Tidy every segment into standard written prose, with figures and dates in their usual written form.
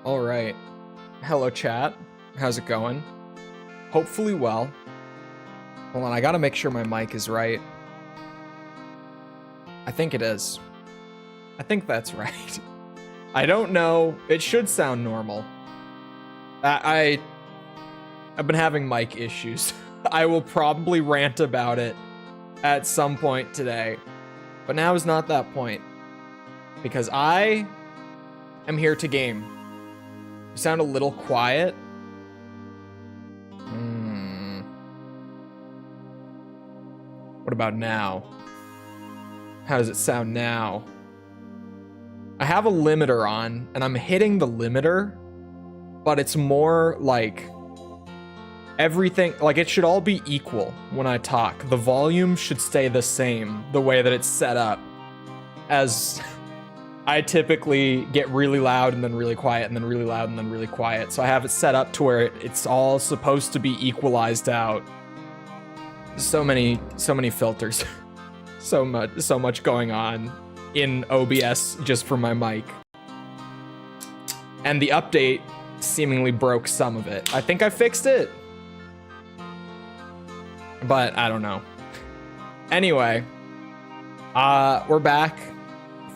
All right. Hello, chat. How's it going? Hopefully well. Hold on, I gotta make sure my mic is right. I think it is. I think that's right. I don't know. It should sound normal. I've been having mic issues. I will probably rant about it at some point today. But now is not that point. Because I am here to game. You sound a little quiet. What about now? How does it sound now? I have a limiter on, and I'm hitting the limiter, but it's more like everything, like it should all be equal when I talk. The volume should stay the same, the way that it's set up, as I typically get really loud and then really quiet and then really loud and then really quiet. So I have it set up to where it's all supposed to be equalized out. So many filters. so much going on in OBS just for my mic. And the update seemingly broke some of it. I think I fixed it, but I don't know. Anyway, we're back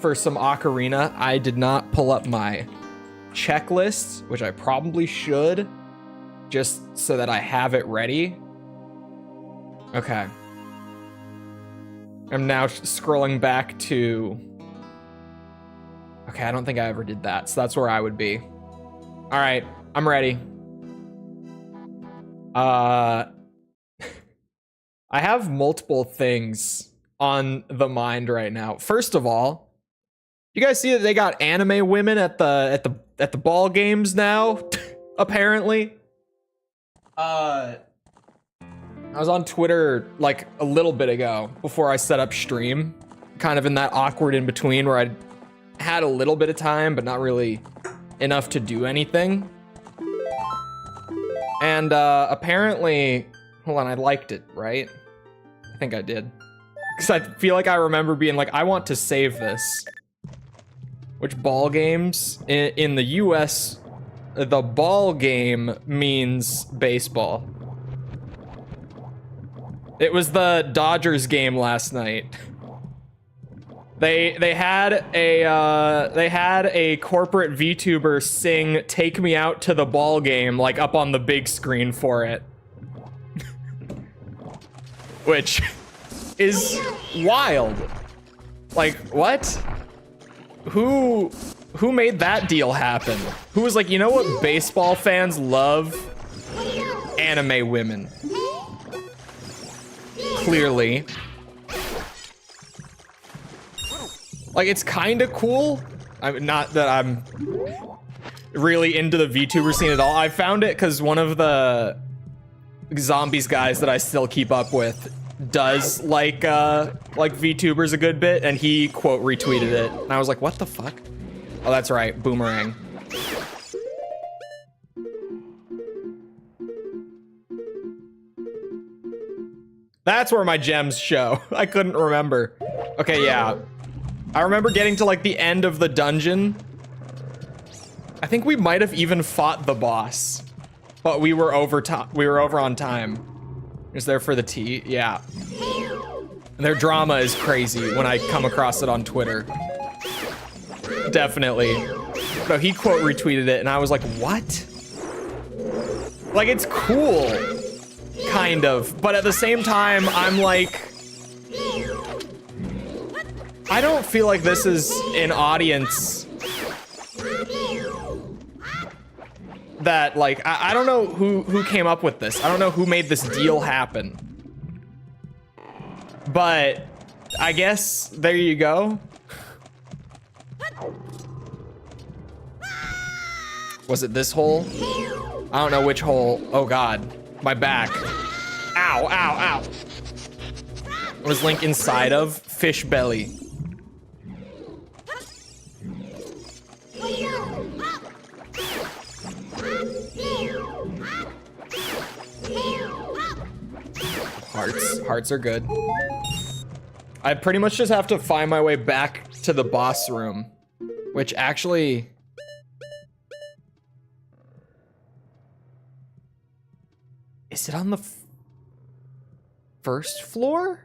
for some Ocarina. I did not pull up my checklist, which I probably should, just so that I have it ready. Okay. I'm now scrolling back to... Okay, I don't think I ever did that, so that's where I would be. All right, I'm ready. I have multiple things on the mind right now. First of all, you guys see that they got anime women at the ball games now? Apparently. I was on Twitter like a little bit ago before I set up stream, kind of in that awkward in between where I had a little bit of time but not really enough to do anything. And apparently, hold on, I liked it, right? I think I did. Because I feel like I remember being like, I want to save this. Which ball games? In the US, the ball game means baseball. It was the Dodgers game last night. They had a corporate VTuber sing "Take Me Out to the Ball Game" like up on the big screen for it. Which is wild. Like, what? Who made that deal happen? Who was like, you know what baseball fans love? Anime women. Clearly. Like, it's kind of cool. Not that I'm really into the VTuber scene at all. I found it because one of the zombies guys that I still keep up with does like VTubers a good bit, and he quote retweeted it, and I was like, what the fuck? Oh, that's right, Boomerang. That's where my gems show. I couldn't remember. Okay, yeah. I remember getting to like the end of the dungeon. I think we might have even fought the boss, but we were over on time. Is there for the tea? Yeah. And their drama is crazy when I come across it on Twitter. Definitely. No, he quote retweeted it and I was like, what? Like, it's cool. Kind of. But at the same time, I'm like, I don't feel like this is an audience that, like, I don't know who came up with this. I don't know who made this deal happen. But I guess there you go. Was it this hole? I don't know which hole. Oh god, my back. Ow, ow, ow. Was Link inside of fish belly? Hearts are good. I pretty much just have to find my way back to the boss room, which actually... Is it on the first floor?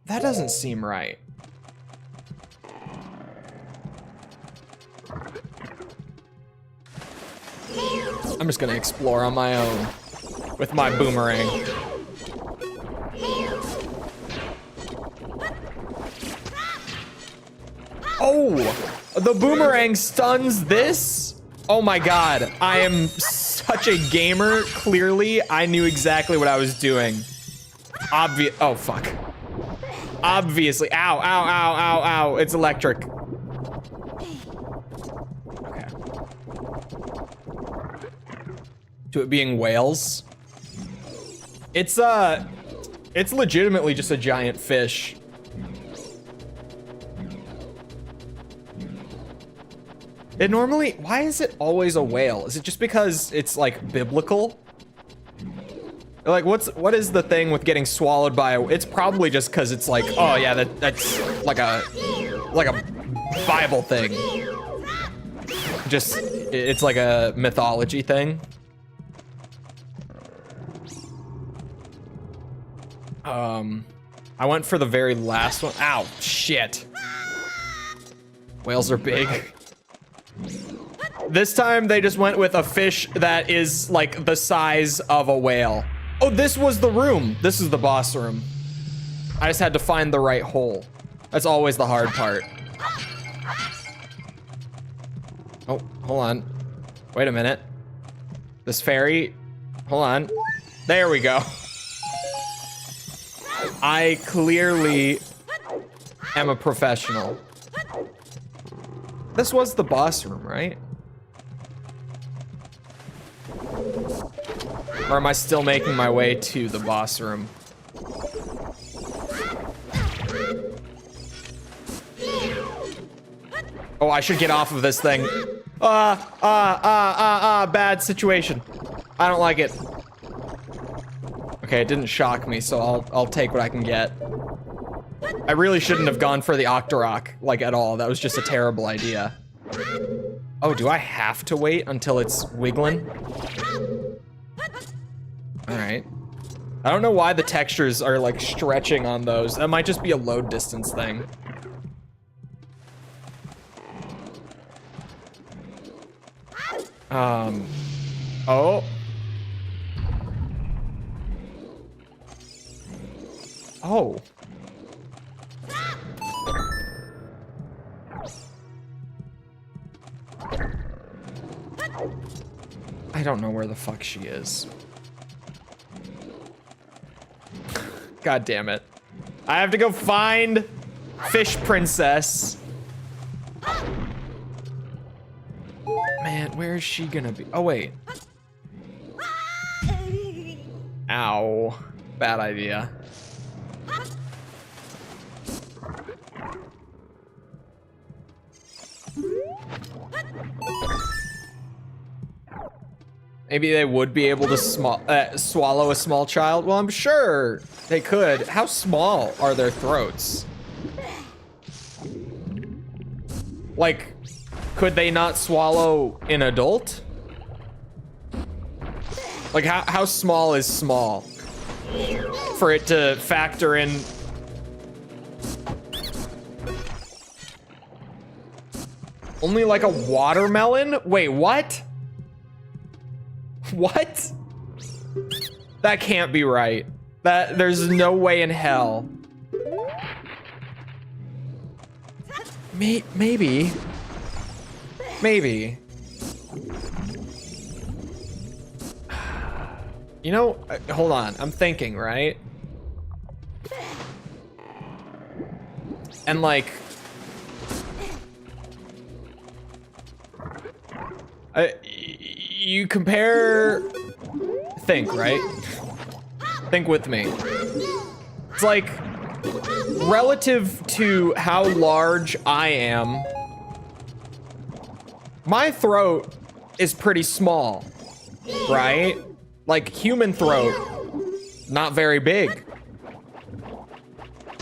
That doesn't seem right. I'm just gonna explore on my own with my boomerang. Oh, the boomerang stuns this? Oh my god, I am such a gamer. Clearly, I knew exactly what I was doing. Oh fuck. Obviously, ow, ow, ow, ow, ow, it's electric. Okay. To it being whales. It's legitimately just a giant fish. It normally, why is it always a whale? Is it just because it's like biblical? Like, what is the thing with getting swallowed by a, it's probably just because it's like, oh yeah, that's like a Bible thing. Just, it's like a mythology thing. I went for the very last one. Ow, shit. Whales are big. This time they just went with a fish that is like the size of a whale. Oh, this was the room. This is the boss room. I just had to find the right hole. That's always the hard part. Oh, hold on. Wait a minute. This fairy, hold on. There we go. I clearly am a professional. This was the boss room, right? Or am I still making my way to the boss room? Oh, I should get off of this thing. Bad situation. I don't like it. Okay, it didn't shock me, so I'll take what I can get. I really shouldn't have gone for the Octorok, like, at all. That was just a terrible idea. Oh, do I have to wait until it's wiggling? All right. I don't know why the textures are, like, stretching on those. That might just be a load distance thing. Oh. Oh. I don't know where the fuck she is. God damn it. I have to go find Fish Princess. Man, where is she gonna be? Oh, wait. Ow. Bad idea. Maybe they would be able to swallow a small child. Well, I'm sure they could. How small are their throats? Like, could they not swallow an adult? Like, how small is small? For it to factor in. Only like a watermelon? Wait, what? What? That can't be right. There's no way in hell. Maybe. Maybe. You know, hold on. I'm thinking, right? And like, you compare, think, right? Think with me. It's like, relative to how large I am, my throat is pretty small, right? Like, human throat, not very big.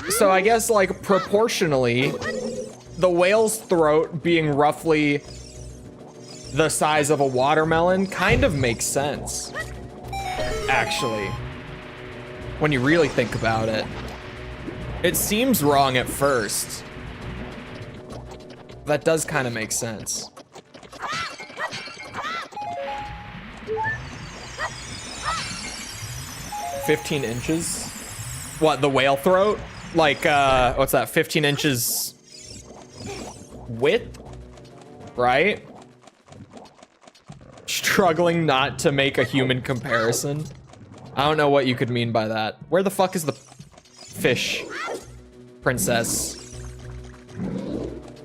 So I guess, like, proportionally, the whale's throat being roughly the size of a watermelon kind of makes sense, actually, when you really think about it. It seems wrong at first. That does kind of make sense. "15 inches? What, the whale throat? Like, what's that, 15 inches width? Right? Struggling not to make a human comparison. I don't know what you could mean by that. Where the fuck is the fish princess?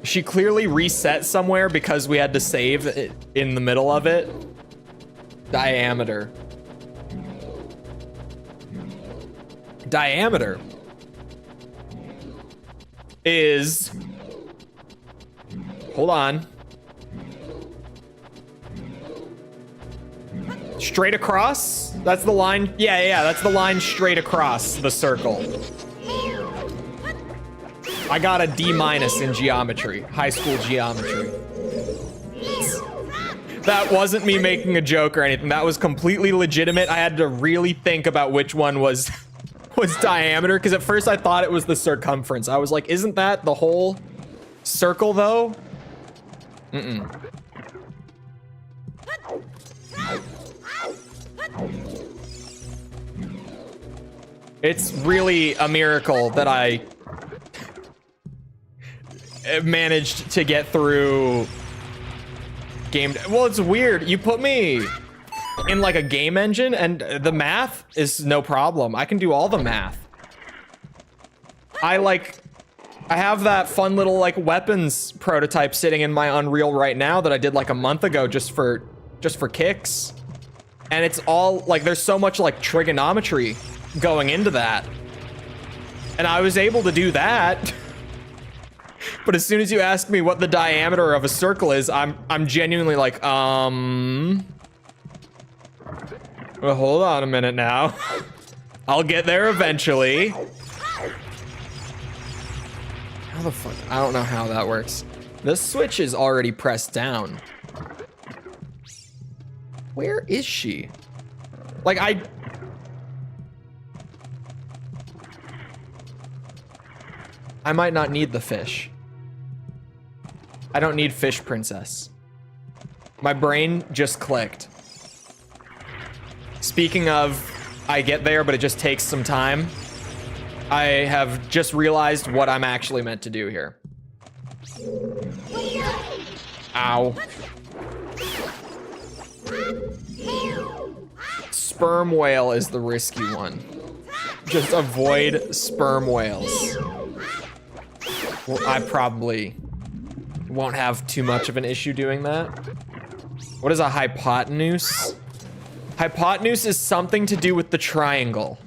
She clearly reset somewhere because we had to save it in the middle of it. Diameter. Diameter is, hold on, straight across. That's the line. Yeah, that's the line straight across the circle. I got a D- in geometry, high school geometry. That wasn't me making a joke or anything. That was completely legitimate. I had to really think about which one was diameter, because at first I thought it was the circumference. I was like, isn't that the whole circle though? It's really a miracle that I managed to get through game. Well, it's weird. You put me in like a game engine and the math is no problem. I can do all the math. I have that fun little like weapons prototype sitting in my Unreal right now that I did like a month ago just for kicks. And it's all like, there's so much like trigonometry going into that. And I was able to do that. But as soon as you ask me what the diameter of a circle is, I'm genuinely like, well, hold on a minute now. I'll get there eventually. How the fuck? I don't know how that works. This switch is already pressed down. Where is she? Like, I might not need the fish. I don't need fish princess. My brain just clicked. Speaking of, I get there, but it just takes some time. I have just realized what I'm actually meant to do here. Ow. Sperm whale is the risky one. Just avoid sperm whales. Well, I probably won't have too much of an issue doing that. What is a hypotenuse? Hypotenuse is something to do with the triangle.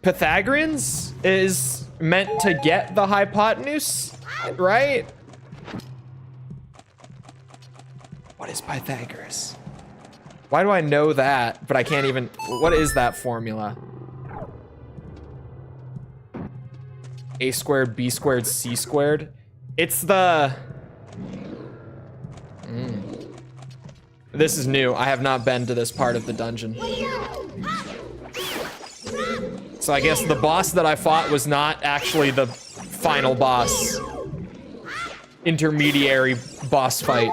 Pythagoreans is meant to get the hypotenuse, right? What is Pythagoras? Why do I know that, but I can't even... What is that formula? A squared, B squared, C squared? It's the... This is new. I have not been to this part of the dungeon. So I guess the boss that I fought was not actually the final boss. Intermediary boss fight.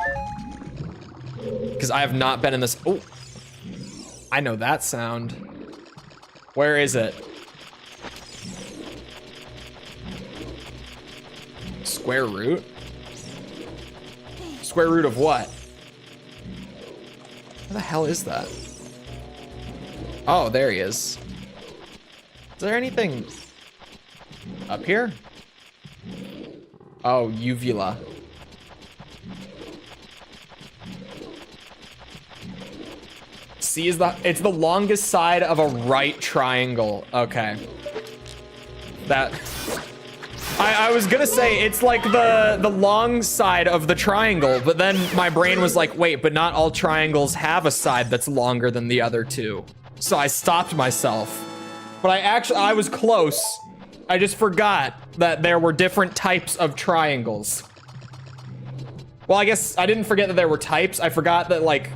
Because I have not been in this. Oh, I know that sound. Where is it? Square root? Square root of what? Where the hell is that? Oh, there he is. Is there anything up here? Oh, uvula. C is it's the longest side of a right triangle. Okay. That I was gonna say it's like the long side of the triangle, but then my brain was like, wait, but not all triangles have a side that's longer than the other two. So I stopped myself. But I was close. I just forgot that there were different types of triangles. Well, I guess I didn't forget that there were types. I forgot that, like,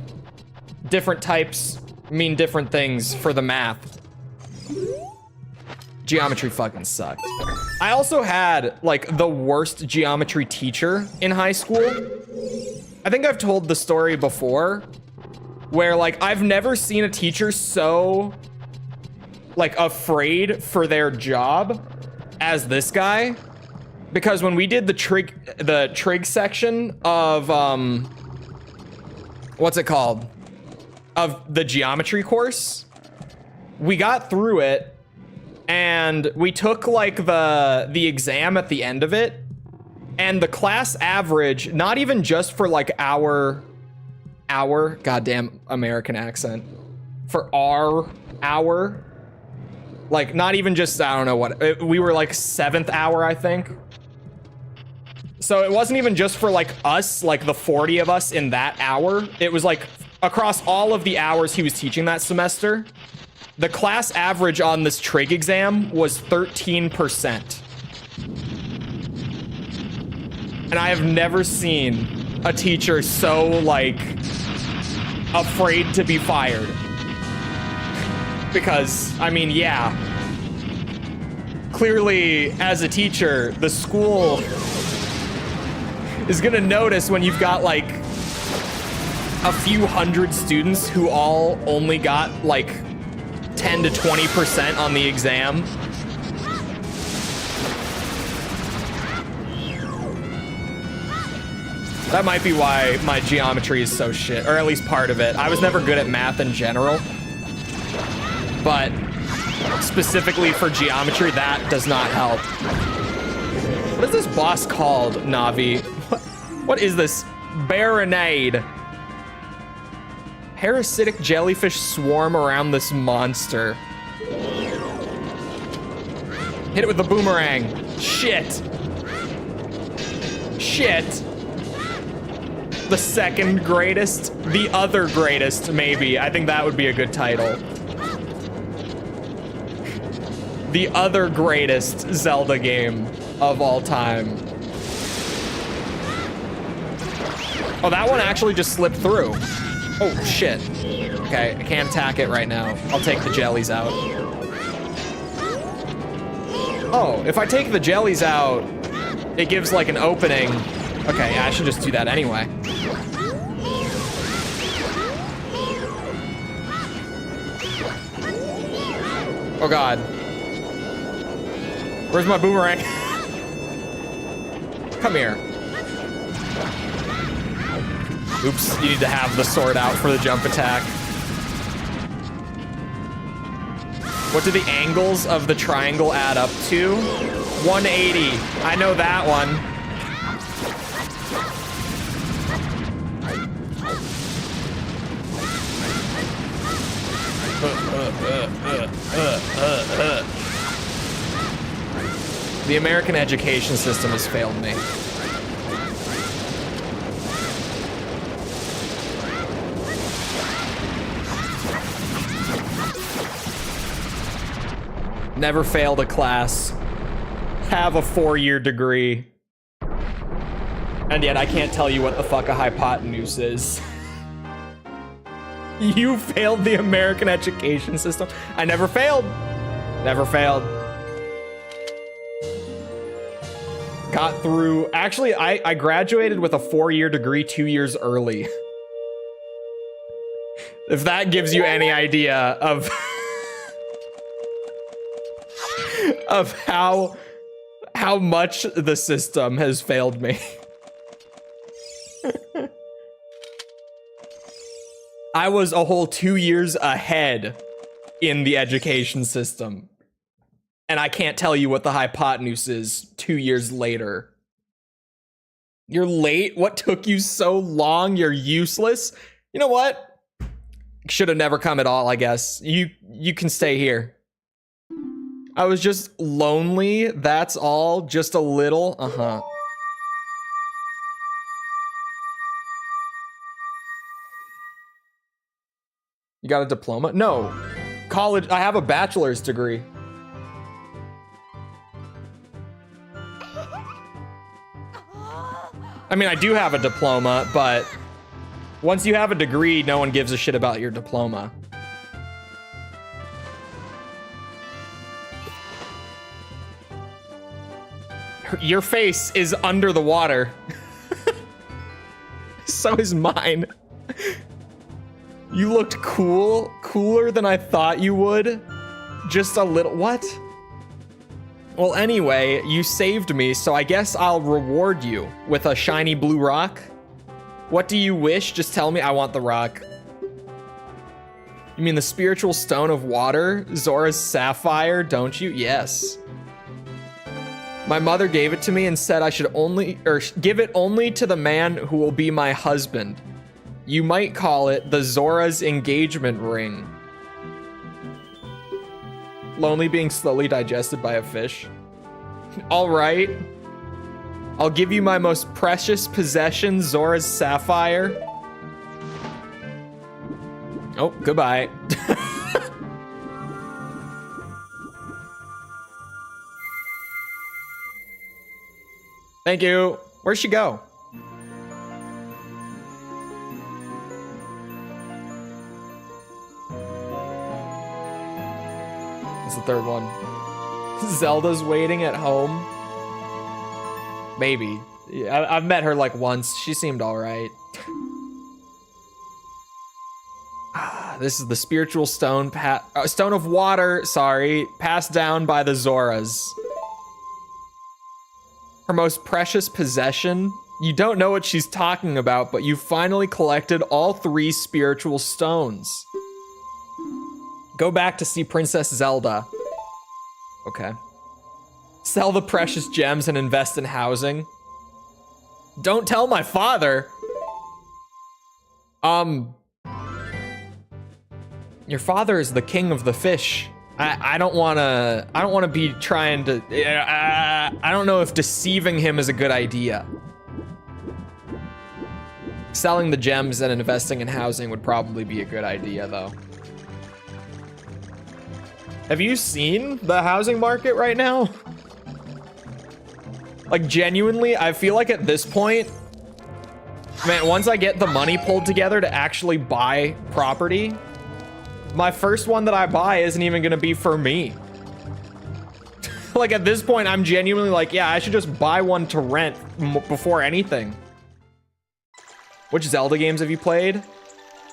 different types mean different things for the math. Geometry fucking sucked. I also had, like, the worst geometry teacher in high school. I think I've told the story before, where, like, I've never seen a teacher so, like, afraid for their job as this guy. Because when we did the trig section of, what's it called? Of the geometry course, we got through it, and we took, like, the exam at the end of it, and the class average, not even just for, like, our goddamn American accent, for our hour, like, not even just, I don't know what, we were, like, 7th hour, I think. So it wasn't even just for, like, us, like, the 40 of us in that hour. It was, like, across all of the hours he was teaching that semester. The class average on this trig exam was 13%. And I have never seen a teacher so, like, afraid to be fired. Because, I mean, yeah. Clearly, as a teacher, the school is gonna notice when you've got, like, a few hundred students who all only got, like, 10 to 20% on the exam. That might be why my geometry is so shit, or at least part of it. I was never good at math in general, but specifically for geometry, that does not help. What is this boss called, Navi? What is this? Baronade. Parasitic jellyfish swarm around this monster. Hit it with the boomerang. Shit. Shit. The second greatest, the other greatest, maybe. I think that would be a good title. the other greatest Zelda game of all time. Oh, that one actually just slipped through. Oh, shit. Okay, I can't attack it right now. I'll take the jellies out. Oh, if I take the jellies out, it gives like an opening. Okay, yeah, I should just do that anyway. Oh God. Where's my boomerang? Come here. Oops, you need to have the sword out for the jump attack. What do the angles of the triangle add up to? 180. I know that one. The American education system has failed me. Never failed a class. Have a 4-year degree. And yet I can't tell you what the fuck a hypotenuse is. You failed the American education system. I never failed. Never failed. Got through. Actually, I graduated with a 4-year degree 2 years early. If that gives you any idea of of how much the system has failed me. I was a whole 2 years ahead in the education system. And I can't tell you what the hypotenuse is 2 years later. You're late? What took you so long? You're useless? You know what? Should have never come at all, I guess. You can stay here. I was just lonely, that's all. Just a little. Uh-huh. You got a diploma? No. College, I have a bachelor's degree. I mean, I do have a diploma, but once you have a degree, no one gives a shit about your diploma. Your face is under the water. So is mine. You looked cool, cooler than I thought you would. Just a little, what? Well, anyway, you saved me, so I guess I'll reward you with a shiny blue rock. What do you wish? Just tell me. I want the rock. You mean the spiritual stone of water? Zora's sapphire, don't you? Yes. My mother gave it to me and said I should give it only to the man who will be my husband. You might call it the Zora's engagement ring. Lonely being slowly digested by a fish. All right. I'll give you my most precious possession, Zora's sapphire. Oh, goodbye. Thank you. Where'd she go? It's the third one. Zelda's waiting at home. Maybe. Yeah, I've met her like once. She seemed all right. This is the spiritual stone, stone of water, sorry, passed down by the Zoras. Her most precious possession? You don't know what she's talking about, but you finally collected all 3 spiritual stones. Go back to see Princess Zelda. Okay. Sell the precious gems and invest in housing. Don't tell my father. Your father is the king of the fish. I don't wanna be trying to, I don't know if deceiving him is a good idea. Selling the gems and investing in housing would probably be a good idea though. Have you seen the housing market right now? Like, genuinely, I feel like at this point, man, once I get the money pulled together to actually buy property, my first one that I buy isn't even gonna be for me. Like, at this point, I'm genuinely like, yeah, I should just buy one to rent before anything. Which Zelda games have you played?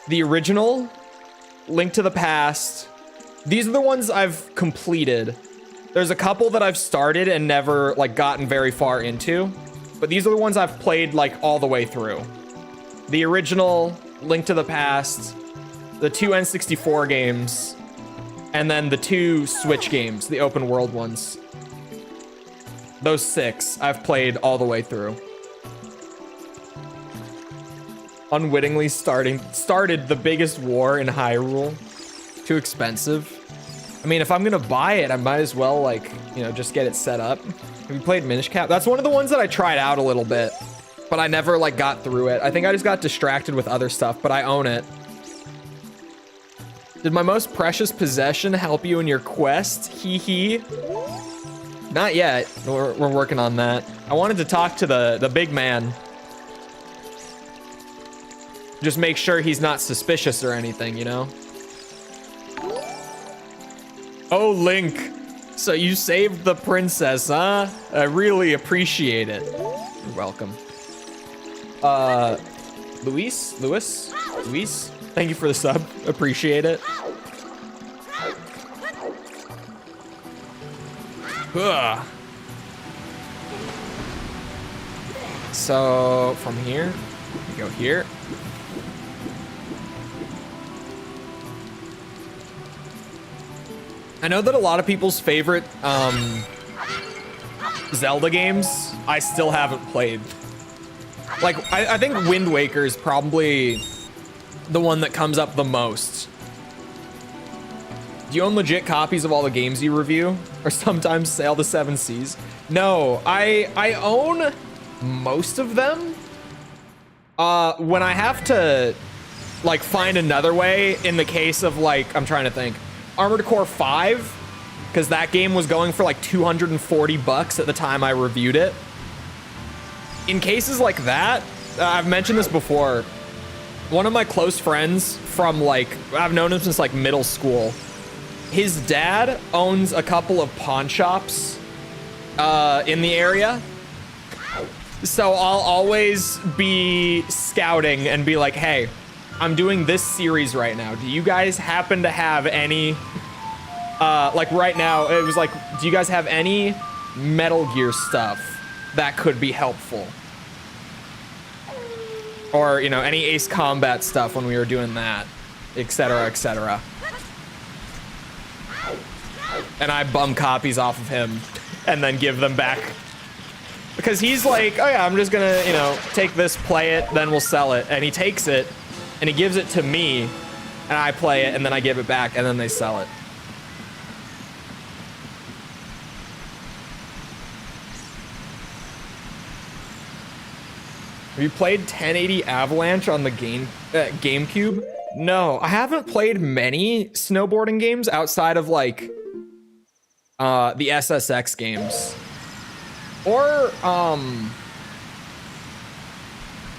The original, Link to the Past. These are the ones I've completed. There's a couple that I've started and never, like, gotten very far into. But these are the ones I've played, like, all the way through. The original, Link to the Past, the 2 N64 games, and then the 2 Switch games, the open world ones. Those 6 I've played all the way through. Unwittingly started the biggest war in Hyrule. Too expensive. I mean, if I'm gonna buy it, I might as well, like, you know, just get it set up. Have you played Minish Cap? That's one of the ones that I tried out a little bit, but I never, like, got through it. I think I just got distracted with other stuff, but I own it. Did my most precious possession help you in your quest? Hee hee. Not yet. We're working on that. I wanted to talk to the big man. Just make sure he's not suspicious or anything, you know? Oh, Link. So you saved the princess, huh? I really appreciate it. You're welcome. Luis? Thank you for the sub. Appreciate it. Ugh. So, from here, we go here. I know that a lot of people's favorite Zelda games I still haven't played. Like, I think Wind Waker is probably the one that comes up the most. Do you own legit copies of all the games you review? Or sometimes Sail the Seven Seas? No, I own most of them. When I have to, like, find another way, in the case of, like, I'm trying to think. Armored Core 5, because that game was going for like $240 at the time I reviewed it. In cases like that, I've mentioned this before. One of my close friends from, like, I've known him since like middle school. His dad owns a couple of pawn shops in the area. So I'll always be scouting and be like, hey, I'm doing this series right now. Do you guys happen to have any, like right now, it was like, do you guys have any Metal Gear stuff that could be helpful? Or, you know, any Ace Combat stuff when we were doing that, etc., etc. And I bum copies off of him and then give them back. Because he's like, oh yeah, I'm just gonna, you know, take this, play it, then we'll sell it. And he takes it and he gives it to me and I play it and then I give it back and then they sell it. Have you played 1080 Avalanche on the GameCube? No, I haven't played many snowboarding games outside of like the SSX games. Or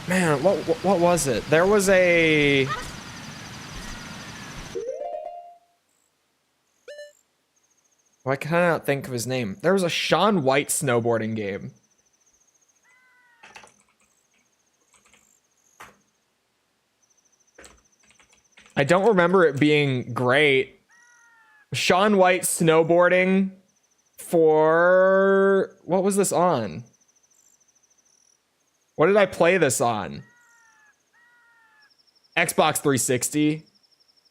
man, what was it? There was a I cannot think of his name. There was a Shaun White snowboarding game. I don't remember it being great. Shaun White snowboarding for... What was this on? What did I play this on? Xbox 360.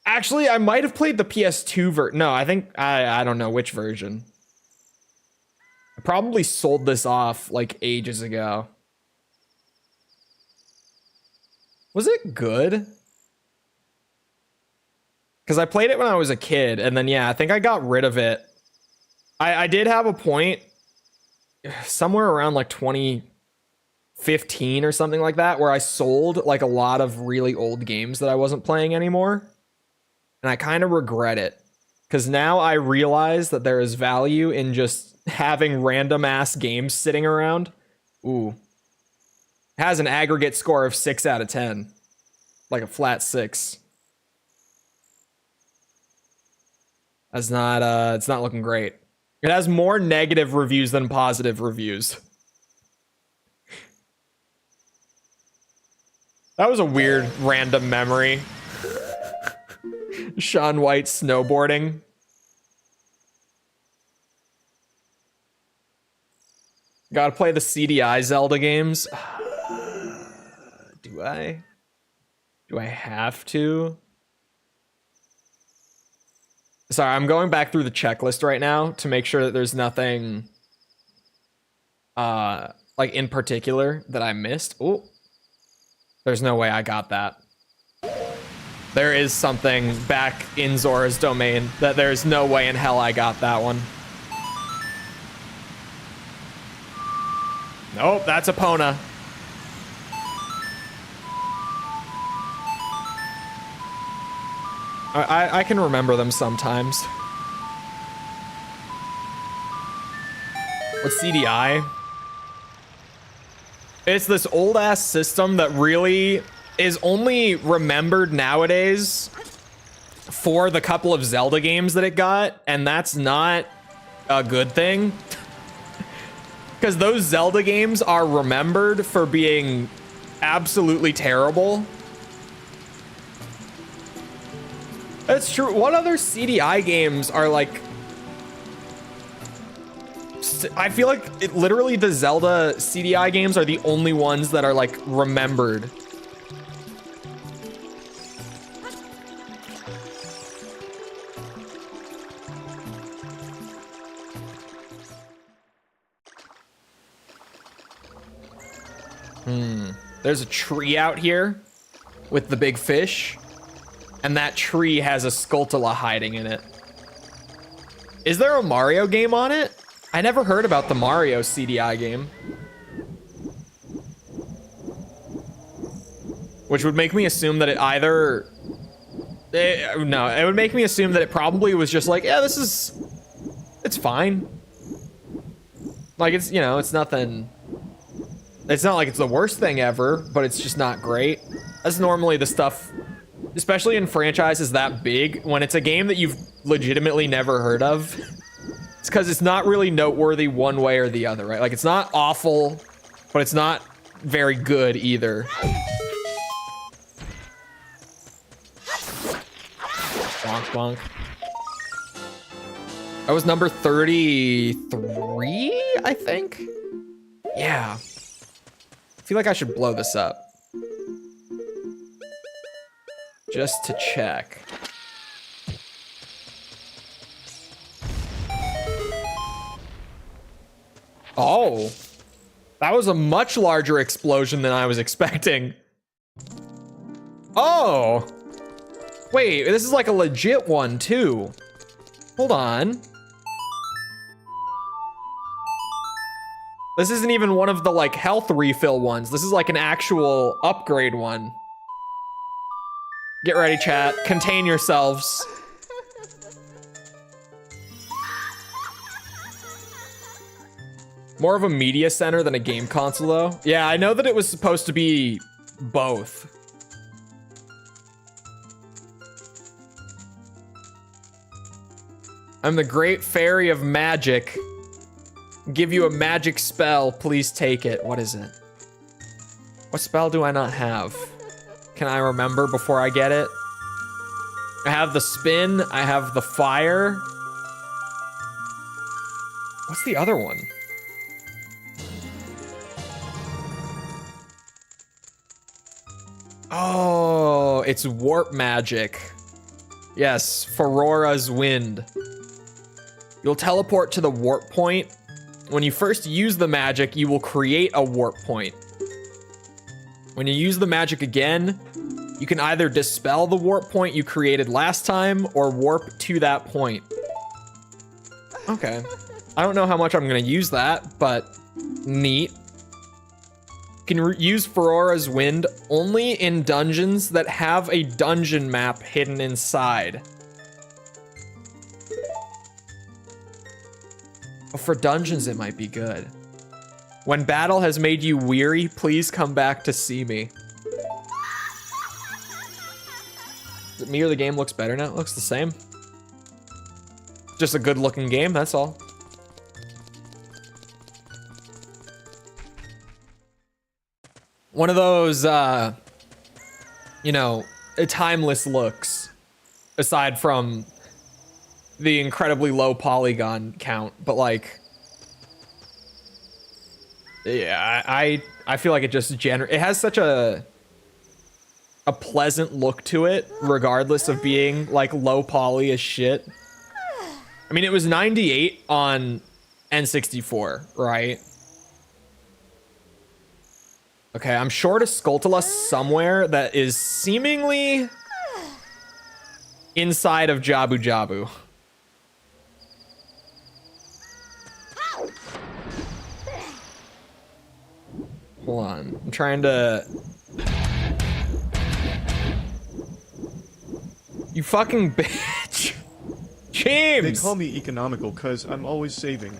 Actually, I might have played the PS2 version. No, I think... I don't know which version. I probably sold this off like ages ago. Was it good? Because I played it when I was a kid, and then, yeah, I think I got rid of it. I did have a point somewhere around, like, 2015 or something like that, where I sold, like, a lot of really old games that I wasn't playing anymore. And I kind of regret it. Because now I realize that there is value in just having random ass games sitting around. Ooh. Has an aggregate score of 6 out of 10. Like a flat 6. That's not, it's not looking great. It has more negative reviews than positive reviews. That was a weird random memory. Shaun White snowboarding. Gotta play the CDI Zelda games. Do I? Do I have to? Sorry, I'm going back through the checklist right now to make sure that there's nothing like in particular that I missed. Oh, there's no way I got that. There is something back in Zora's domain that there's no way in hell I got that one. Nope, that's Epona. I can remember them sometimes. What's CDI? It's this old ass system that really is only remembered nowadays for the couple of Zelda games that it got, and that's not a good thing. Because those Zelda games are remembered for being absolutely terrible. That's true. What other CDI games are like... I feel like literally the Zelda CDI games are the only ones that are like remembered. There's a tree out here with the big fish, and that tree has a Skulltula hiding in it. Is there a Mario game on it? I never heard about the Mario CDI game. Which would make me assume that it either... no, it would make me assume that it probably was just like, yeah, this is... It's fine. Like, it's, you know, it's nothing... It's not like it's the worst thing ever, but it's just not great. That's normally the stuff, especially in franchises that big, when it's a game that you've legitimately never heard of. It's because it's not really noteworthy one way or the other, right? Like, it's not awful, but it's not very good either. Bonk, bonk. That was number 33, I think? Yeah. I feel like I should blow this up. Just to check. Oh. That was a much larger explosion than I was expecting. Oh. Wait, this is like a legit one too. Hold on. This isn't even one of the like health refill ones. This is like an actual upgrade one. Get ready, chat. Contain yourselves. More of a media center than a game console though. Yeah, I know that it was supposed to be both. I'm the great fairy of magic. Give you a magic spell, please take it. What is it? What spell do I not have? Can I remember before I get it? I have the spin, I have the fire. What's the other one? Oh, it's warp magic. Yes, Farora's wind. You'll teleport to the warp point. When you first use the magic, you will create a warp point. When you use the magic again, you can either dispel the warp point you created last time or warp to that point. Okay. I don't know how much I'm gonna use that, but neat. You can use Farora's Wind only in dungeons that have a dungeon map hidden inside. for dungeons, it might be good. When battle has made you weary, please come back to see me. Is it me or the game looks better now? It looks the same. Just a good looking game, that's all. One of those, you know, timeless looks, aside from the incredibly low polygon count, but like, yeah, I feel like it just it has such a pleasant look to it, regardless of being like low poly as shit. I mean, it was 98 on N64, right? Okay, I'm short a Skulltula somewhere that is seemingly inside of Jabu Jabu. Hold on, I'm trying to... You fucking bitch! James! They call me economical because I'm always saving.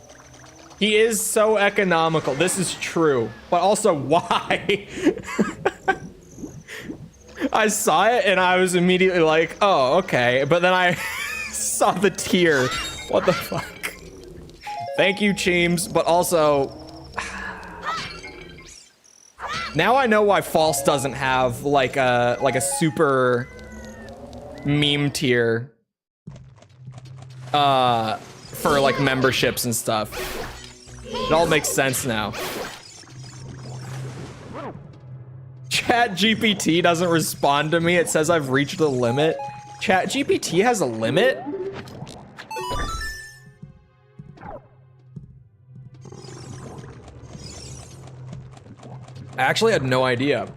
He is so economical. This is true. But also, why? I saw it and I was immediately like, oh, okay. But then I saw the tier. What the fuck? Thank you, Cheems. But also... Now I know why False doesn't have like a super meme tier for like memberships and stuff. It all makes sense now. Chat GPT doesn't respond to me. It says I've reached a limit. Chat GPT has a limit? I actually had no idea.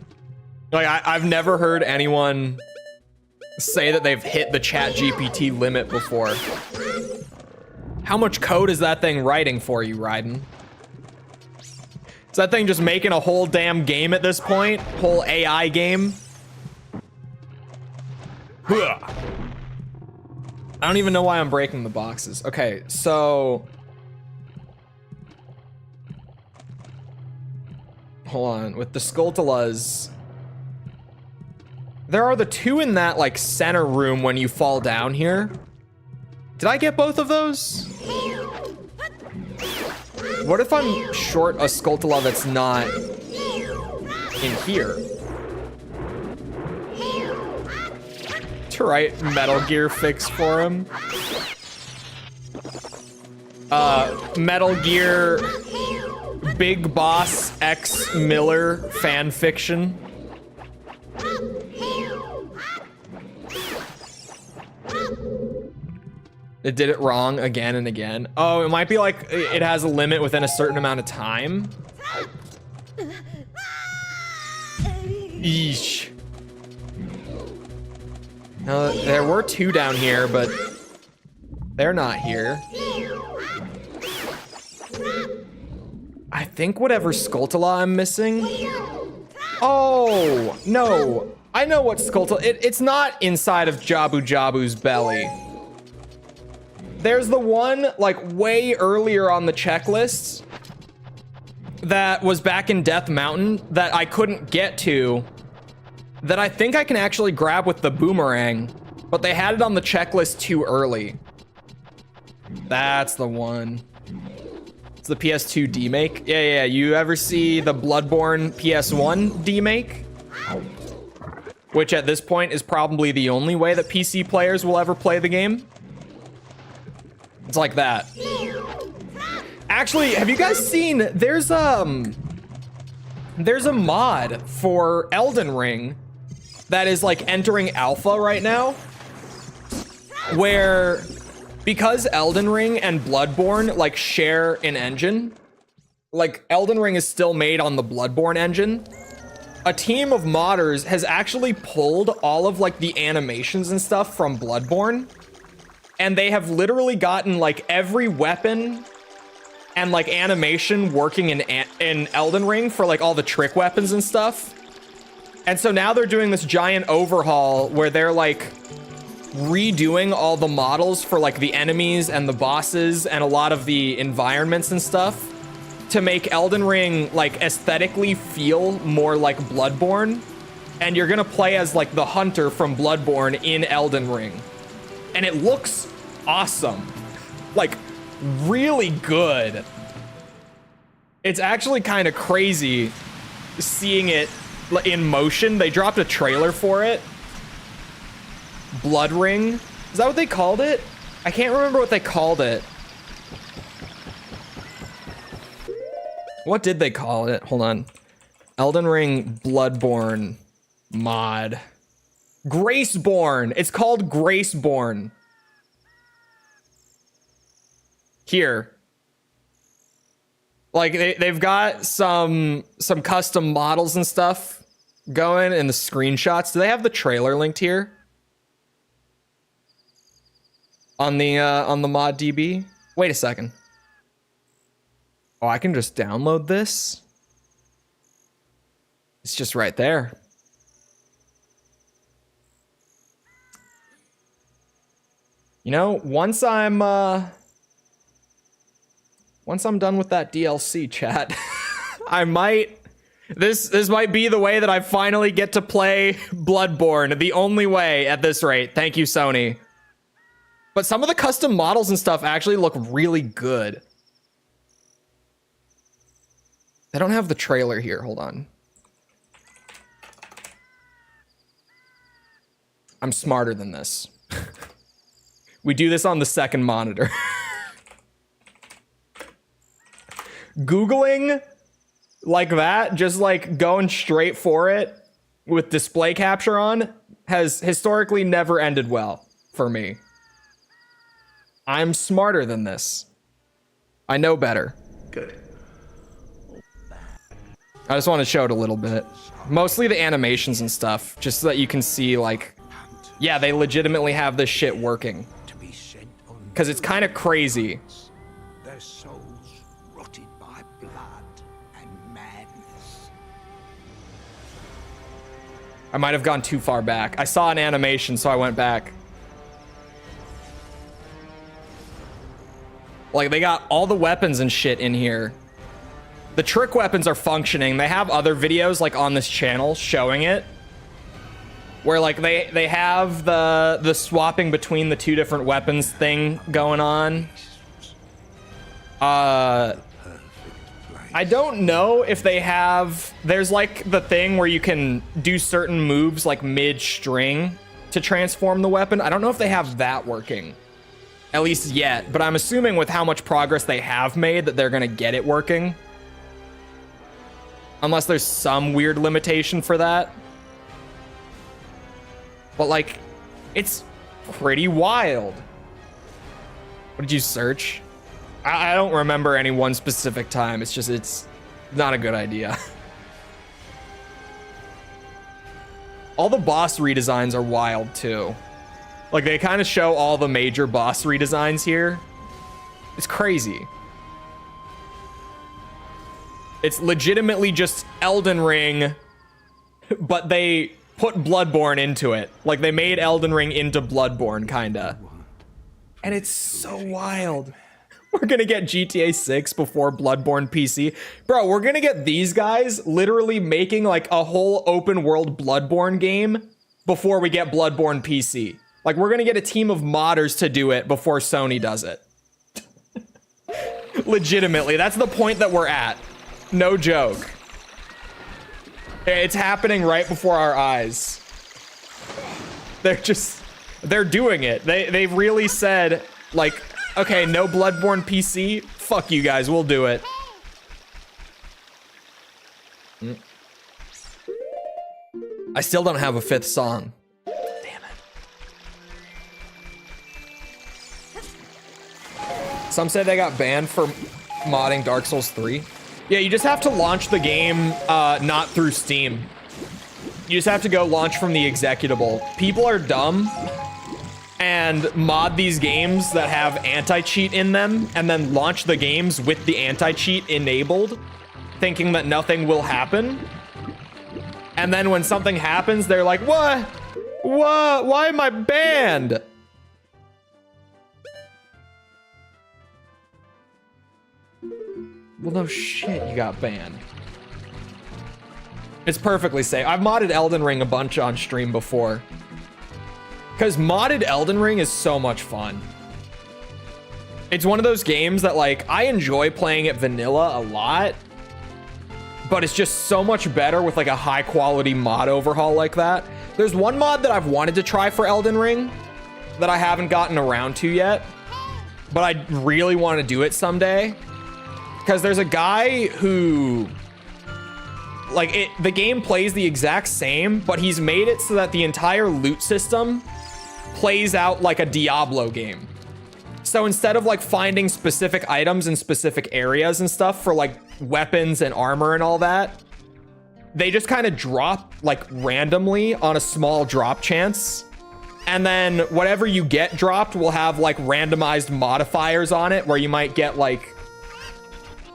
Like, I've never heard anyone say that they've hit the Chat GPT limit before. How much code is that thing writing for you, Raiden? Is that thing just making a whole damn game at this point? Whole AI game? I don't even know why I'm breaking the boxes. Okay, so... Hold on, with the Skulltulas... There are the two in that, like, center room when you fall down here. Did I get both of those? What if I'm short a Skulltula that's not in here? To write Metal Gear fix for him. Metal Gear Big Boss X Miller fan fiction. It did it wrong again and again. Oh, it might be like it has a limit within a certain amount of time. Yeesh. Now, there were two down here, but they're not here. I think whatever Skulltula I'm missing. Oh, no. I know what Skulltula... It's not inside of Jabu Jabu's belly. There's the one, like, way earlier on the checklist that was back in Death Mountain that I couldn't get to, that I think I can actually grab with the boomerang, but they had it on the checklist too early. That's the one. It's the PS2 demake. Yeah, you ever see the Bloodborne PS1 demake? Which at this point is probably the only way that PC players will ever play the game. It's like that. Actually, have you guys seen, there's a mod for Elden Ring that is like entering alpha right now, where because Elden Ring and Bloodborne like share an engine, like Elden Ring is still made on the Bloodborne engine, a team of modders has actually pulled all of like the animations and stuff from Bloodborne, and they have literally gotten like every weapon and like animation working in Elden Ring for like all the trick weapons and stuff. And so now they're doing this giant overhaul where they're like redoing all the models for like the enemies and the bosses and a lot of the environments and stuff to make Elden Ring like aesthetically feel more like Bloodborne. And you're gonna play as like the hunter from Bloodborne in Elden Ring. And it looks awesome. Like really good. It's actually kind of crazy seeing it in motion. They dropped a trailer for it. Blood Ring. Is that what they called it? I can't remember what they called it. What did they call it? Hold on. Elden Ring Bloodborne mod. Graceborn. It's called Graceborn. Here. Like they've got some custom models and stuff going in the screenshots. Do they have the trailer linked here? On the mod DB? Wait a second. Oh, I can just download this. It's just right there. You know, once I'm done with that DLC, chat, I might this might be the way that I finally get to play Bloodborne. The only way at this rate. Thank you, Sony. But some of the custom models and stuff actually look really good. I don't have the trailer here. Hold on. I'm smarter than this. We do this on the second monitor. Googling like that, just like going straight for it with display capture on, has historically never ended well for me. I'm smarter than this. I know better. Good. I just want to show it a little bit. Mostly the animations and stuff, just so that you can see, like, yeah, they legitimately have this shit working. Because it's kind of crazy. Their souls rotted by blood and madness. I might have gone too far back. I saw an animation, so I went back. Like, they got all the weapons and shit in here. The trick weapons are functioning. They have other videos, like, on this channel showing it. Where, like, they have the swapping between the two different weapons thing going on. I don't know if they have... There's, like, the thing where you can do certain moves, like, mid-string to transform the weapon. I don't know if they have that working. At least yet, but I'm assuming with how much progress they have made that they're gonna get it working. Unless there's some weird limitation for that. But like, it's pretty wild. What did you search? I don't remember any one specific time. It's just, it's not a good idea. All the boss redesigns are wild too. Like, they kind of show all the major boss redesigns here. It's crazy. It's legitimately just Elden Ring, but they put Bloodborne into it. Like, they made Elden Ring into Bloodborne, kinda. And it's so wild. We're gonna get GTA 6 before Bloodborne PC. Bro, we're gonna get these guys literally making, like, a whole open world Bloodborne game before we get Bloodborne PC. Like, we're gonna get a team of modders to do it before Sony does it. Legitimately, that's the point that we're at. No joke. It's happening right before our eyes. They're doing it. They've really said, like, okay, no Bloodborne PC. Fuck you guys, we'll do it. I still don't have a fifth song. Some say they got banned for modding Dark Souls 3. Yeah, you just have to launch the game not through Steam. You just have to go launch from the executable. People are dumb and mod these games that have anti-cheat in them and then launch the games with the anti-cheat enabled, thinking that nothing will happen. And then when something happens, they're like, what? What? Why am I banned? Well, no shit, you got banned. It's perfectly safe. I've modded Elden Ring a bunch on stream before. Because modded Elden Ring is so much fun. It's one of those games that, like, I enjoy playing it vanilla a lot. But it's just so much better with, like, a high-quality mod overhaul like that. There's one mod that I've wanted to try for Elden Ring that I haven't gotten around to yet. But I really want to do it someday. Because there's a guy who... like, the game plays the exact same, but he's made it so that the entire loot system plays out like a Diablo game. So instead of like finding specific items in specific areas and stuff for like weapons and armor and all that, they just kind of drop like randomly on a small drop chance. And then whatever you get dropped will have like randomized modifiers on it, where you might get like,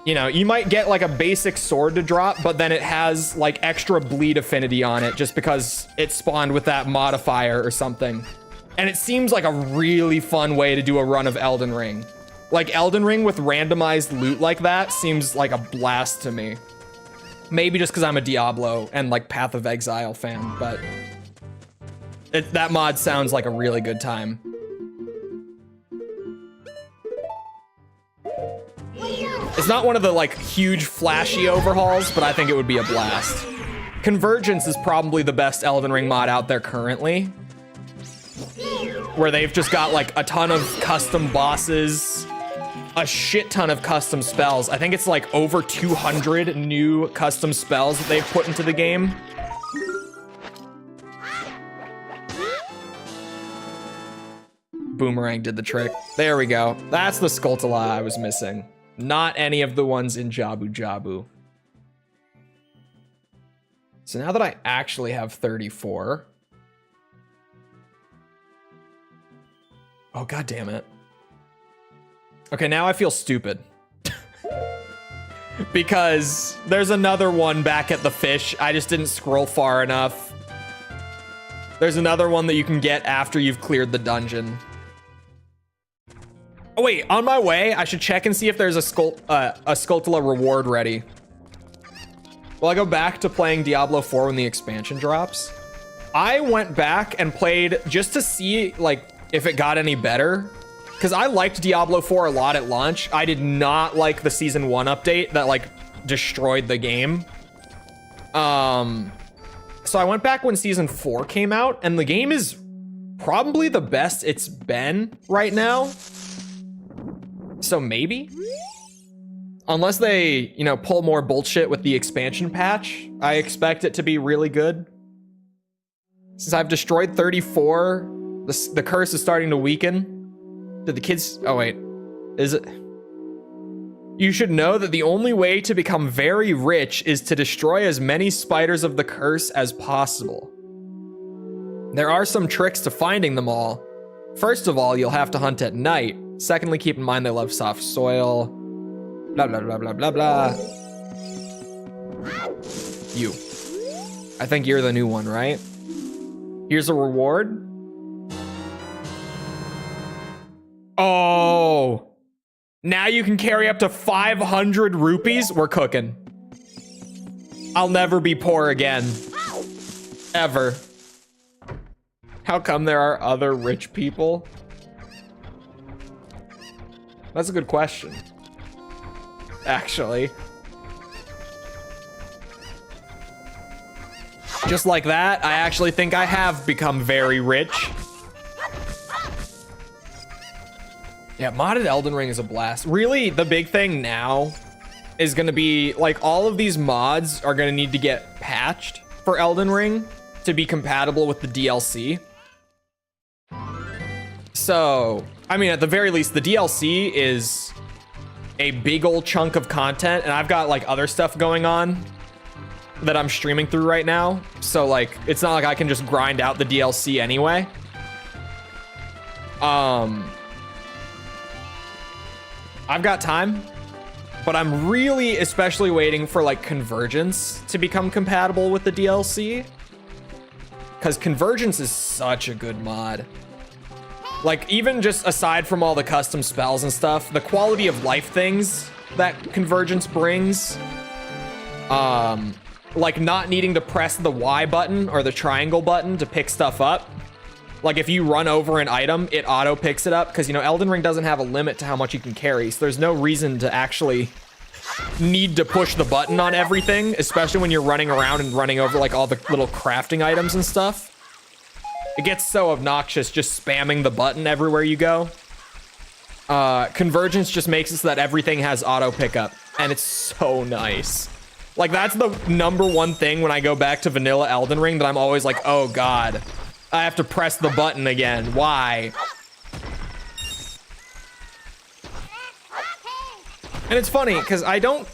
you know, you might get like a basic sword to drop, but then it has like extra bleed affinity on it just because it spawned with that modifier or something. And it seems like a really fun way to do a run of Elden Ring. Like Elden Ring with randomized loot like that seems like a blast to me. Maybe just because I'm a Diablo and like Path of Exile fan, but that mod sounds like a really good time. It's not one of the like huge flashy overhauls, but I think it would be a blast. Convergence is probably the best Elden Ring mod out there currently, where they've just got like a ton of custom bosses, a shit ton of custom spells. I think it's like over 200 new custom spells that they've put into the game. Boomerang did the trick. There we go. That's the Skulltula I was missing. Not any of the ones in Jabu Jabu. So now that I actually have 34. Oh, god damn it. Okay, now I feel stupid. Because there's another one back at the fish. I just didn't scroll far enough. There's another one that you can get after you've cleared the dungeon. Oh wait, on my way, I should check and see if there's a Skulltula reward ready. Will I go back to playing Diablo 4 when the expansion drops? I went back and played just to see like if it got any better. Because I liked Diablo 4 a lot at launch. I did not like the Season 1 update that like destroyed the game. So I went back when Season 4 came out, and the game is probably the best it's been right now. So maybe? Unless they, you know, pull more bullshit with the expansion patch, I expect it to be really good. Since I've destroyed 34, the curse is starting to weaken. Did the kids... oh wait. Is it... You should know that the only way to become very rich is to destroy as many spiders of the curse as possible. There are some tricks to finding them all. First of all, you'll have to hunt at night. Secondly, keep in mind they love soft soil. Blah, blah, blah, blah, blah, blah. You. I think you're the new one, right? Here's a reward. Oh. Now you can carry up to 500 rupees. We're cooking. I'll never be poor again. Ever. How come there are other rich people? That's a good question. Actually. Just like that, I actually think I have become very rich. Yeah, modded Elden Ring is a blast. Really, the big thing now is gonna be, like, all of these mods are gonna need to get patched for Elden Ring to be compatible with the DLC. So, I mean, at the very least, the DLC is a big old chunk of content, and I've got, like, other stuff going on that I'm streaming through right now. So, like, it's not like I can just grind out the DLC anyway. I've got time, but I'm really especially waiting for like Convergence to become compatible with the DLC. because Convergence is such a good mod. Like, even just aside from all the custom spells and stuff, the quality of life things that Convergence brings, like not needing to press the Y button or the triangle button to pick stuff up. Like, if you run over an item, it auto picks it up, because, you know, Elden Ring doesn't have a limit to how much you can carry, so there's no reason to actually need to push the button on everything, especially when you're running around and running over, like, all the little crafting items and stuff. It gets so obnoxious just spamming the button everywhere you go. Convergence just makes it so that everything has auto pickup, and it's so nice. Like, that's the #1 thing when I go back to vanilla Elden Ring that I'm always like, oh god, I have to press the button again. Why? And it's funny, because I don't...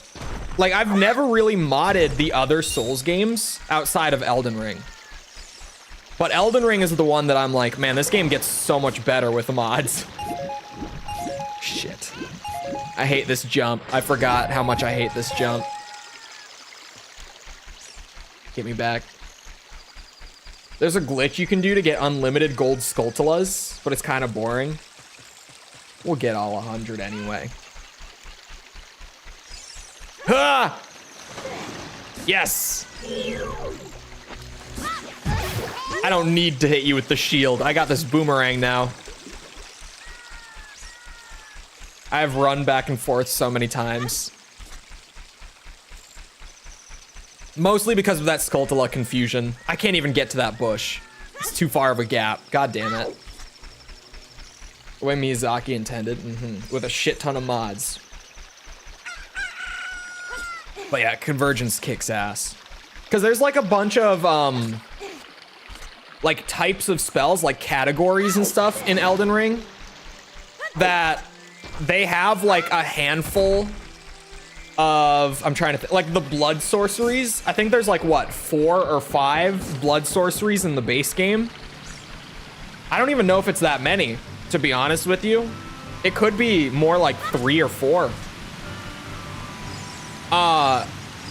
Like, I've never really modded the other Souls games outside of Elden Ring. But Elden Ring is the one that I'm like, man, this game gets so much better with the mods. Shit. I hate this jump. I forgot how much I hate this jump. Get me back. There's a glitch you can do to get unlimited gold Skulltulas, but it's kind of boring. We'll get all 100 anyway. Ah! Yes! I don't need to hit you with the shield. I got this boomerang now. I've run back and forth so many times. Mostly because of that Skulltula confusion. I can't even get to that bush. It's too far of a gap. God damn it. The way Miyazaki intended. With a shit ton of mods. But yeah, Convergence kicks ass. Because there's like a bunch of, like types of spells, like categories and stuff in Elden Ring. That they have like a handful of, I'm trying to think, like the blood sorceries. I think there's like, what, 4 or 5 blood sorceries in the base game. I don't even know if it's that many, to be honest with you. It could be more like 3 or 4.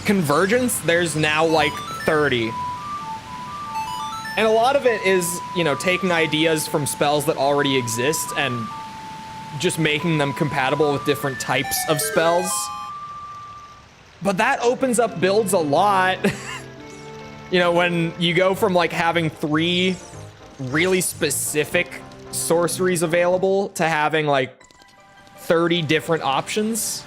Convergence, there's now like 30. And a lot of it is, you know, taking ideas from spells that already exist and just making them compatible with different types of spells. But that opens up builds a lot. You know, when you go from like having 3 really specific sorceries available to having like 30 different options,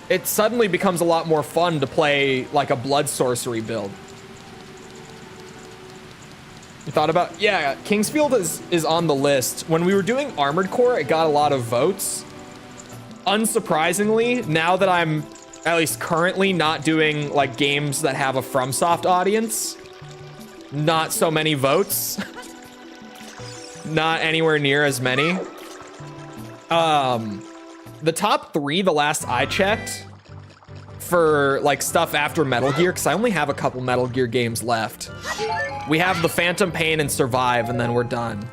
it suddenly becomes a lot more fun to play like a blood sorcery build. You thought about, yeah, Kingsfield is on the list. When we were doing Armored Core, it got a lot of votes. Unsurprisingly, now that I'm at least currently not doing like games that have a FromSoft audience, not so many votes. Not anywhere near as many. The top 3, the last I checked, for like stuff after Metal Gear, because I only have a couple Metal Gear games left. We have the Phantom Pain and Survive, and then we're done.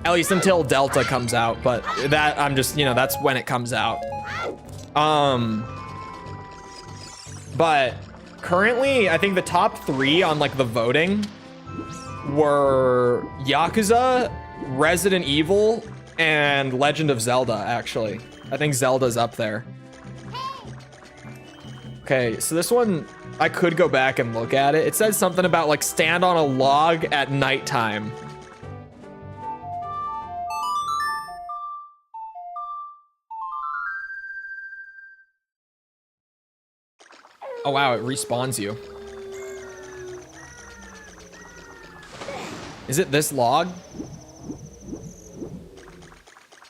At least until Delta comes out, but that, I'm just, you know, that's when it comes out. But currently, I think the top 3 on like the voting were Yakuza, Resident Evil, and Legend of Zelda, actually. I think Zelda's up there. Okay, so this one, I could go back and look at it. It says something about like stand on a log at nighttime. Oh wow, it respawns you. Is it this log?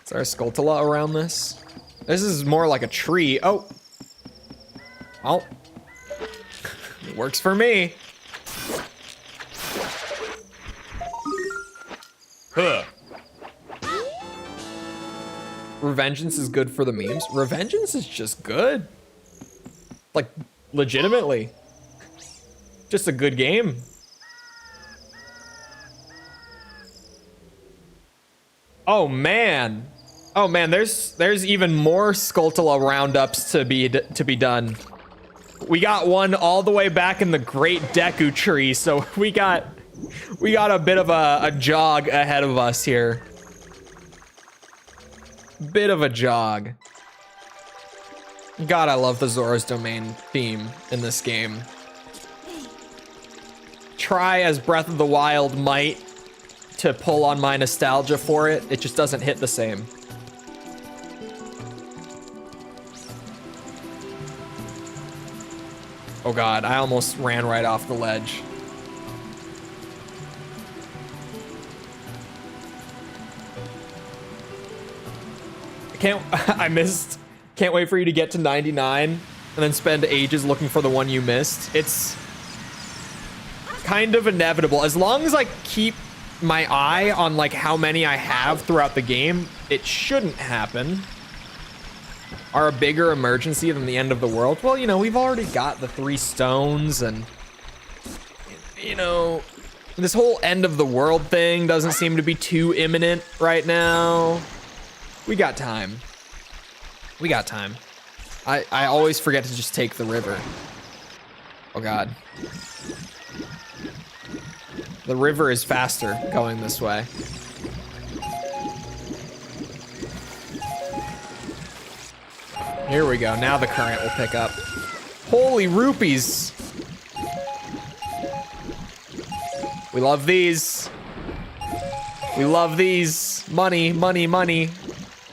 Is there a Skulltula around this? This is more like a tree. Oh. Well. It works for me. Huh. Revengeance is good for the memes. Revengeance is just good. Like, legitimately. Just a good game. Oh man. Oh man, there's even more Skulltula roundups to be done. We got one all the way back in the Great Deku Tree, so we got We got a bit of a jog ahead of us here. Bit of a jog. God, I love the Zora's Domain theme in this game. Try as Breath of the Wild might to pull on my nostalgia for it, it just doesn't hit the same. Oh God, I almost ran right off the ledge. I missed. Can't wait for you to get to 99 and then spend ages looking for the one you missed. It's kind of inevitable. As long as I keep my eye on like how many I have throughout the game, it shouldn't happen. Are a bigger emergency than the end of the world? Well, you know, we've already got the 3 stones, and you know, this whole end of the world thing doesn't seem to be too imminent right now. We got time. We got time. I always forget to just take the river. Oh God. The river is faster going this way. Here we go. Now the current will pick up. Holy rupees. We love these. We love these. Money, money, money.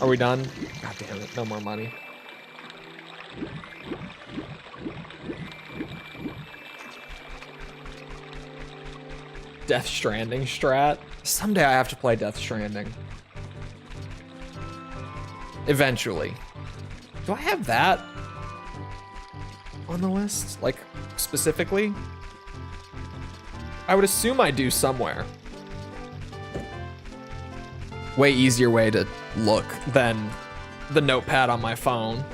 Are we done? God damn it, no more money. Death Stranding strat. Someday I have to play Death Stranding. Eventually. Do I have that on the list? Like, specifically? I would assume I do somewhere. Way easier way to look than the notepad on my phone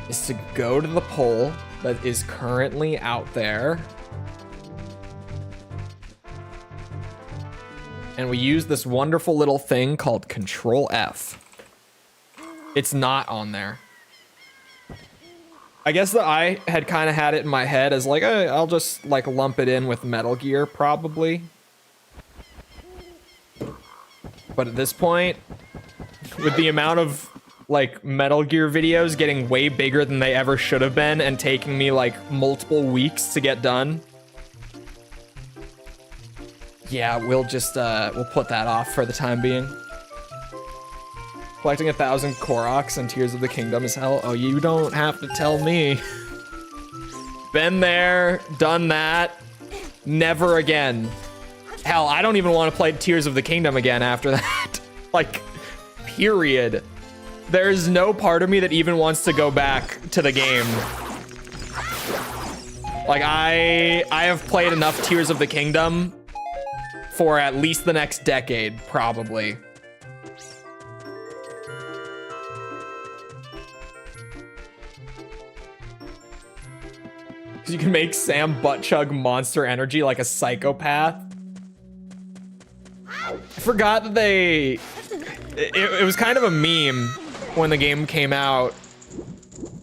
is to go to the poll that is currently out there, and we use this wonderful little thing called Control F. It's not on there. I guess that I had kind of had it in my head as like, I'll just like lump it in with Metal Gear probably. But at this point, with the amount of like Metal Gear videos getting way bigger than they ever should have been and taking me like multiple weeks to get done. Yeah, we'll just, we'll put that off for the time being. Collecting 1,000 Koroks and Tears of the Kingdom is hell. Oh, you don't have to tell me. Been there, done that. Never again. Hell, I don't even want to play Tears of the Kingdom again after that. Like, period. There's no part of me that even wants to go back to the game. Like, I have played enough Tears of the Kingdom for at least the next decade, probably. You can make Sam butt chug Monster Energy like a psychopath. I forgot that it was kind of a meme when the game came out.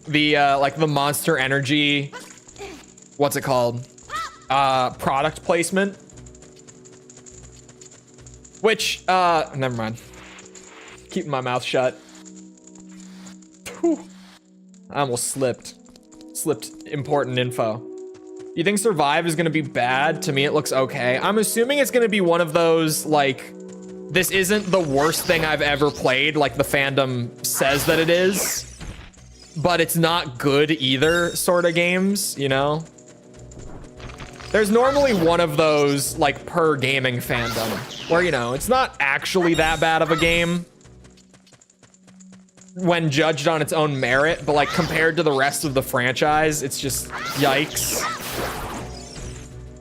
The like the Monster Energy, what's it called? Product placement. Which never mind. Keeping my mouth shut. Whew. I almost slipped important info. You think Survive is gonna be bad? To me, it looks okay. I'm assuming it's gonna be one of those, like, this isn't the worst thing I've ever played, like the fandom says that it is, but it's not good either sort of games, you know? There's normally one of those, like, per gaming fandom, where, you know, it's not actually that bad of a game when judged on its own merit, but like compared to the rest of the franchise, it's just yikes.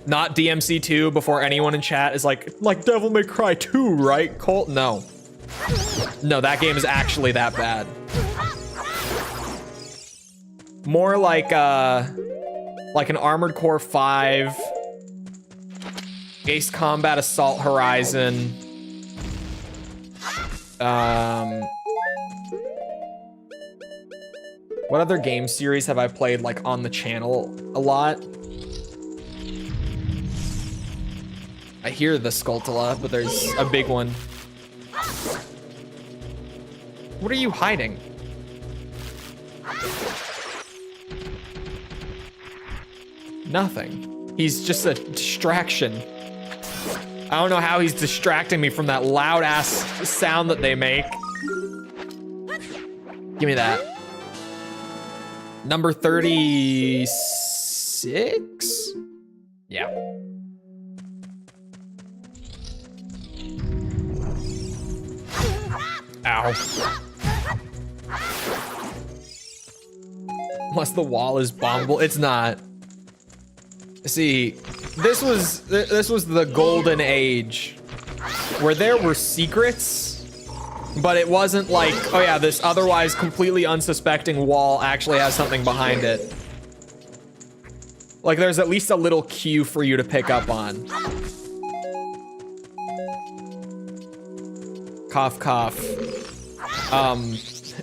Not DMC2 before anyone in chat is like Devil May Cry 2, right, Colt? No. No, that game is actually that bad. More like an Armored Core 5, Ace Combat Assault Horizon, what other game series have I played like on the channel a lot? I hear the Skulltula, but there's a big one. What are you hiding? Nothing. He's just a distraction. I don't know how he's distracting me from that loud ass sound that they make. Give me that. Number 36? Yeah. Ow. Unless the wall is bombable. It's not. See, this was the golden age where there were secrets, but it wasn't like, oh yeah, this otherwise completely unsuspecting wall actually has something behind it. Like there's at least a little cue for you to pick up on. Cough, cough.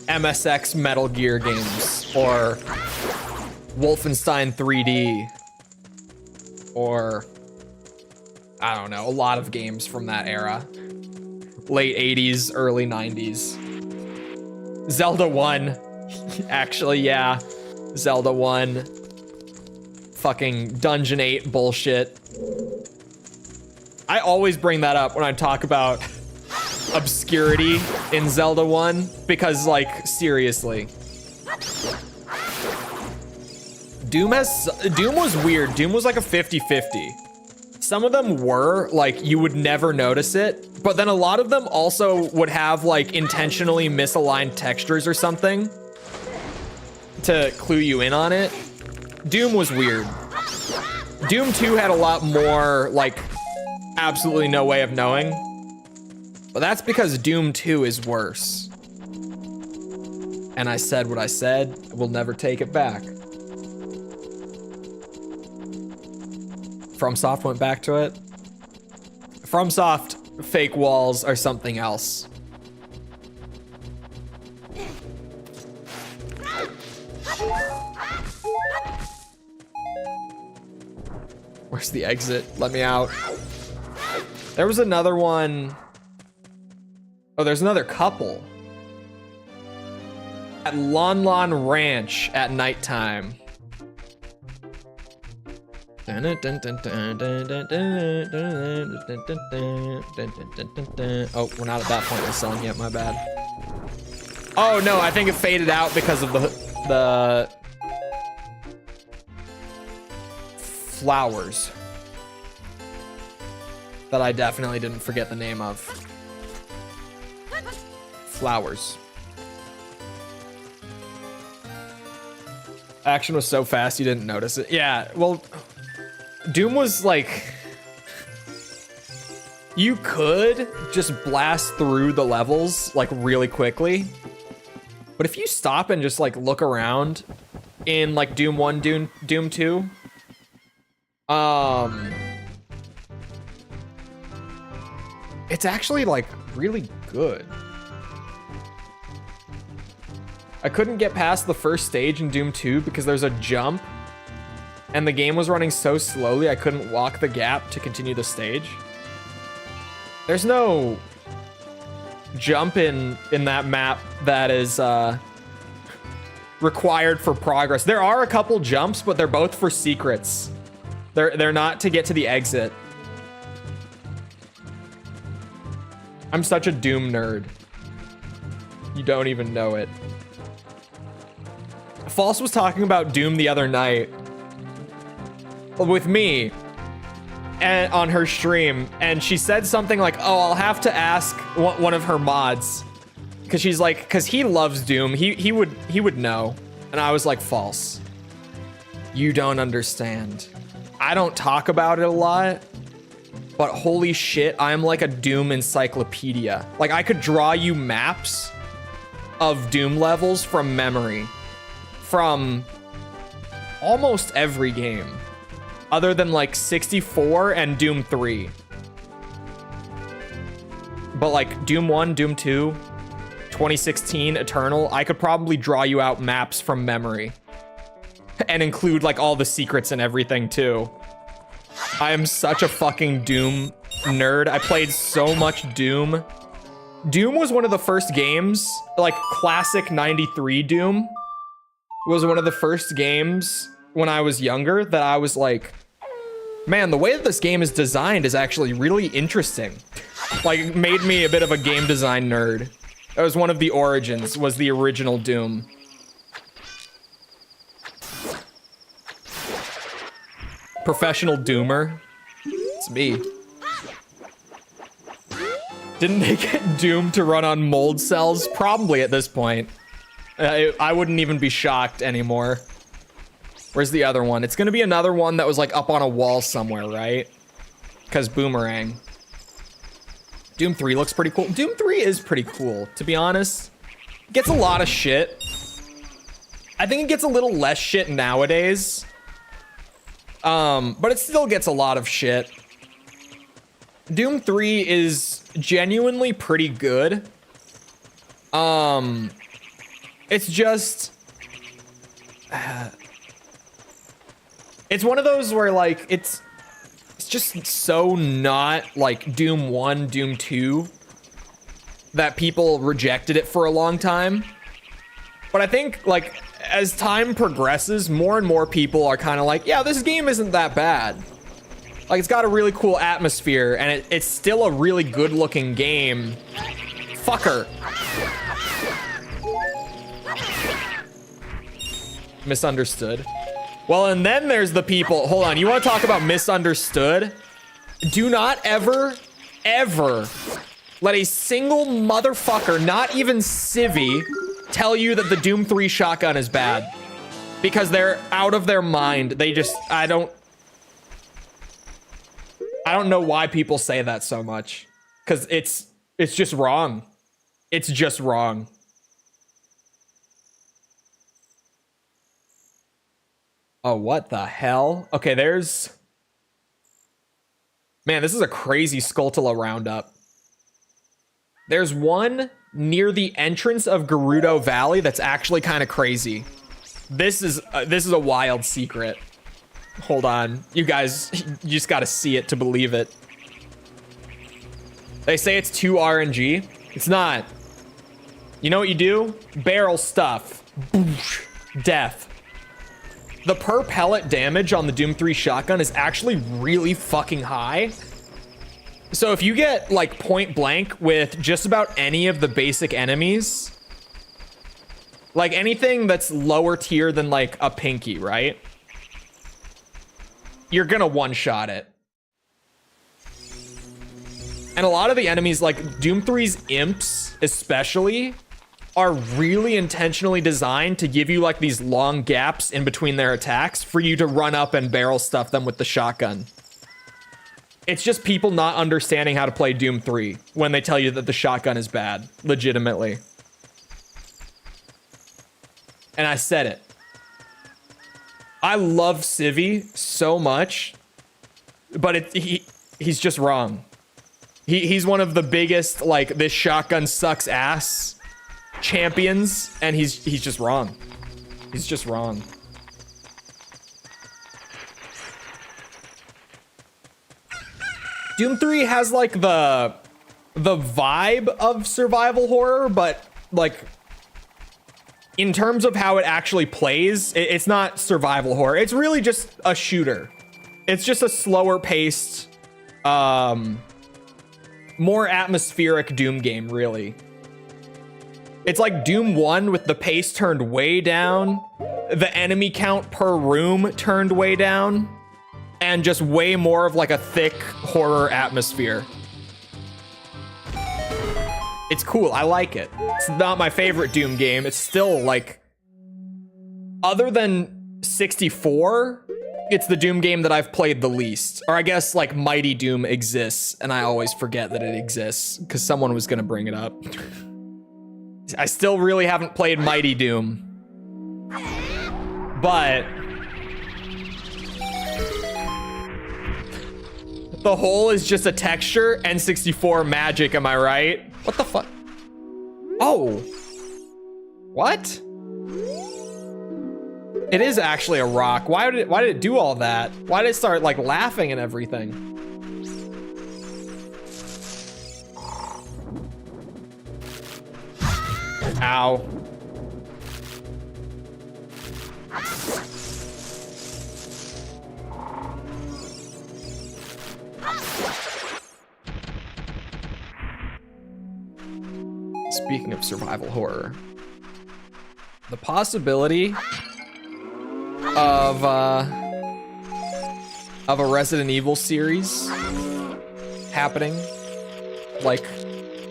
MSX Metal Gear games, or Wolfenstein 3D, or I don't know, a lot of games from that era. Late 80s, early 90s. Zelda 1. Actually, yeah. Zelda 1. Fucking Dungeon 8 bullshit. I always bring that up when I talk about obscurity in Zelda 1, because like, seriously. Doom was weird. Doom was like a 50-50. Some of them were like, you would never notice it, but then a lot of them also would have like intentionally misaligned textures or something to clue you in on it. Doom was weird. Doom 2 had a lot more like absolutely no way of knowing, but that's because Doom 2 is worse. And I said what I said, we'll never take it back. FromSoft went back to it. FromSoft fake walls are something else. Where's the exit? Let me out. There was another one. Oh, there's another couple. At Lon Lon Ranch at nighttime. Oh, we're not at that point in the song yet, my bad. Oh no, I think it faded out because of the flowers that I definitely didn't forget the name of. Flowers. Action was so fast you didn't notice it. Yeah, well, Doom was like, you could just blast through the levels like really quickly, but if you stop and just like look around in like Doom 1, Doom 2, it's actually like really good. I couldn't get past the first stage in Doom 2 because there's a jump and the game was running so slowly I couldn't walk the gap to continue the stage. There's no jump in that map that is required for progress. There are a couple jumps, but they're both for secrets. They're not to get to the exit. I'm such a Doom nerd. You don't even know it. False was talking about Doom the other night with me and on her stream, and she said something like, oh, I'll have to ask one of her mods, because she's like, because he loves Doom, he would know. And I was like, false, you don't understand. I don't talk about it a lot, but holy shit, I'm like a Doom encyclopedia. Like, I could draw you maps of Doom levels from memory from almost every game other than like 64 and Doom 3. But like Doom 1, Doom 2, 2016, Eternal, I could probably draw you out maps from memory and include like all the secrets and everything too. I am such a fucking Doom nerd. I played so much Doom. Doom was one of the first games, like classic 93 Doom was one of the first games when I was younger that I was like, man, the way that this game is designed is actually really interesting. Like, it made me a bit of a game design nerd. That was one of the origins, was the original Doom. Professional Doomer. It's me. Didn't they get Doom to run on mold cells? Probably at this point. I wouldn't even be shocked anymore. Where's the other one? It's gonna be another one that was like up on a wall somewhere, right? Because Boomerang. Doom 3 looks pretty cool. Doom 3 is pretty cool, to be honest. It gets a lot of shit. I think it gets a little less shit nowadays. But it still gets a lot of shit. Doom 3 is genuinely pretty good. It's just... it's one of those where, like, it's just so not like Doom 1, Doom 2 that people rejected it for a long time. But I think, like, as time progresses, more and more people are kind of like, yeah, this game isn't that bad. Like, it's got a really cool atmosphere, and it's still a really good-looking game. Fucker. Misunderstood. Well, and then there's the people. Hold on, you want to talk about misunderstood? Do not ever, ever let a single motherfucker, not even Civvy, tell you that the Doom 3 shotgun is bad. Because they're out of their mind. They just, I don't know why people say that so much. Because it's just wrong. It's just wrong. Oh, what the hell? Okay, there's... Man, this is a crazy Skulltula roundup. There's one near the entrance of Gerudo Valley that's actually kind of crazy. This is a wild secret. Hold on. You guys, you just gotta see it to believe it. They say it's 2 RNG. It's not. You know what you do? Barrel stuff. Boosh. Death. The per pellet damage on the Doom 3 shotgun is actually really fucking high. So if you get like point blank with just about any of the basic enemies, like anything that's lower tier than like a pinky, right? You're gonna one-shot it. And a lot of the enemies, like Doom 3's imps especially, are really intentionally designed to give you like these long gaps in between their attacks for you to run up and barrel stuff them with the shotgun. It's just people not understanding how to play Doom 3 when they tell you that the shotgun is bad, legitimately. And I said it. I love Civvy so much, but he's just wrong. He's one of the biggest, like, this shotgun sucks ass champions, and he's just wrong. He's just wrong. Doom 3 has like the vibe of survival horror, but like in terms of how it actually plays, it's not survival horror. It's really just a shooter. It's just a slower paced, more atmospheric Doom game, really. It's like Doom 1 with the pace turned way down, the enemy count per room turned way down, and just way more of like a thick horror atmosphere. It's cool, I like it. It's not my favorite Doom game. It's still like, other than 64, it's the Doom game that I've played the least. Or I guess like Mighty Doom exists, and I always forget that it exists because someone was gonna bring it up. I still really haven't played Mighty Doom. But the hole is just a texture. N64 magic, am I right? What the fuck? Oh. What? It is actually a rock. Why did it do all that? Why did it start like laughing and everything? Ow. Speaking of survival horror, the possibility of a Resident Evil series happening like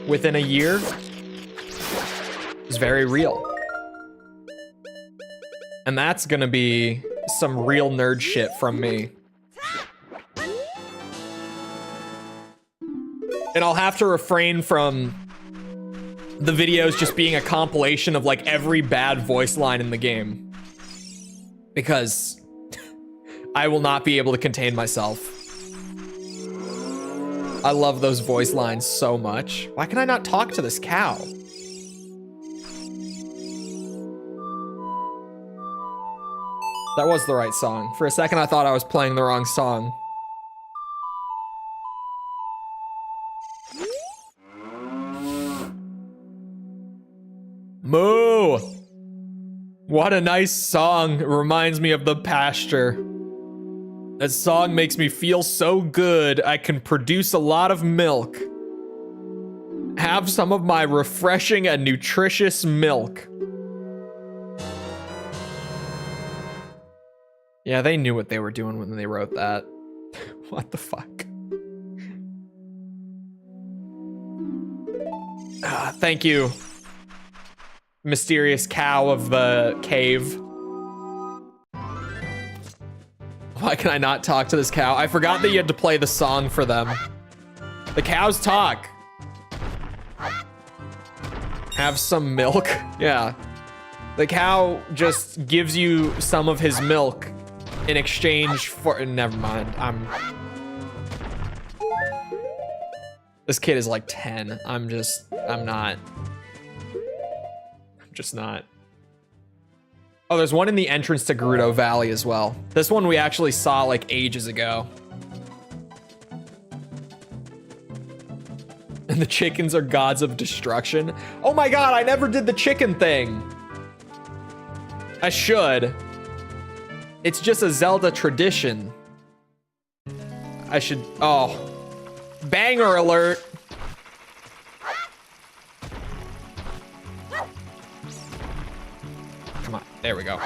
within a year is very real. And that's gonna be some real nerd shit from me. And I'll have to refrain from the videos just being a compilation of like every bad voice line in the game, because I will not be able to contain myself. I love those voice lines so much. Why can I not talk to this cow? That was the right song. For a second, I thought I was playing the wrong song. Moo! What a nice song. It reminds me of the pasture. That song makes me feel so good. I can produce a lot of milk. Have some of my refreshing and nutritious milk. Yeah, they knew what they were doing when they wrote that. What the fuck? Thank you, mysterious cow of the cave. Why can I not talk to this cow? I forgot that you had to play the song for them. The cows talk. Have some milk? Yeah. The cow just gives you some of his milk in exchange for... Never mind. This kid is like 10. I'm just not. Oh, there's one in the entrance to Gerudo Valley as well. This one we actually saw like ages ago. And the chickens are gods of destruction. Oh my god, I never did the chicken thing. I should. It's just a Zelda tradition. I should, oh. Banger alert. Come on, there we go.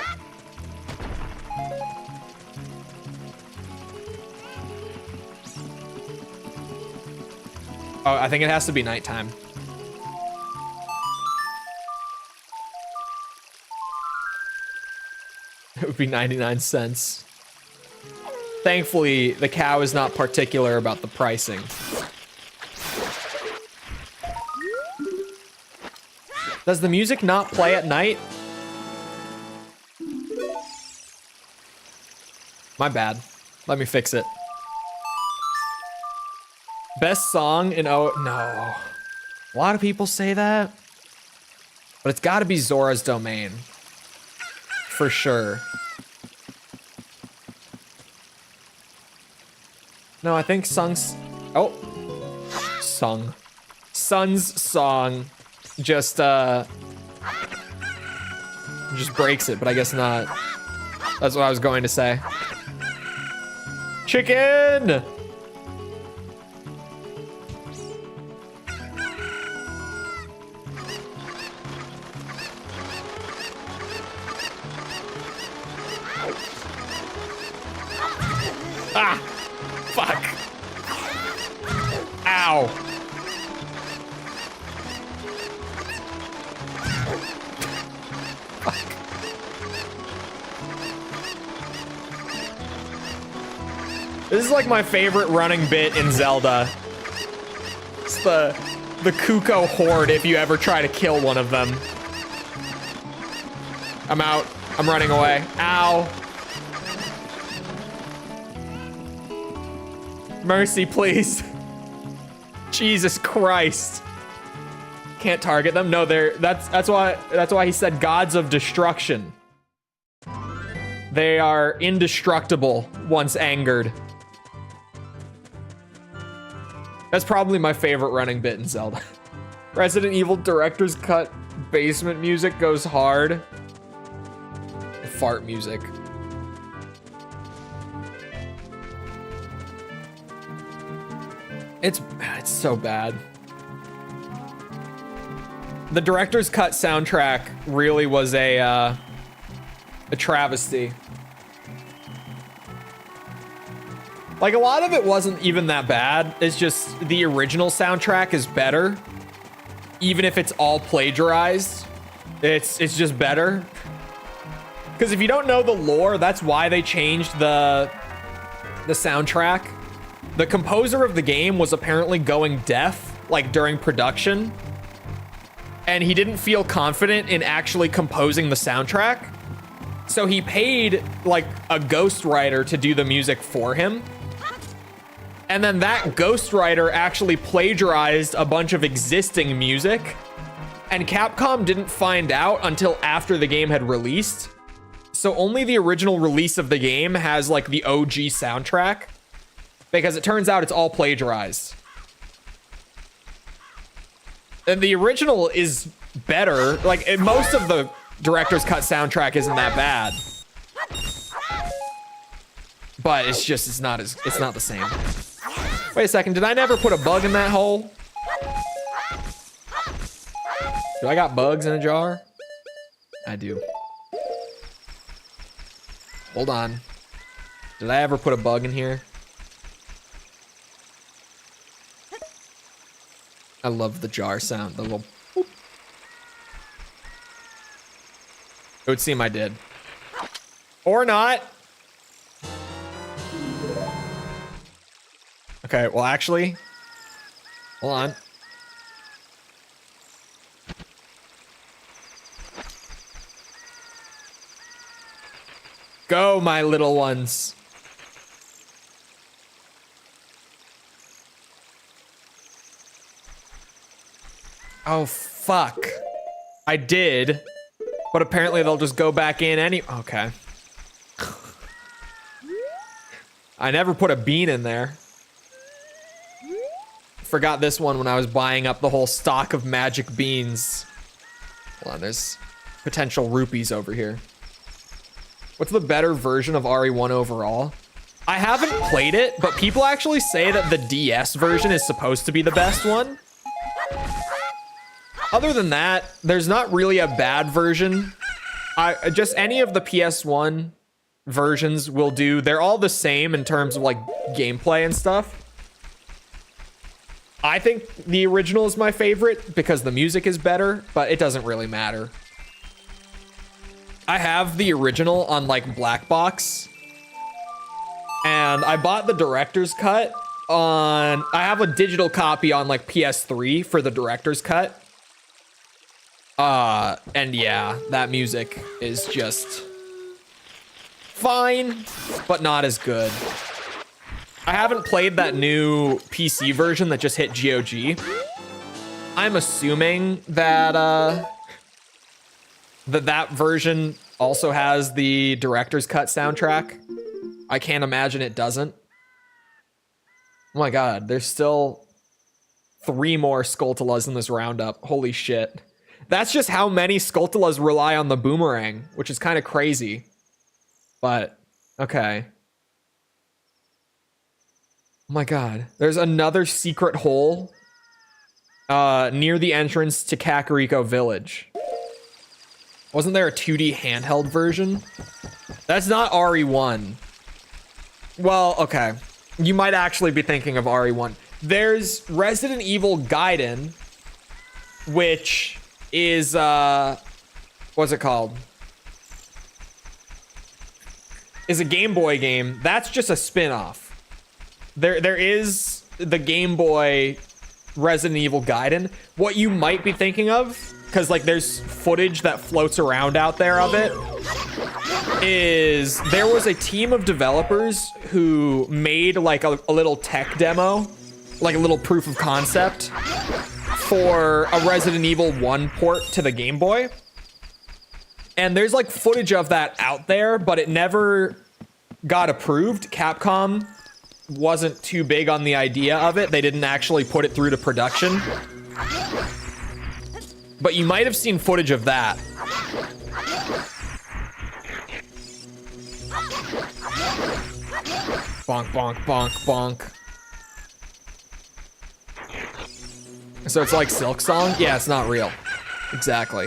Oh, I think it has to be nighttime. It would be 99 cents. Thankfully, the cow is not particular about the pricing. Does the music not play at night? My bad. Let me fix it. Best song in no. A lot of people say that. But it's gotta be Zora's Domain. For sure. No, I think Sun's song just breaks it, but I guess not. That's what I was going to say. Chicken! Ah! Fuck! Ow! Fuck. This is like my favorite running bit in Zelda. It's the Kuko horde if you ever try to kill one of them. I'm out. I'm running away. Ow. Mercy, please. Jesus Christ. Can't target them. No, that's why he said gods of destruction. They are indestructible once angered. That's probably my favorite running bit in Zelda. Resident Evil Director's Cut basement music goes hard. The fart music. It's so bad. The director's cut soundtrack really was a travesty. Like, a lot of it wasn't even that bad. It's just the original soundtrack is better. Even if it's all plagiarized, it's just better. Because if you don't know the lore, that's why they changed the soundtrack. The composer of the game was apparently going deaf, like, during production. And he didn't feel confident in actually composing the soundtrack. So he paid, like, a ghostwriter to do the music for him. And then that ghostwriter actually plagiarized a bunch of existing music. And Capcom didn't find out until after the game had released. So only the original release of the game has, like, the OG soundtrack. Because it turns out it's all plagiarized. And the original is better. Like, most of the director's cut soundtrack isn't that bad. But it's not the same. Wait a second, did I never put a bug in that hole? Do I got bugs in a jar? I do. Hold on. Did I ever put a bug in here? I love the jar sound, the little boop. It would seem I did. Or not. Okay, well, actually, hold on. Go, my little ones. Oh, fuck. I did, but apparently they'll just go back in okay. I never put a bean in there. Forgot this one when I was buying up the whole stock of magic beans. Hold on, there's potential rupees over here. What's the better version of RE1 overall? I haven't played it, but people actually say that the DS version is supposed to be the best one. Other than that, there's not really a bad version. Just any of the PS1 versions will do. They're all the same in terms of, like, gameplay and stuff. I think the original is my favorite because the music is better, but it doesn't really matter. I have the original on, like, Black Box, and I bought the director's cut on... I have a digital copy on, like, PS3 for the director's cut. And yeah, that music is just fine, but not as good. I haven't played that new PC version that just hit GOG. I'm assuming that, that version also has the director's cut soundtrack. I can't imagine it doesn't. Oh my god, there's still 3 more Skulltulas in this roundup. Holy shit. That's just how many Skulltulas rely on the boomerang, which is kind of crazy. But, okay. Oh my god. There's another secret hole near the entrance to Kakariko Village. Wasn't there a 2D handheld version? That's not RE1. Well, okay. You might actually be thinking of RE1. There's Resident Evil Gaiden, which is, what's it called? Is a Game Boy game. That's just a spin-off. There is the Game Boy Resident Evil Gaiden. What you might be thinking of, because, like, there's footage that floats around out there of it, is there was a team of developers who made, like, a little tech demo, like a little proof of concept for a Resident Evil 1 port to the Game Boy. And there's, like, footage of that out there, but it never got approved. Capcom wasn't too big on the idea of it. They didn't actually put it through to production. But you might have seen footage of that. Bonk, bonk, bonk, bonk. So it's like Silk Song? Yeah, it's not real. Exactly.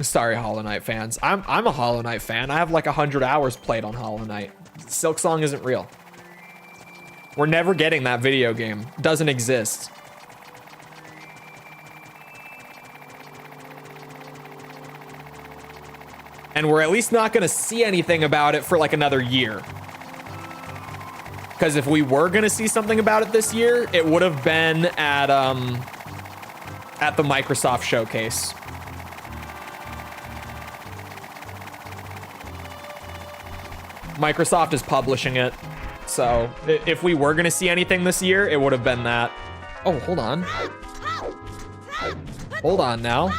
Sorry, Hollow Knight fans. I'm a Hollow Knight fan. I have like 100 hours played on Hollow Knight. Silk Song isn't real. We're never getting that video game. Doesn't exist. And we're at least not gonna see anything about it for like another year. Because if we were gonna see something about it this year, it would have been at the Microsoft showcase. Microsoft is publishing it, so if we were gonna see anything this year, it would have been that. Oh, hold on. Hold on now.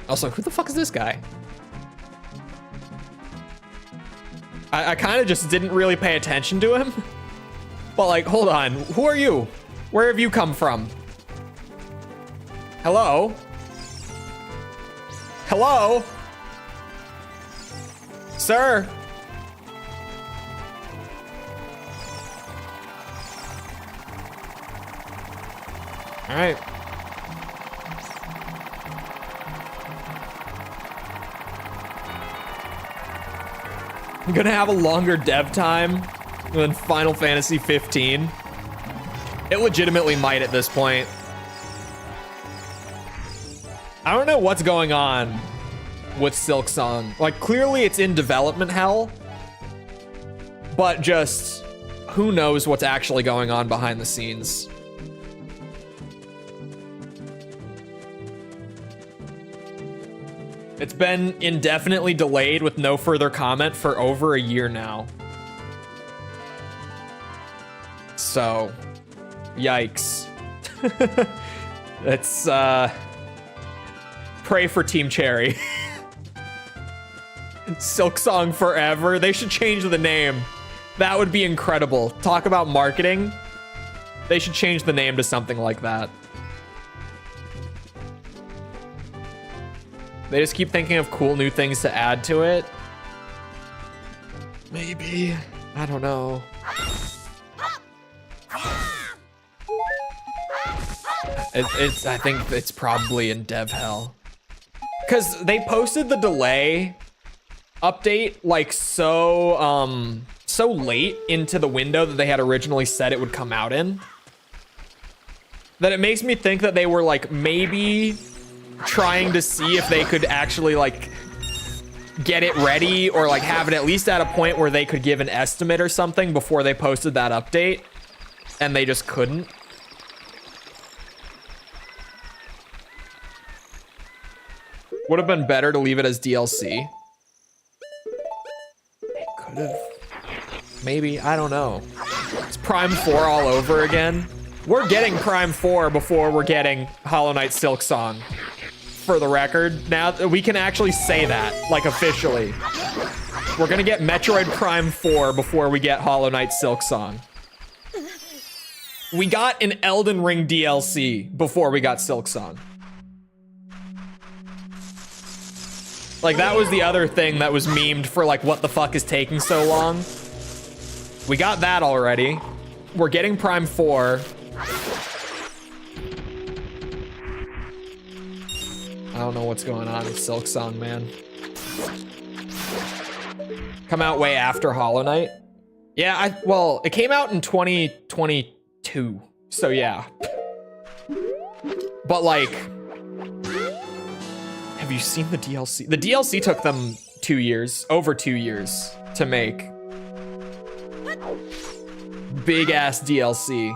Also, who the fuck is this guy? I kind of just didn't really pay attention to him. But like, hold on, who are you? Where have you come from? Hello? Hello? Sir? All right. I'm gonna have a longer dev time than Final Fantasy 15. It legitimately might at this point. I don't know what's going on with Silk Song. Like, clearly it's in development hell, but just who knows what's actually going on behind the scenes. It's been indefinitely delayed with no further comment for over a year now. So, yikes. It's, pray for Team Cherry. Silk Song forever. They should change the name. That would be incredible. Talk about marketing. They should change the name to something like that. They just keep thinking of cool new things to add to it. Maybe. I don't know. I think it's probably in dev hell. Because they posted the delay update like so late into the window that they had originally said it would come out in, that it makes me think that they were like maybe trying to see if they could actually like get it ready or like have it at least at a point where they could give an estimate or something before they posted that update, and they just couldn't. Would have been better to leave it as DLC. It could have. Maybe, I don't know. It's Prime 4 all over again. We're getting Prime 4 before we're getting Hollow Knight Silk Song. For the record, now we can actually say that, like officially. We're gonna get Metroid Prime 4 before we get Hollow Knight Silk Song. We got an Elden Ring DLC before we got Silk Song. Like, that was the other thing that was memed for like, what the fuck is taking so long? We got that already. We're getting Prime 4. I don't know what's going on with Silk Song, man. Come out way after Hollow Knight. Yeah, well, it came out in 2022. So yeah. But like, have you seen the DLC? The DLC took them 2 years, over 2 years to make. Big ass DLC.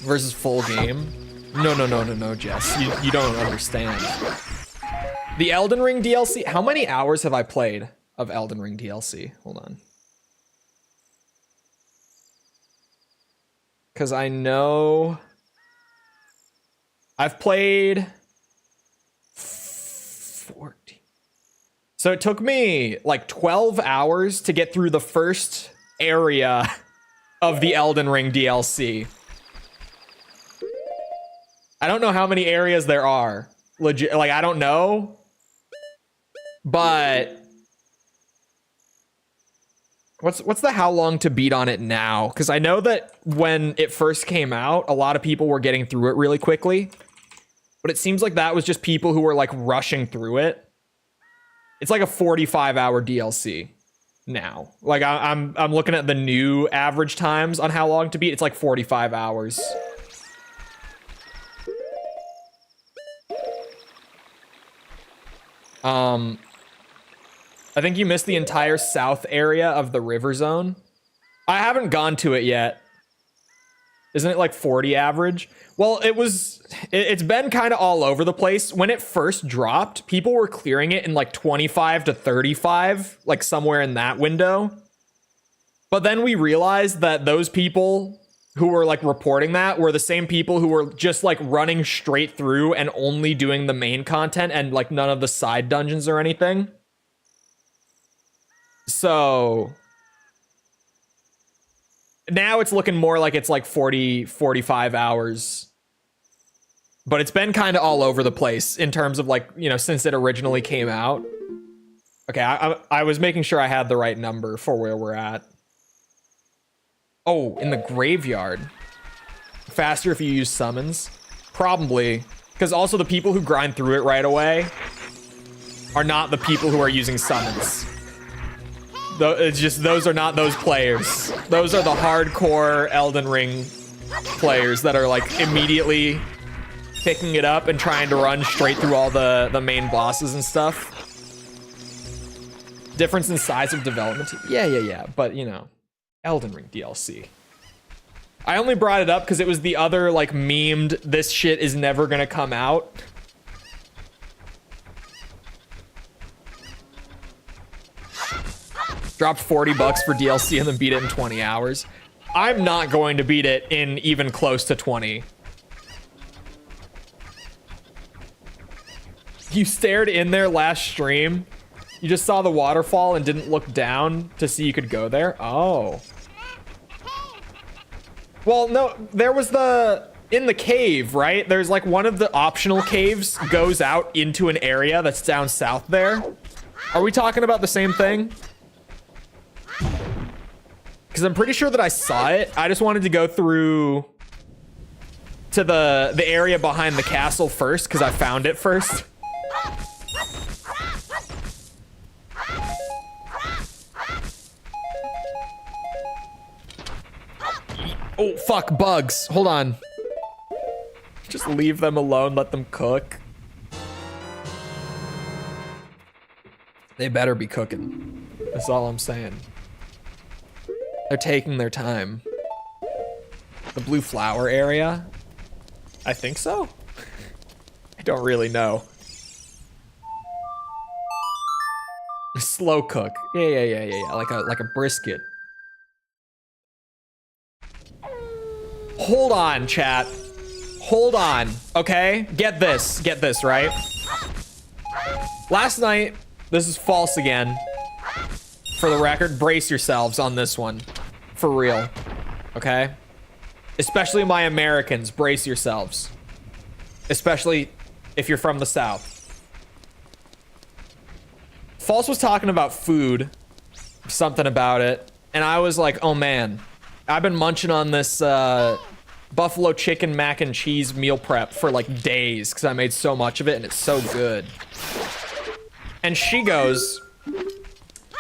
Versus full game. No, Jess. You don't understand. The Elden Ring DLC. How many hours have I played of Elden Ring DLC? Hold on. Because I know I've played So it took me like 12 hours to get through the first area of the Elden Ring DLC. I don't know how many areas there are. Legit, like, I don't know. But what's the how long to beat on it now? Because I know that when it first came out, a lot of people were getting through it really quickly. But it seems like that was just people who were like rushing through it. It's like a 45-hour DLC now. Like I'm looking at the new average times on how long to beat. It's like 45 hours. I think you missed the entire south area of the river zone. I haven't gone to it yet. Isn't it like 40 average? Well, it's been kind of all over the place. When it first dropped, people were clearing it in like 25 to 35, like somewhere in that window. But then we realized that those people who were like reporting that were the same people who were just like running straight through and only doing the main content and like none of the side dungeons or anything. So now it's looking more like it's like 40, 45 hours. But it's been kind of all over the place in terms of like, you know, since it originally came out. Okay, I was making sure I had the right number for where we're at. Oh, in the graveyard. Faster if you use summons? Probably. Because also the people who grind through it right away are not the people who are using summons. It's just, those are not those players. Those are the hardcore Elden Ring players that are like immediately picking it up and trying to run straight through all the main bosses and stuff. Difference in size of development. Yeah. But, you know, Elden Ring DLC. I only brought it up because it was the other, like, memed, this shit is never gonna come out. Dropped 40 bucks for DLC and then beat it in 20 hours. I'm not going to beat it in even close to 20. You stared in there last stream. You just saw the waterfall and didn't look down to see you could go there? Oh. Well, no, there was in the cave, right? There's like one of the optional caves goes out into an area that's down south there. Are we talking about the same thing? Because I'm pretty sure that I saw it. I just wanted to go through to the area behind the castle first because I found it first. Oh, fuck, bugs. Hold on. Just leave them alone, let them cook. They better be cooking. That's all I'm saying. They're taking their time. The blue flower area? I think so? I don't really know. Slow cook. Yeah. Like a brisket. Hold on, chat. Hold on, okay? Get this, right? Last night, this is false again. For the record, brace yourselves on this one. For real, okay? Especially my Americans, brace yourselves. Especially if you're from the South. False was talking about food, something about it, and I was like, oh man, I've been munching on this buffalo chicken mac and cheese meal prep for like days because I made so much of it and it's so good. And she goes,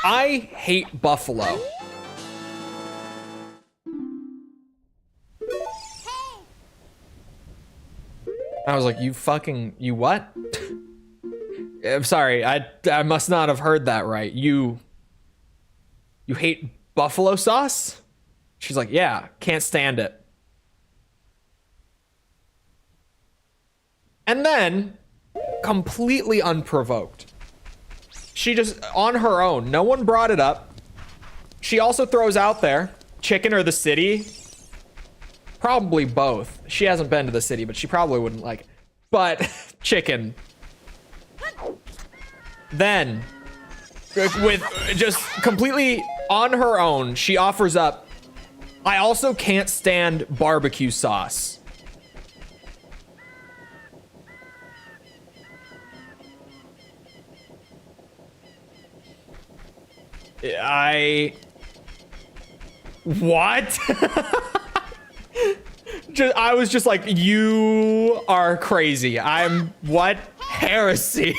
I hate buffalo. I was like, you what? I'm sorry, I must not have heard that right. You hate buffalo sauce? She's like, yeah, can't stand it. And then, completely unprovoked, she just, on her own, no one brought it up. She also throws out there, chicken or the city? Probably both. She hasn't been to the city, but she probably wouldn't like it. But, chicken. Then, with just completely on her own, she offers up, I also can't stand barbecue sauce. What? I was just like, you are crazy. What? Heresy.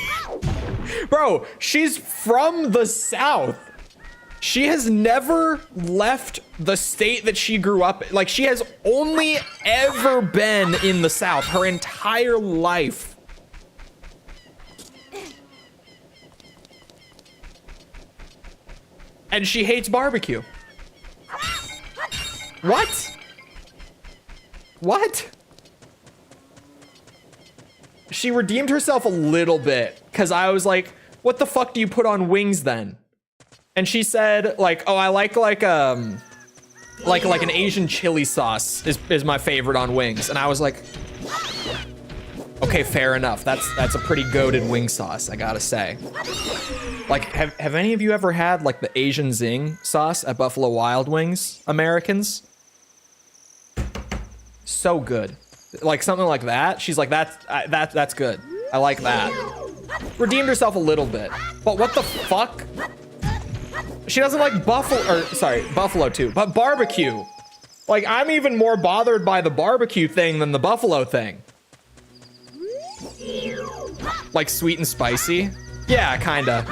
Bro, she's from the South. She has never left the state that she grew up in. Like, she has only ever been in the South her entire life. And she hates barbecue. What? What? She redeemed herself a little bit because I was like, what the fuck do you put on wings then? And she said like, oh, I like an Asian chili sauce is my favorite on wings. And I was like, okay, fair enough. That's a pretty goated wing sauce, I gotta say. Like, have any of you ever had like the Asian Zing sauce at Buffalo Wild Wings, Americans? So good. Like something like that. She's like, that's good. I like that. Redeemed herself a little bit. But what the fuck? She doesn't like buffalo too, but barbecue. Like, I'm even more bothered by the barbecue thing than the buffalo thing. Like sweet and spicy? Yeah, kinda.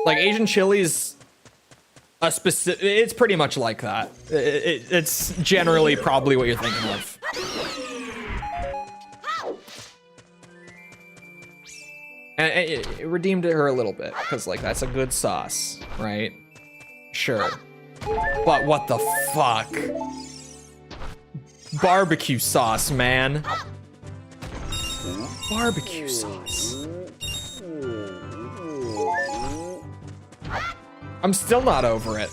Like Asian chilies, it's pretty much like that. It's generally probably what you're thinking of. And it redeemed her a little bit, because like that's a good sauce, right? Sure. But what the fuck? Barbecue sauce, man. Barbecue sauce. I'm still not over it.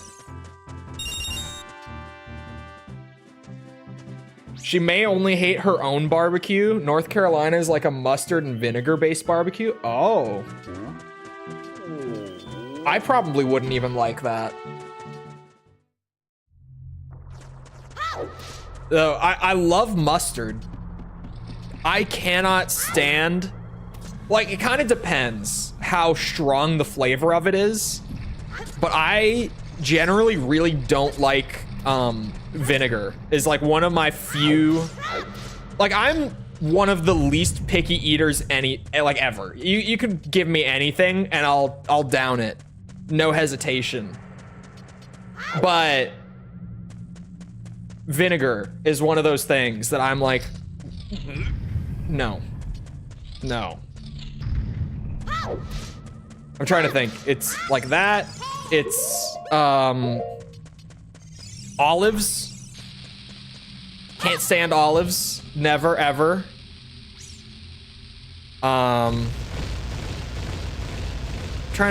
She may only hate her own barbecue. North Carolina is like a mustard and vinegar based barbecue. Oh. I probably wouldn't even like that. Though I love mustard. I cannot stand, like, it kind of depends how strong the flavor of it is, but I generally really don't like vinegar. Is like one of my few, like, I'm one of the least picky eaters ever. You could give me anything and I'll down it, no hesitation. But vinegar is one of those things that I'm like, no. I'm trying to think. It's like that. It's olives. Can't stand olives. Never ever. Trying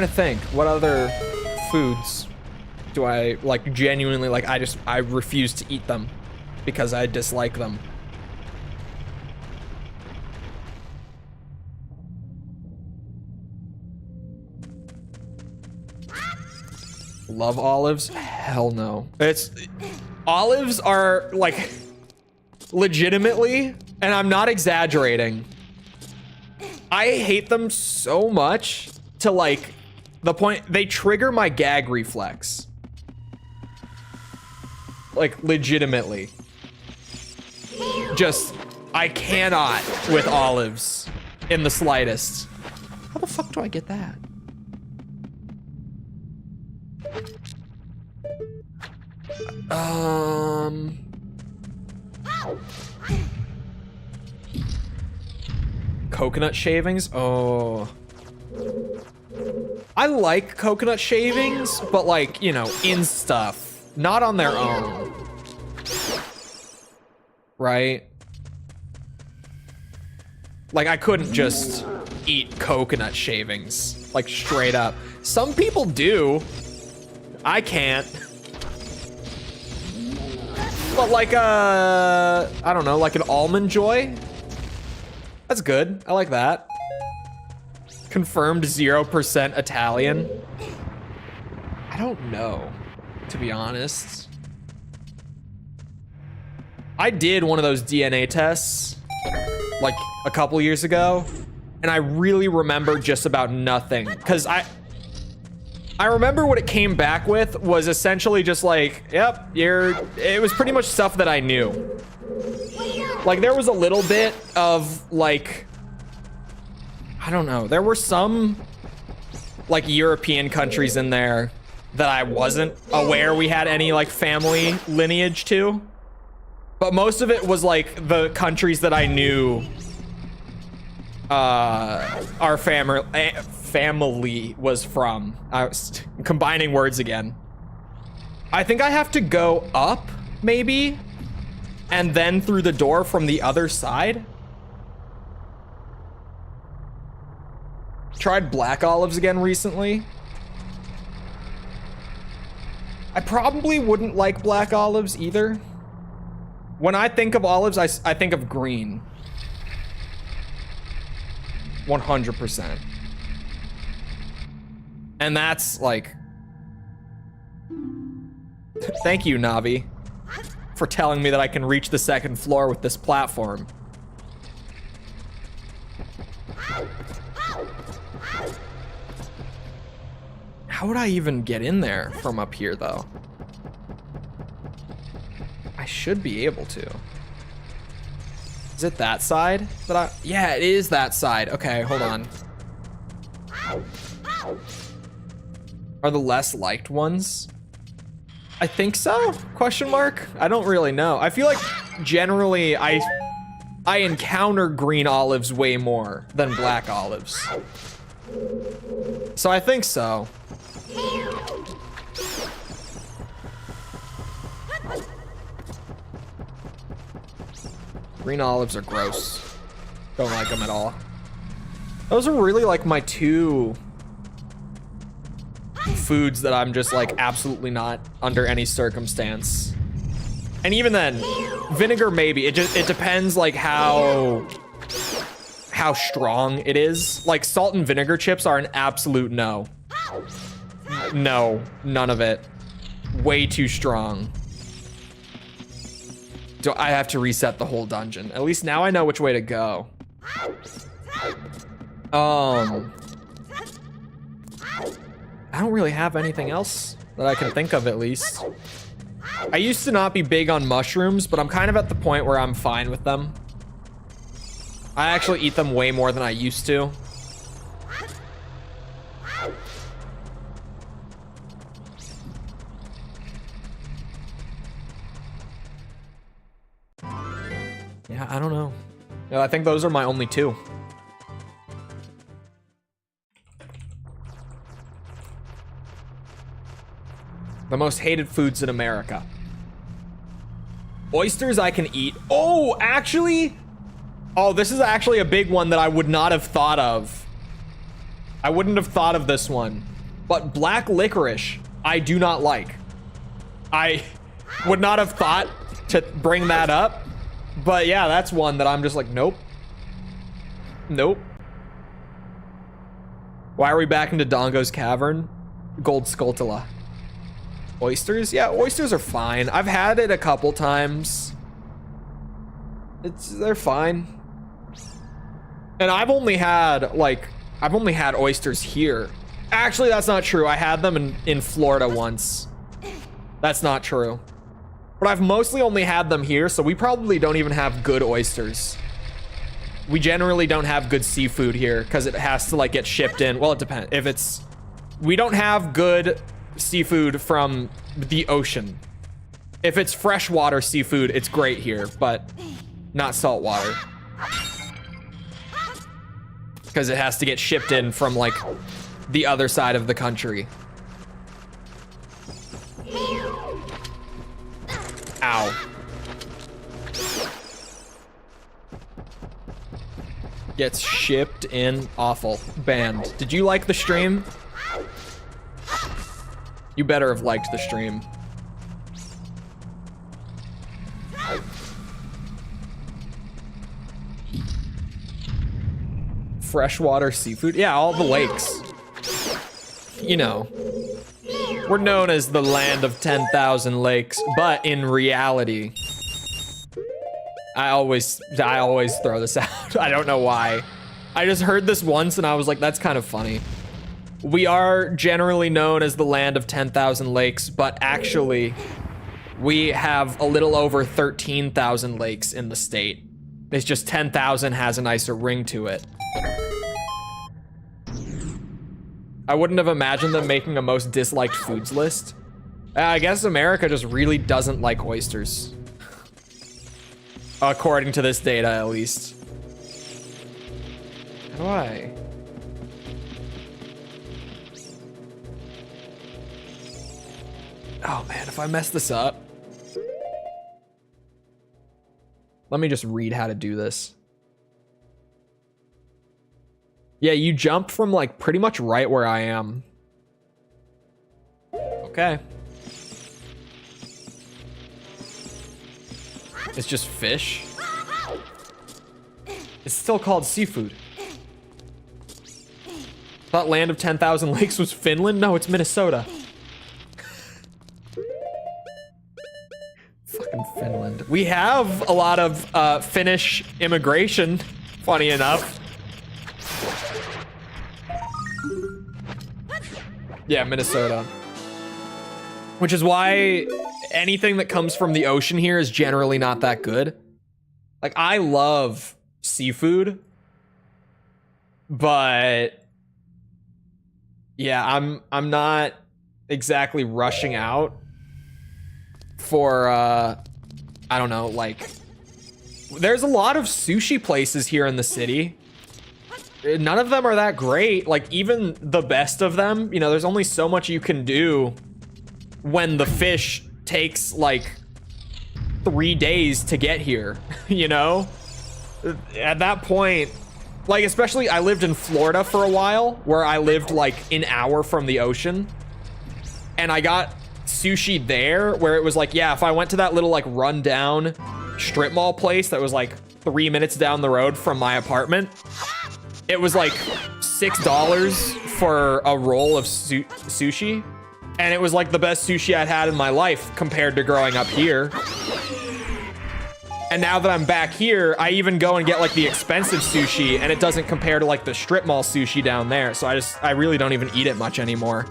to think. What other foods do I like genuinely like? I refuse to eat them because I dislike them. Love olives? Hell no. Olives are like legitimately, and I'm not exaggerating, I hate them so much to like the point they trigger my gag reflex. Like legitimately. Just, I cannot with olives in the slightest. How the fuck do I get that? Coconut shavings? Oh. I like coconut shavings, but like, you know, in stuff, not on their own. Right? Like, I couldn't just eat coconut shavings, like straight up. Some people do. I can't. But like I don't know, like an almond joy? That's good. I like that. Confirmed 0% Italian. I don't know, to be honest. I did one of those DNA tests like a couple years ago, and I really remember just about nothing. Because I remember what it came back with was essentially just like, yep, it was pretty much stuff that I knew. Like there was a little bit of like, I don't know, there were some like European countries in there that I wasn't aware we had any like family lineage to. But most of it was like the countries that I knew our family was from. I was combining words again. I think I have to go up, maybe, and then through the door from the other side. Tried black olives again recently. I probably wouldn't like black olives either. When I think of olives, I think of green. 100%. And that's like... Thank you, Navi, for telling me that I can reach the second floor with this platform. How would I even get in there from up here, though? I should be able to. Is it that side that yeah, it is that side. Okay, hold on. Are the less liked ones? I think so? Question mark? I don't really know. I feel like generally I encounter green olives way more than black olives. So I think so. Green olives are gross. Don't like them at all. Those are really like my two foods that I'm just like absolutely not under any circumstance. And even then, vinegar maybe. It depends like how strong it is. Like salt and vinegar chips are an absolute no. No, none of it. Way too strong. So I have to reset the whole dungeon. At least now I know which way to go. I don't really have anything else that I can think of, at least. I used to not be big on mushrooms, but I'm kind of at the point where I'm fine with them. I actually eat them way more than I used to. Yeah, I don't know. Yeah, I think those are my only two. The most hated foods in America. Oysters I can eat. Oh, actually? Oh, this is actually a big one that I would not have thought of. I wouldn't have thought of this one. But black licorice, I do not like. I would not have thought to bring that up. But yeah, that's one that I'm just like, nope. Nope. Why are we back into Dongo's Cavern? Gold Sculptula. Oysters? Yeah, oysters are fine. I've had it a couple times. They're fine. And I've only had oysters here. Actually, that's not true. I had them in Florida once. That's not true. But I've mostly only had them here, so we probably don't even have good oysters. We generally don't have good seafood here because it has to like get shipped in. Well, it depends. We don't have good seafood from the ocean. If it's freshwater seafood, it's great here, but not saltwater. Because it has to get shipped in from like the other side of the country. Ow. Gets shipped in. Awful. Banned. Did you like the stream? You better have liked the stream. Freshwater seafood? Yeah, all the lakes. You know, we're known as the land of 10,000 lakes, but in reality, I always throw this out. I don't know why. I just heard this once and I was like, that's kind of funny. We are generally known as the land of 10,000 lakes, but actually, we have a little over 13,000 lakes in the state. It's just 10,000 has a nicer ring to it. I wouldn't have imagined them making a most disliked foods list. I guess America just really doesn't like oysters. According to this data, at least. How do I? Oh man, if I mess this up. Let me just read how to do this. Yeah, you jump from like pretty much right where I am. Okay. It's just fish. It's still called seafood. Thought land of 10,000 lakes was Finland? No, it's Minnesota. Fucking Finland. We have a lot of Finnish immigration, funny enough. Yeah, Minnesota. Which is why anything that comes from the ocean here is generally not that good. Like, I love seafood, but yeah, I'm not exactly rushing out for I don't know, like, there's a lot of sushi places here in the city. None of them are that great. Like, even the best of them, you know, there's only so much you can do when the fish takes like 3 days to get here, you know? At that point, like, especially I lived in Florida for a while, where I lived like an hour from the ocean, and I got sushi there where it was like, yeah, if I went to that little like rundown strip mall place that was like 3 minutes down the road from my apartment, it was like $6 for a roll of sushi. And it was like the best sushi I'd had in my life compared to growing up here. And now that I'm back here, I even go and get like the expensive sushi, and it doesn't compare to like the strip mall sushi down there. So I really don't even eat it much anymore.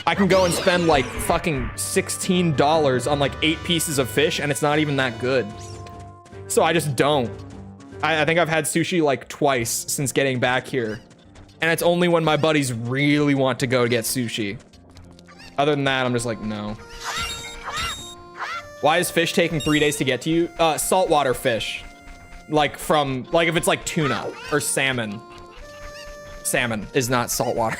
I can go and spend like fucking $16 on like 8 pieces of fish, and it's not even that good. So I just don't. I think I've had sushi like twice since getting back here. And it's only when my buddies really want to go get sushi. Other than that, I'm just like, no. Why is fish taking 3 days to get to you? Saltwater fish. Like from, like if it's like tuna or salmon. Salmon is not saltwater.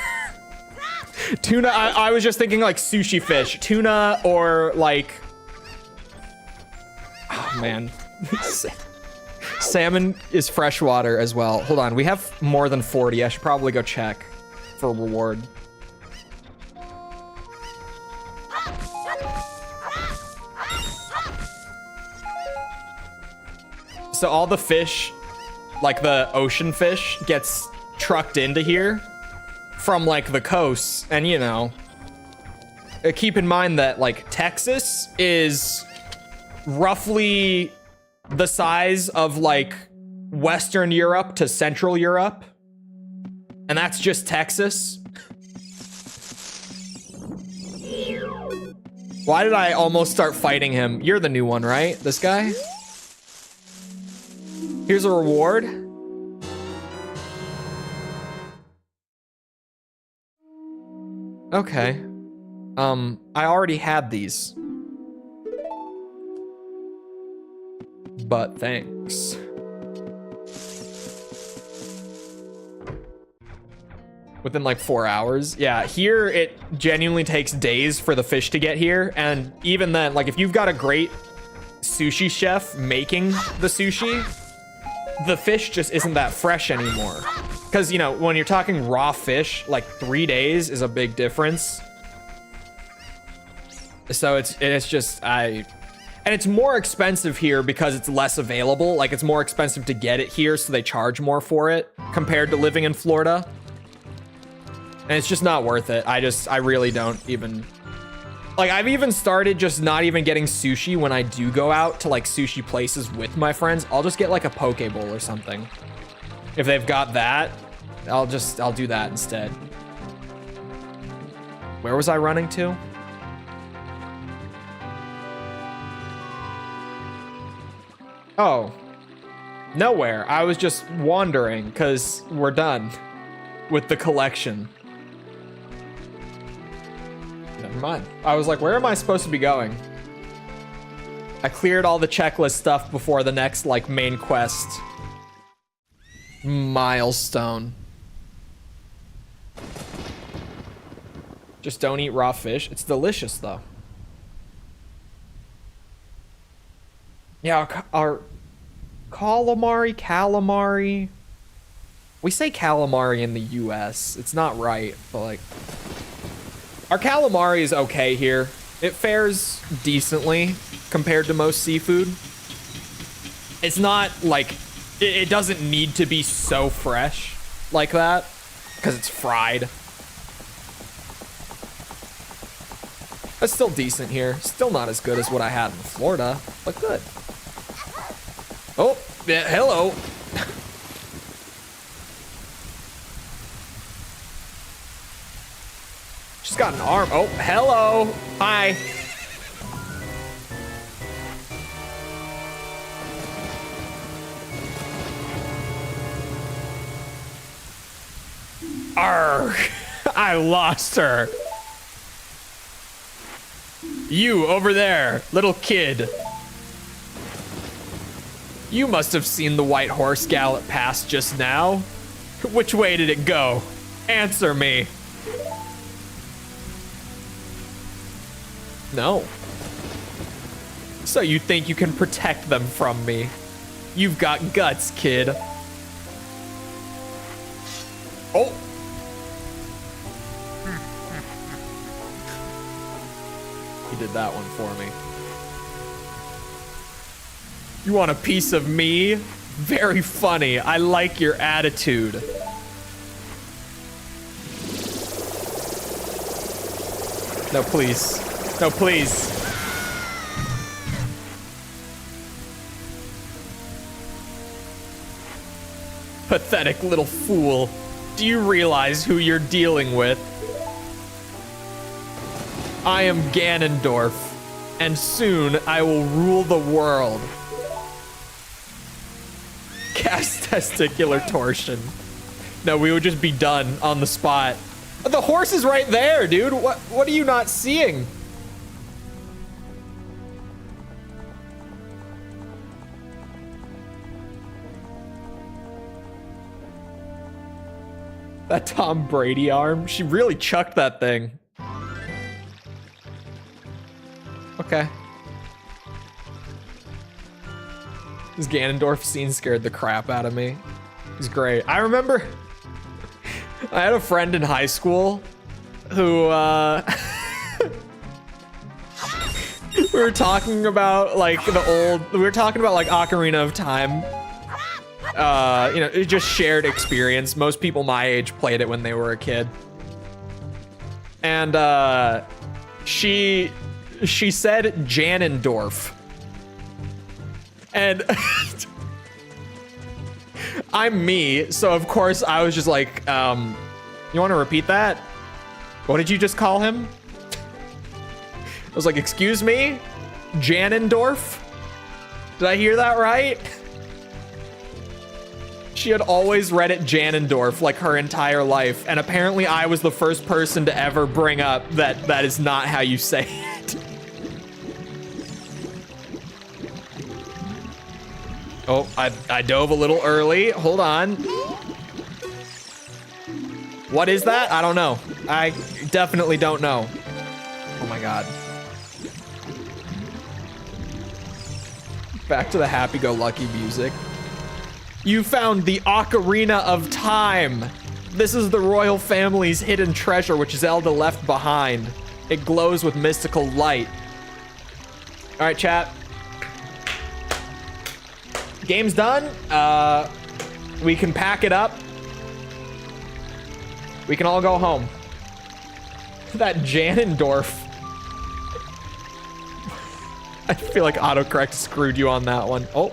Tuna, I was just thinking like sushi fish. Tuna or like, oh man. Salmon is freshwater as well. Hold on, we have more than 40. I should probably go check for reward. So all the fish, like the ocean fish, gets trucked into here from like the coast. And you know, keep in mind that like Texas is roughly the size of like Western Europe to Central Europe. And that's just Texas. Why did I almost start fighting him? You're the new one, right? This guy? Here's a reward. Okay. I already had these. But thanks. Within like 4 hours. Yeah, here it genuinely takes days for the fish to get here. And even then, like if you've got a great sushi chef making the sushi, the fish just isn't that fresh anymore. Because, you know, when you're talking raw fish, like 3 days is a big difference. So it's just, And it's more expensive here because it's less available. Like, it's more expensive to get it here, so they charge more for it compared to living in Florida. And it's just not worth it. I really don't even... Like, I've even started just not even getting sushi when I do go out to, like, sushi places with my friends. I'll just get, like, a poke bowl or something. If they've got that, I'll do that instead. Where was I running to? Oh, nowhere. I was just wandering because we're done with the collection. Never mind. I was like, where am I supposed to be going? I cleared all the checklist stuff before the next, like, main quest milestone. Just don't eat raw fish. It's delicious, though. Yeah, our calamari. We say calamari in the US. It's not right, but like... Our calamari is okay here. It fares decently compared to most seafood. It's not like... It doesn't need to be so fresh like that, because it's fried. It's still decent here. Still not as good as what I had in Florida, but good. Oh, yeah, hello. She's got an arm. Oh, hello. Hi. Arrgh. I lost her. You over there, little kid. You must have seen the white horse gallop past just now. Which way did it go? Answer me. No. So you think you can protect them from me? You've got guts, kid. Oh. He did that one for me. You want a piece of me? Very funny. I like your attitude. No, please. No, please. Pathetic little fool. Do you realize who you're dealing with? I am Ganondorf, and soon I will rule the world. Cast testicular torsion. No, we would just be done on the spot. The horse is right there, dude. What are you not seeing? That Tom Brady arm. She really chucked that thing. Okay. This Ganondorf scene scared the crap out of me. It was great. I remember I had a friend in high school who we were talking about like Ocarina of Time. You know, it just shared experience. Most people my age played it when they were a kid. And she said Janendorf. And I'm me, so of course I was just like, you want to repeat that? What did you just call him? I was like, excuse me? Janendorf? Did I hear that right? She had always read it Janendorf like her entire life, and apparently I was the first person to ever bring up that that is not how you say it. Oh, I dove a little early. Hold on. What is that? I don't know. I definitely don't know. Oh my god. Back to the happy-go-lucky music. You found the Ocarina of Time. This is the royal family's hidden treasure which Zelda left behind. It glows with mystical light. All right, chat. Game's done. We can pack it up. We can all go home. That Janendorf. I feel like autocorrect screwed you on that one. Oh.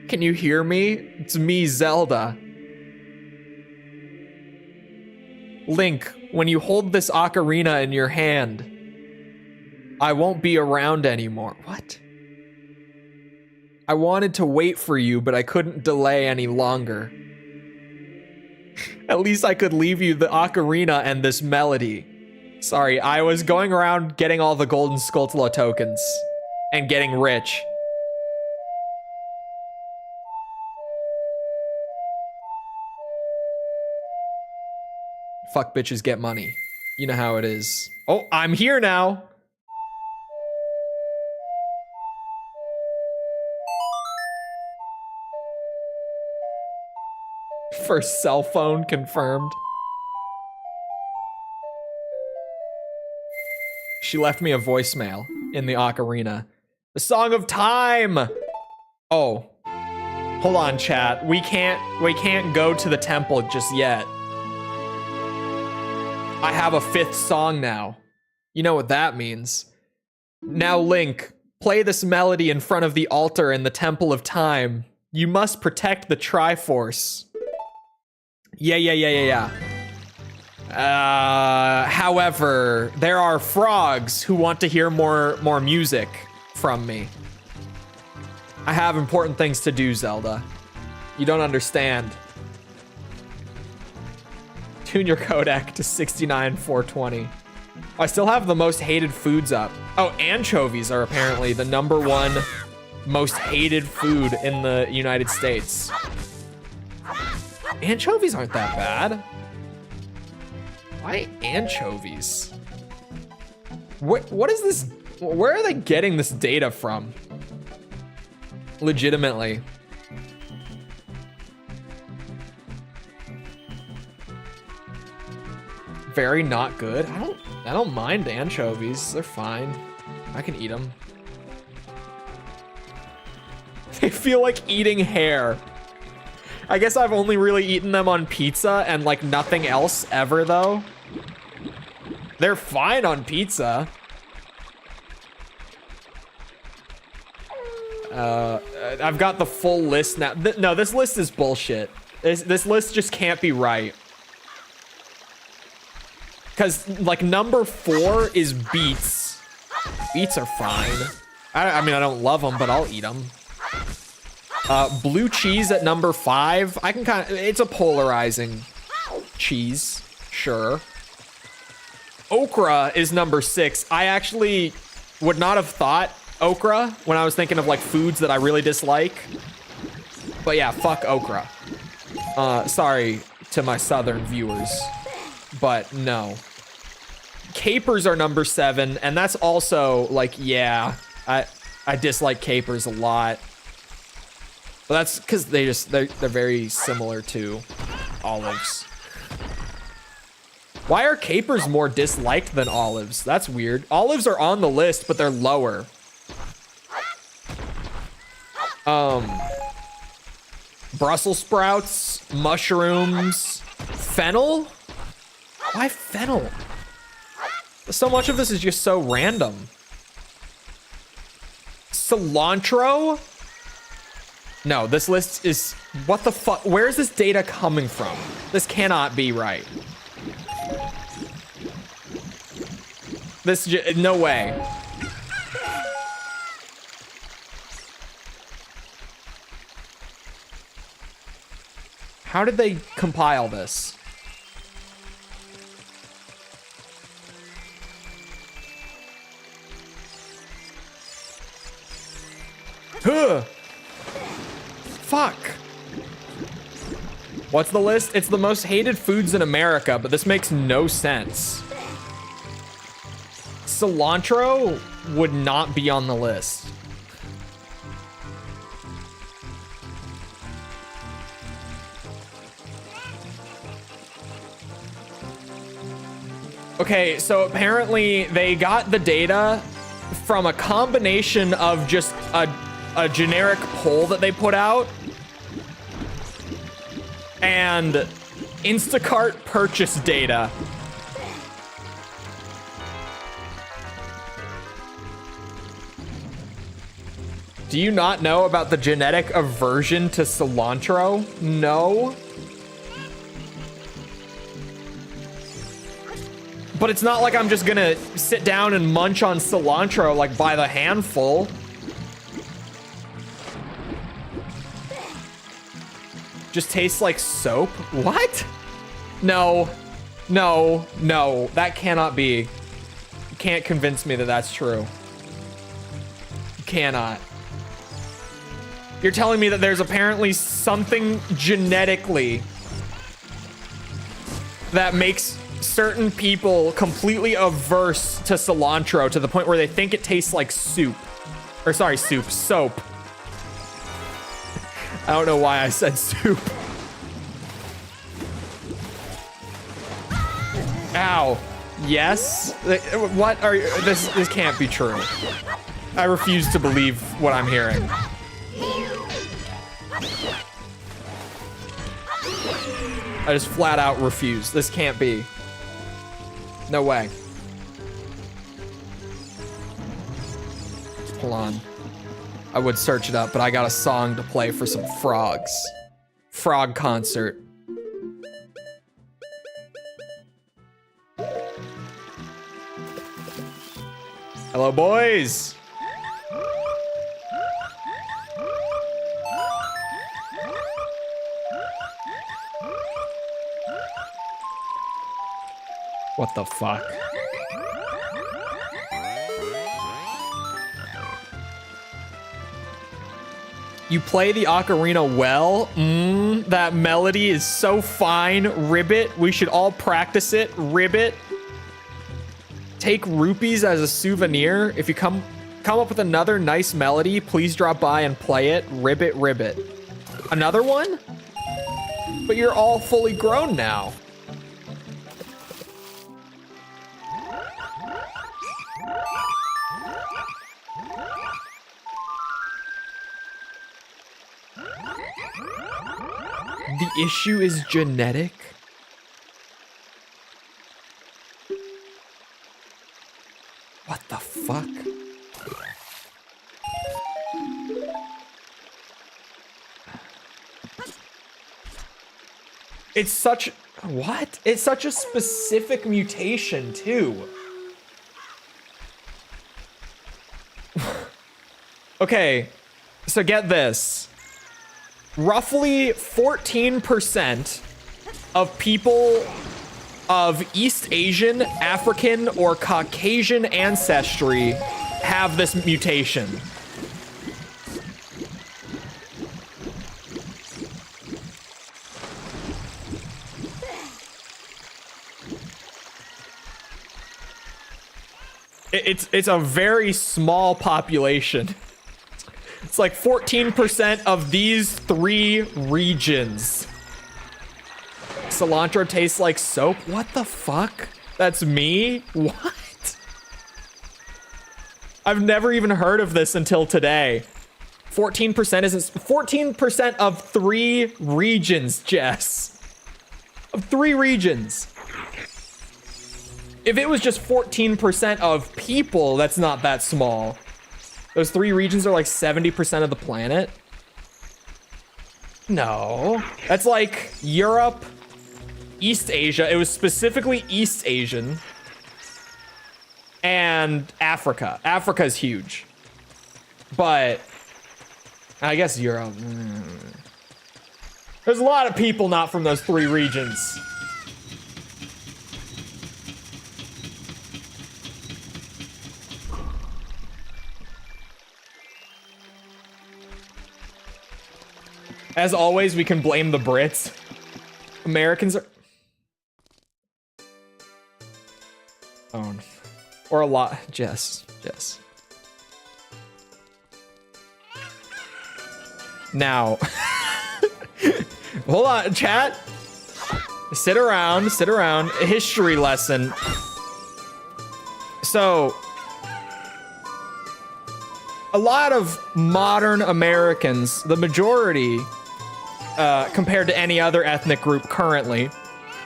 Can you hear me? It's me, Zelda. Link, when you hold this ocarina in your hand, I won't be around anymore. What? I wanted to wait for you, but I couldn't delay any longer. At least I could leave you the ocarina and this melody. Sorry, I was going around getting all the golden Skulltula tokens and getting rich. Fuck bitches get money. You know how it is. Oh, I'm here now. First cell phone confirmed. She left me a voicemail in the ocarina. The Song of Time. Oh. Hold on, chat. We can't go to the temple just yet. I have a 5th song now. You know what that means. Now, Link, play this melody in front of the altar in the Temple of Time. You must protect the Triforce. Yeah. However, there are frogs who want to hear more music from me. I have important things to do, Zelda. You don't understand. Tune your codec to 69,420. I still have the most hated foods up. Oh, anchovies are apparently the #1 most hated food in the United States. Anchovies aren't that bad. Why anchovies? What is this? Where are they getting this data from? Legitimately. Very not good. I don't mind anchovies. They're fine. I can eat them. They feel like eating hair. I guess I've only really eaten them on pizza and like nothing else ever though. They're fine on pizza. I've got the full list now. No, this list is bullshit. This list just can't be right. Because, like, #4 is beets. Beets are fine. I mean, I don't love them, but I'll eat them. Blue cheese at #5. I can kind of... It's a polarizing cheese. Sure. Okra is #6. I actually would not have thought okra when I was thinking of, like, foods that I really dislike. But yeah, fuck okra. Sorry to my southern viewers. But no. Capers are #7, and that's also like, yeah, I dislike capers a lot. But that's because they're very similar to olives. Why are capers more disliked than olives? That's weird. Olives are on the list, but they're lower. Brussels sprouts, mushrooms, fennel? Why fennel? So much of this is just so random. Cilantro? No, this list is... What the fuck? Where is this data coming from? This cannot be right. No way. How did they compile this? Huh. Fuck. What's the list? It's the most hated foods in America, but this makes no sense. Cilantro would not be on the list. Okay, so apparently they got the data from a combination of just a generic poll that they put out and Instacart purchase data. Do you not know about the genetic aversion to cilantro? No. But it's not like I'm just gonna sit down and munch on cilantro like by the handful. Just tastes like soap? What? No, no, no, that cannot be. You can't convince me that that's true. You cannot. You're telling me that there's apparently something genetically that makes certain people completely averse to cilantro to the point where they think it tastes like soup. Or sorry, soap. I don't know why I said soup. Ow. Yes? What are you? This can't be true. I refuse to believe what I'm hearing. I just flat out refuse. This can't be. No way. Hold on. I would search it up, but I got a song to play for some frogs. Frog concert. Hello, boys. What the fuck? You play the ocarina well? That melody is so fine. Ribbit. We should all practice it. Ribbit. Take rupees as a souvenir. If you come up with another nice melody, please drop by and play it. Ribbit, ribbit. Another one? But you're all fully grown now. The issue is genetic? What the fuck? It's such... What? It's such a specific mutation, too. Okay, so get this. Roughly 14% of people of East Asian, African, or Caucasian ancestry have this mutation. It's a very small population. It's like 14% of these 3 regions. Cilantro tastes like soap? What the fuck? That's me? What? I've never even heard of this until today. 14% isn't... 14% of 3 regions, Jess. Of 3 regions. If it was just 14% of people, that's not that small. Those 3 regions are like 70% of the planet. No. That's like Europe, East Asia. It was specifically East Asian. And Africa. Africa's huge. But I guess Europe. There's a lot of people not from those 3 regions. As always, we can blame the Brits. Americans are... Oh. Or a lot. Jess. Now. Hold on, chat. Sit around. History lesson. So, a lot of modern Americans, the majority, compared to any other ethnic group currently,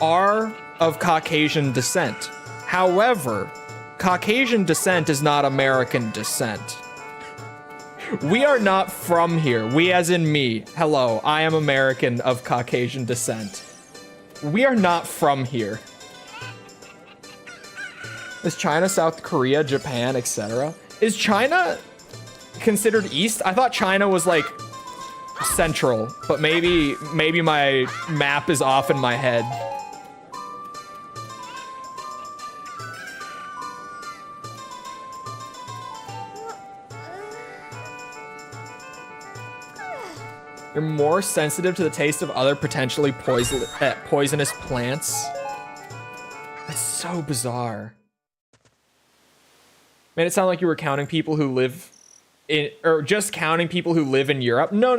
are of Caucasian descent. However, Caucasian descent is not American descent. We are not from here. We as in me. Hello, I am American of Caucasian descent. We are not from here. Is China, South Korea, Japan, etc.? Is China considered east? I thought China was like central, but maybe my map is off in my head. You're more sensitive to the taste of other potentially poisonous plants. That's so bizarre. Made it sound like you were counting people who live in, or just counting people who live in Europe. No.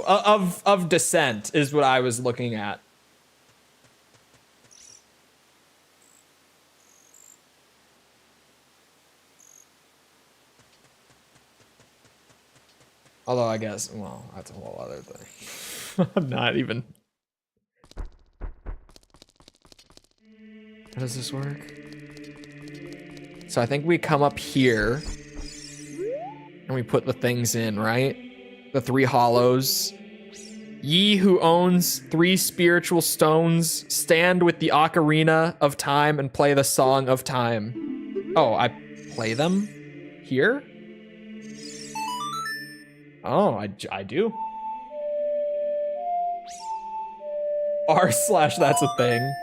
Of descent is what I was looking at. Although I guess, well, that's a whole other thing. I'm not even. How does this work? So I think we come up here and we put the things in, right? The 3 hollows. Ye who owns 3 spiritual stones, stand with the Ocarina of Time and play the Song of Time. Oh, I play them here? Oh, I do. r/that's a thing.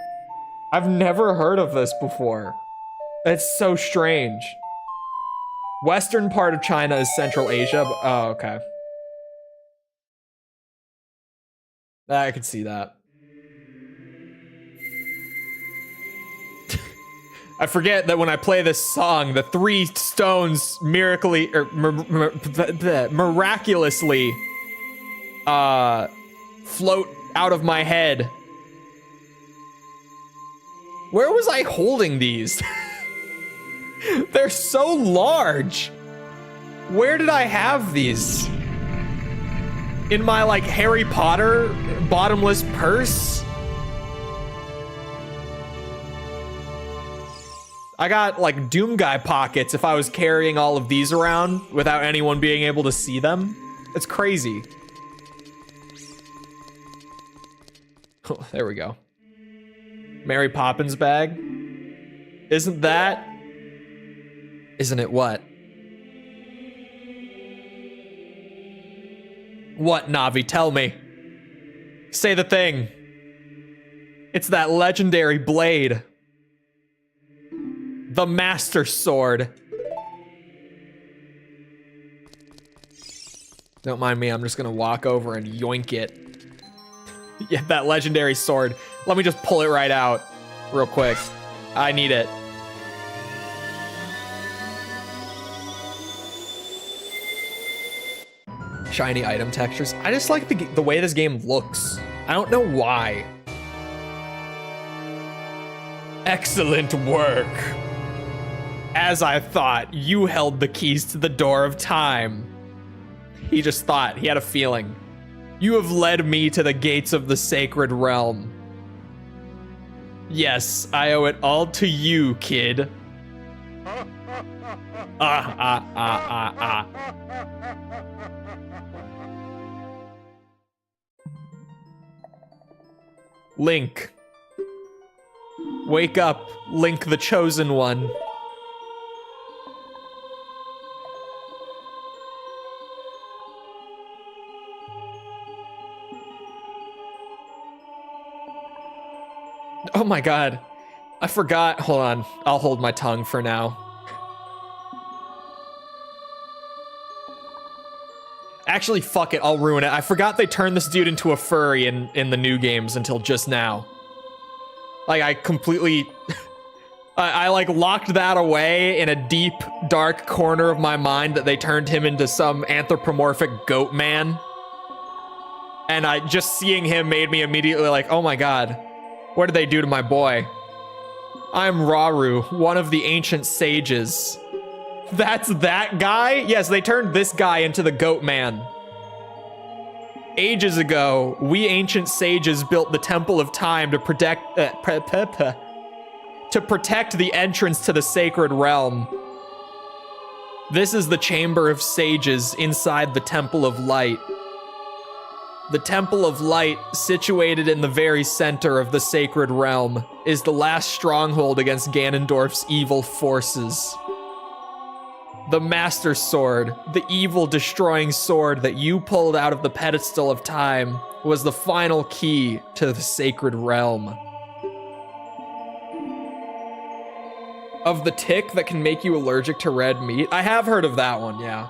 I've never heard of this before. It's so strange. Western part of China is Central Asia. But, oh, okay. I could see that. I forget that when I play this song, the 3 stones miraculously float out of my head. Where was I holding these? They're so large. Where did I have these? In my, like, Harry Potter bottomless purse? I got, like, Doom Guy pockets if I was carrying all of these around without anyone being able to see them. It's crazy. Oh, there we go. Mary Poppins bag. Isn't that? Isn't it what? What, Navi? Tell me. Say the thing. It's that legendary blade. The Master Sword. Don't mind me, I'm just gonna walk over and yoink it. Yeah, that legendary sword. Let me just pull it right out real quick. I need it. Shiny item textures. I just like the way this game looks. I don't know why. Excellent work. As I thought, you held the keys to the door of time. He just thought, he had a feeling. You have led me to the gates of the sacred realm. Yes, I owe it all to you, kid. Link. Wake up, Link the Chosen One. Oh my god. I forgot. Hold on. I'll hold my tongue for now. Actually, fuck it. I'll ruin it. I forgot they turned this dude into a furry in the new games until just now. Like, I completely... I like locked that away in a deep, dark corner of my mind that they turned him into some anthropomorphic goat man. And just seeing him made me immediately like, oh my god. What did they do to my boy? I'm Raru, one of the ancient sages. That's that guy? Yes, they turned this guy into the goat man. Ages ago, we ancient sages built the Temple of Time to protect the entrance to the sacred realm. This is the Chamber of Sages inside the Temple of Light. The Temple of Light, situated in the very center of the sacred realm, is the last stronghold against Ganondorf's evil forces. The Master Sword, the evil destroying sword that you pulled out of the pedestal of time, was the final key to the sacred realm. Of the tick that can make you allergic to red meat? I have heard of that one, yeah.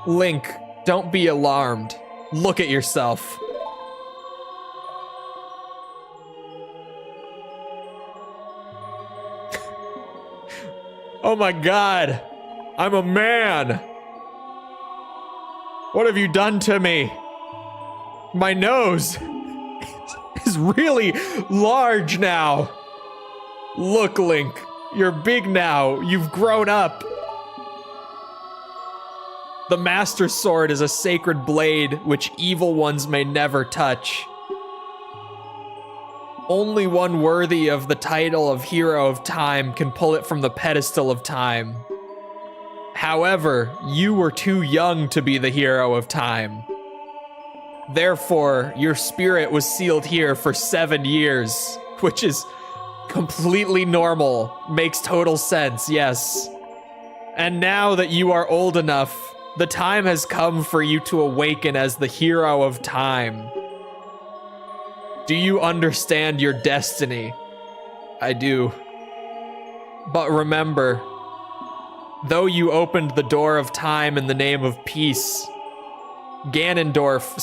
Link, don't be alarmed. Look at yourself. Oh my god. I'm a man. What have you done to me? My nose is really large now. Look, Link, you're big now. You've grown up. The Master Sword is a sacred blade which evil ones may never touch. Only one worthy of the title of Hero of Time can pull it from the pedestal of time. However, you were too young to be the Hero of Time. Therefore, your spirit was sealed here for 7 years, which is completely normal. Makes total sense, yes. And now that you are old enough, the time has come for you to awaken as the Hero of Time. Do you understand your destiny? I do. But remember, though you opened the door of time in the name of peace, Ganondorf,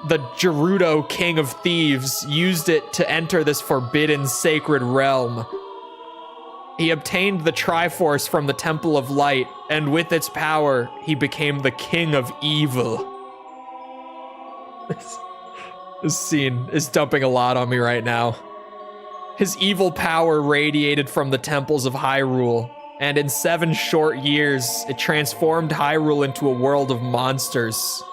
the Gerudo King of Thieves, used it to enter this forbidden sacred realm. He obtained the Triforce from the Temple of Light, and with its power, he became the King of Evil. This scene is dumping a lot on me right now. His evil power radiated from the temples of Hyrule, and in 7 short years, it transformed Hyrule into a world of monsters.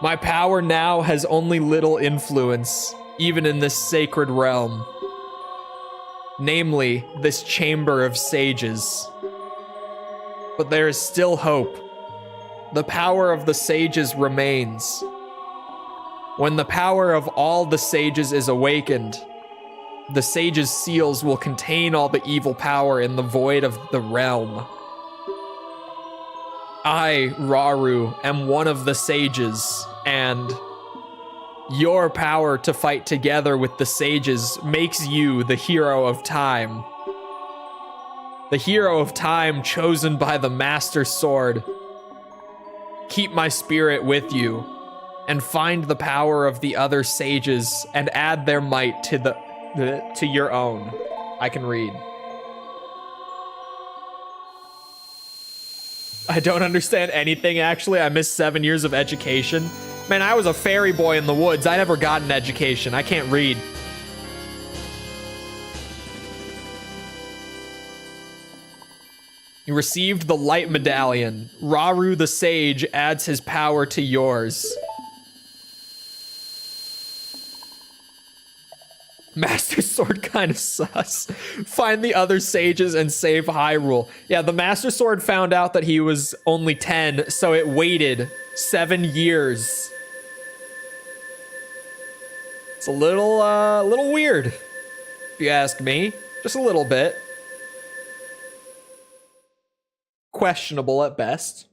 My power now has only little influence, even in this sacred realm. Namely, this Chamber of Sages. But there is still hope. The power of the sages remains. When the power of all the sages is awakened, the sages' seals will contain all the evil power in the void of the realm. I, Rauru, am one of the sages, and your power to fight together with the sages makes you the Hero of Time. The Hero of Time chosen by the Master Sword. Keep my spirit with you, and find the power of the other sages and add their might to your own. I can read. I don't understand anything, actually. I missed 7 years of education. Man, I was a fairy boy in the woods. I never got an education. I can't read. You received the Light Medallion. Rauru the Sage adds his power to yours. Master Sword kind of sus. Find the other sages and save Hyrule. Yeah, the Master Sword found out that he was only 10, so it waited 7 years. It's a little weird, if you ask me. Just a little bit. Questionable at best.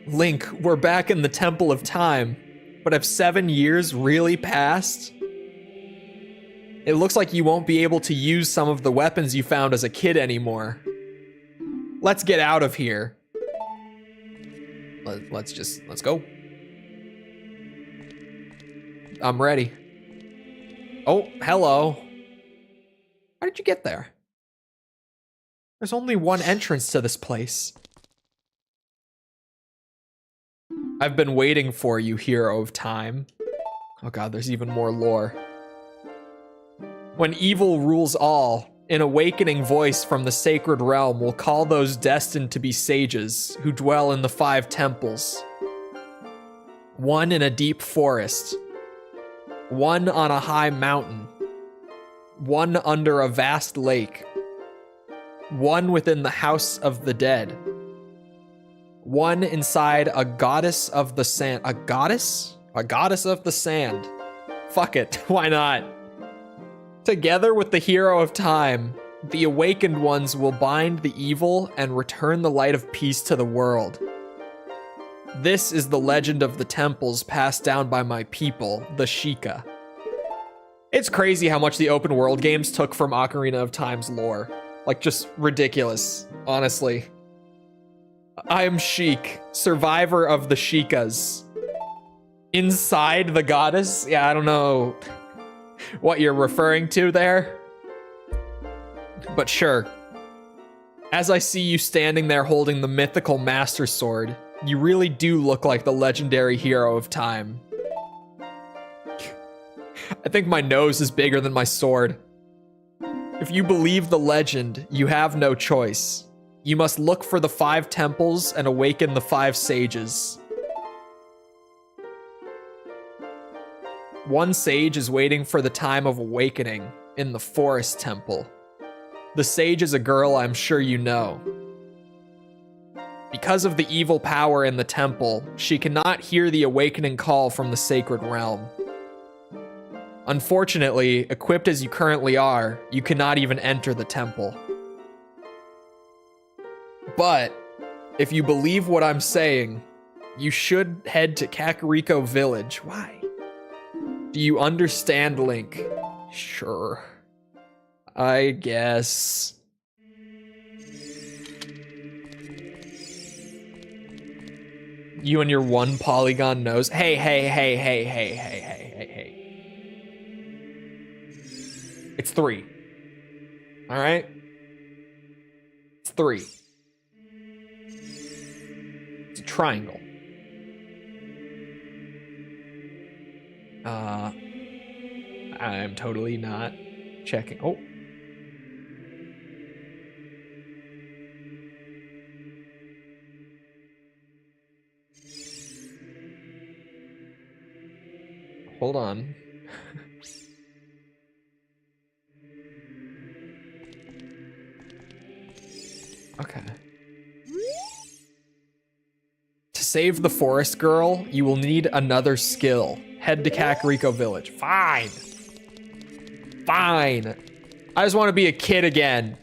Link, we're back in the Temple of Time. But have 7 years really passed? It looks like you won't be able to use some of the weapons you found as a kid anymore. Let's get out of here. Let's go. I'm ready. Oh, hello. How did you get there? There's only one entrance to this place. I've been waiting for you, Hero of Time. Oh god, there's even more lore. When evil rules all, an awakening voice from the sacred realm will call those destined to be sages who dwell in the 5 temples. One in a deep forest, one on a high mountain, one under a vast lake, one within the house of the dead, one inside a goddess of the sand. A goddess? A goddess of the sand. Fuck it, why not? Together with the hero of time, the awakened ones will bind the evil and return the light of peace to the world. This is the legend of the temples passed down by my people, the Sheikah. It's crazy how much the open world games took from Ocarina of Time's lore. Like, just ridiculous, honestly. I am Sheik, survivor of the Sheikahs. Inside the goddess? Yeah, I don't know what you're referring to there, but sure. As I see you standing there holding the mythical Master Sword, you really do look like the legendary hero of time. I think my nose is bigger than my sword. If you believe the legend, you have no choice. You must look for the 5 temples and awaken the 5 sages. One sage is waiting for the time of awakening in the forest temple. The sage is a girl I'm sure you know. Because of the evil power in the temple, she cannot hear the awakening call from the sacred realm. Unfortunately, equipped as you currently are, you cannot even enter the temple. But, if you believe what I'm saying, you should head to Kakariko Village. Why? Do you understand, Link? Sure. I guess. You and your 1 polygon nose. Hey. It's 3. All right? It's 3. It's a triangle. I'm totally not checking. Oh. Hold on. Okay. To save the forest girl, you will need another skill. Head to Kakariko Village. Fine. Fine. I just want to be a kid again.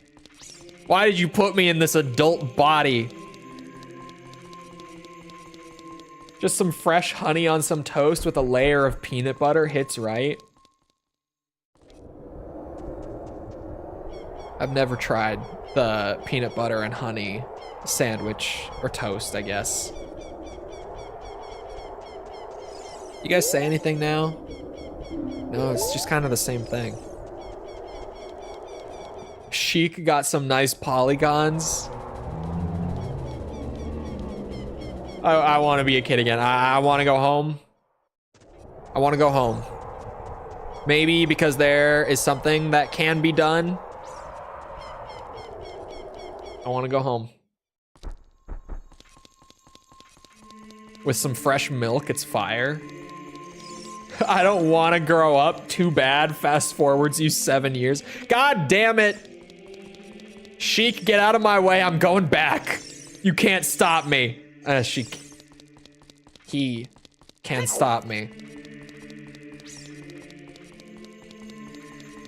Why did you put me in this adult body? Just some fresh honey on some toast with a layer of peanut butter hits right. I've never tried the peanut butter and honey sandwich or toast, I guess. You guys say anything now? No, it's just kind of the same thing. Sheik got some nice polygons. I want to be a kid again. I want to go home. I want to go home. Maybe because there is something that can be done. I want to go home. With some fresh milk, it's fire. I don't want to grow up. Too bad. Fast forwards you 7 years. God damn it. Sheik, get out of my way. I'm going back. You can't stop me. Sheik. He can stop me.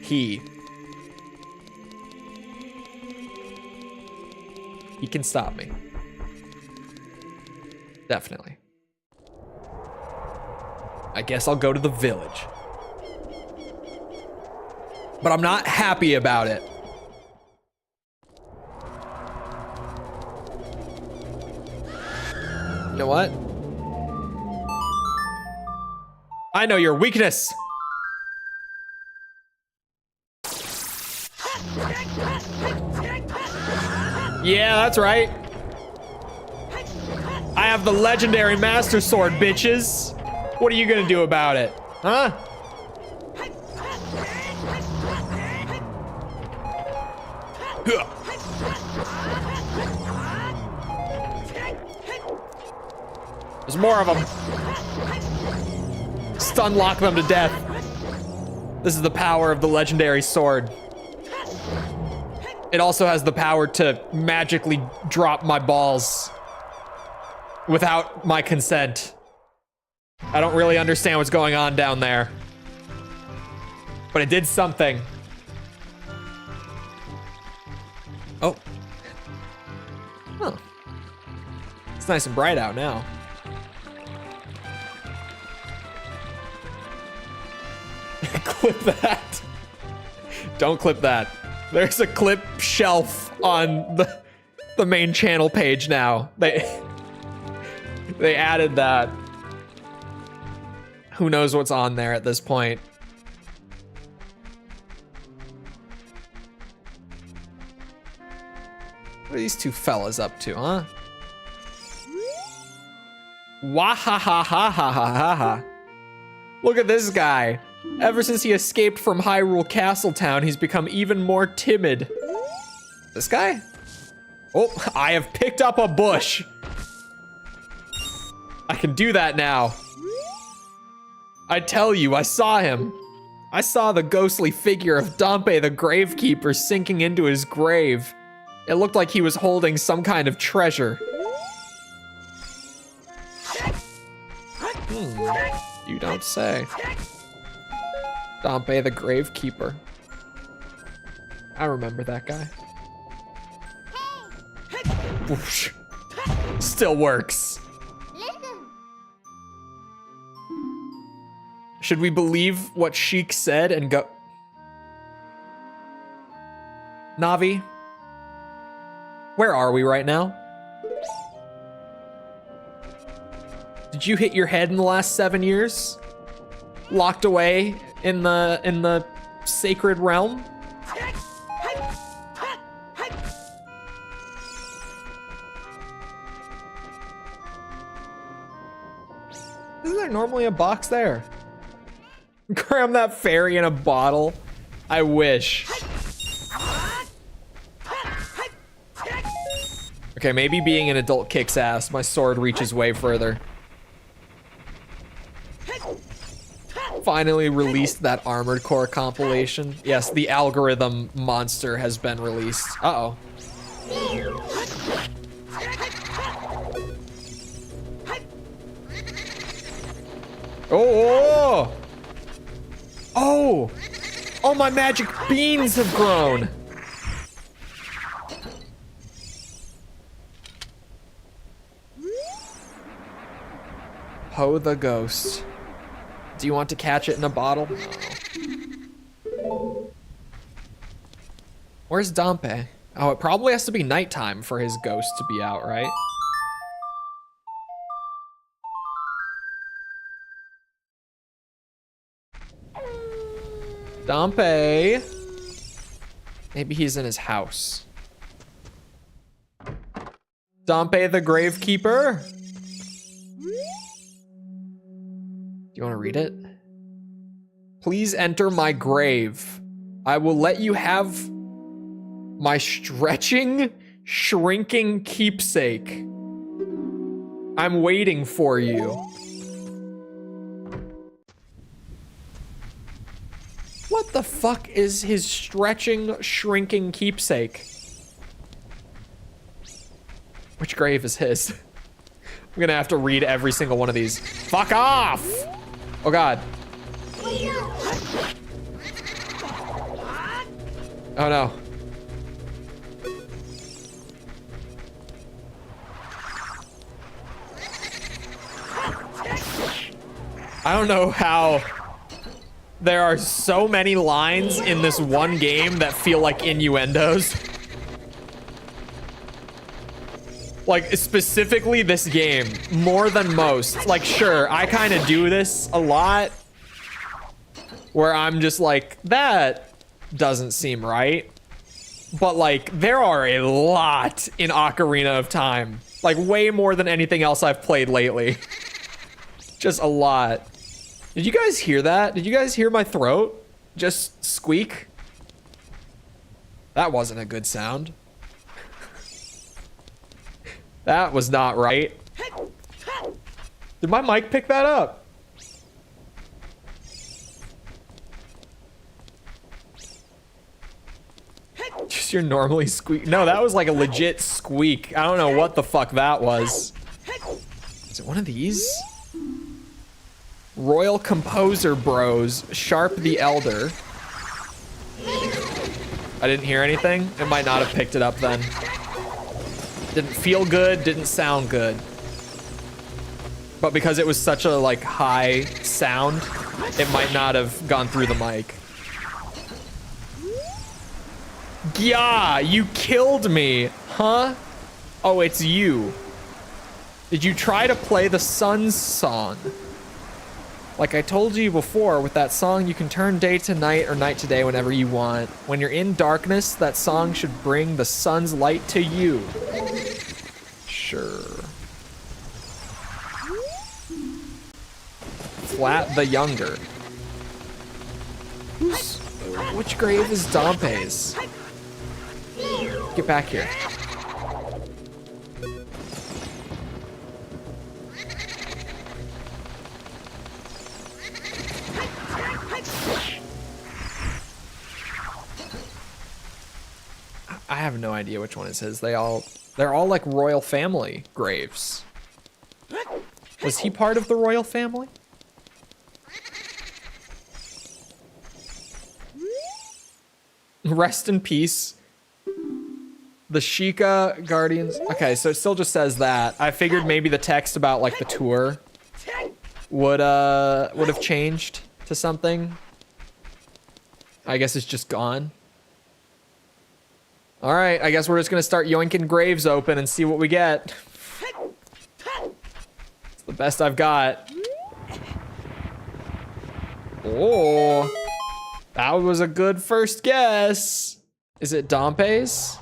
He can stop me. Definitely. I guess I'll go to the village. But I'm not happy about it. You know what? I know your weakness. Yeah, that's right. I have the legendary Master Sword, bitches. What are you gonna do about it? Huh? There's more of them. Stun lock them to death. This is the power of the legendary sword. It also has the power to magically drop my balls without my consent. I don't really understand what's going on down there, but it did something. Oh. Huh. It's nice and bright out now. Clip that. Don't clip that. There's a clip shelf on the main channel page now. They added that. Who knows what's on there at this point? What are these two fellas up to, huh? Wahahahahahaha. Look at this guy. Ever since he escaped from Hyrule Castletown, he's become even more timid. This guy? Oh, I have picked up a bush. I can do that now. I tell you, I saw him. I saw the ghostly figure of Dompe the Gravekeeper sinking into his grave. It looked like he was holding some kind of treasure. You don't say. Dompe the Gravekeeper. I remember that guy. Whoosh. Still works. Should we believe what Sheik said and go? Navi, where are we right now? Did you hit your head in the last 7 years? Locked away in the sacred realm? Isn't there normally a box there? Cram that fairy in a bottle. I wish. Okay, maybe being an adult kicks ass. My sword reaches way further. Finally released that Armored Core compilation. Yes, the algorithm monster has been released. Uh-oh. Oh! Oh! Oh, my magic beans have grown! Ho the ghost. Do you want to catch it in a bottle? No. Where's Dompe? Oh, it probably has to be nighttime for his ghost to be out, right? Dompe. Maybe he's in his house. Dompe the Gravekeeper. Do you want to read it? Please enter my grave. I will let you have my stretching, shrinking keepsake. I'm waiting for you. What the fuck is his stretching, shrinking keepsake? Which grave is his? I'm gonna have to read every single one of these. Fuck off! Oh god. Oh no. I don't know how there are so many lines in this one game that feel like innuendos. Like, specifically this game, more than most. Like, sure, I kind of do this a lot, where I'm just like, that doesn't seem right. But, like, there are a lot in Ocarina of Time. Like, way more than anything else I've played lately. Just a lot. Did you guys hear that? Did you guys hear my throat just squeak? That wasn't a good sound. That was not right. Did my mic pick that up? Just your normally squeak. No, that was like a legit squeak. I don't know what the fuck that was. Is it one of these? Royal Composer Bros, Sharp the Elder. I didn't hear anything. It might not have picked it up then. Didn't feel good, didn't sound good. But because it was such a like high sound, it might not have gone through the mic. Yeah, you killed me, huh? Oh, it's you. Did you try to play the Sun's song? Like I told you before, with that song, you can turn day to night or night to day whenever you want. When you're in darkness, that song should bring the sun's light to you. Sure. Flat the Younger. Which grave is Dompe's? Get back here. I have no idea which one is his. They're all like royal family graves. Was he part of the royal family? Rest in peace. The Sheikah Guardians. Okay, so it still just says that. I figured maybe the text about like the tour would have changed to something. I guess it's just gone. All right, I guess we're just gonna start yoinking graves open and see what we get. It's the best I've got. Oh, that was a good first guess. Is it Dompe's?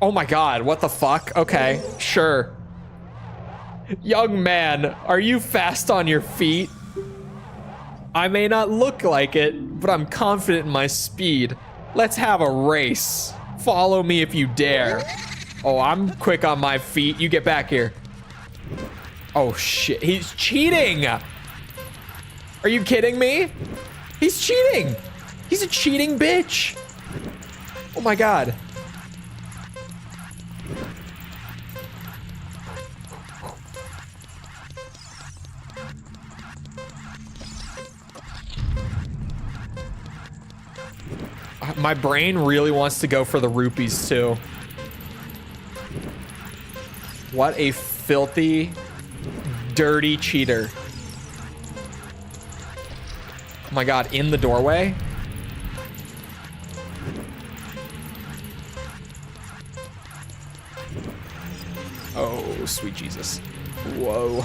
Oh my God, what the fuck? Okay, sure. Young man, are you fast on your feet? I may not look like it, but I'm confident in my speed. Let's have a race. Follow me if you dare. Oh, I'm quick on my feet. You get back here. Oh shit, he's cheating. Are you kidding me? He's cheating. He's a cheating bitch. Oh my God. My brain really wants to go for the rupees too. What a filthy, dirty cheater. Oh my God, in the doorway? Oh, sweet Jesus. Whoa.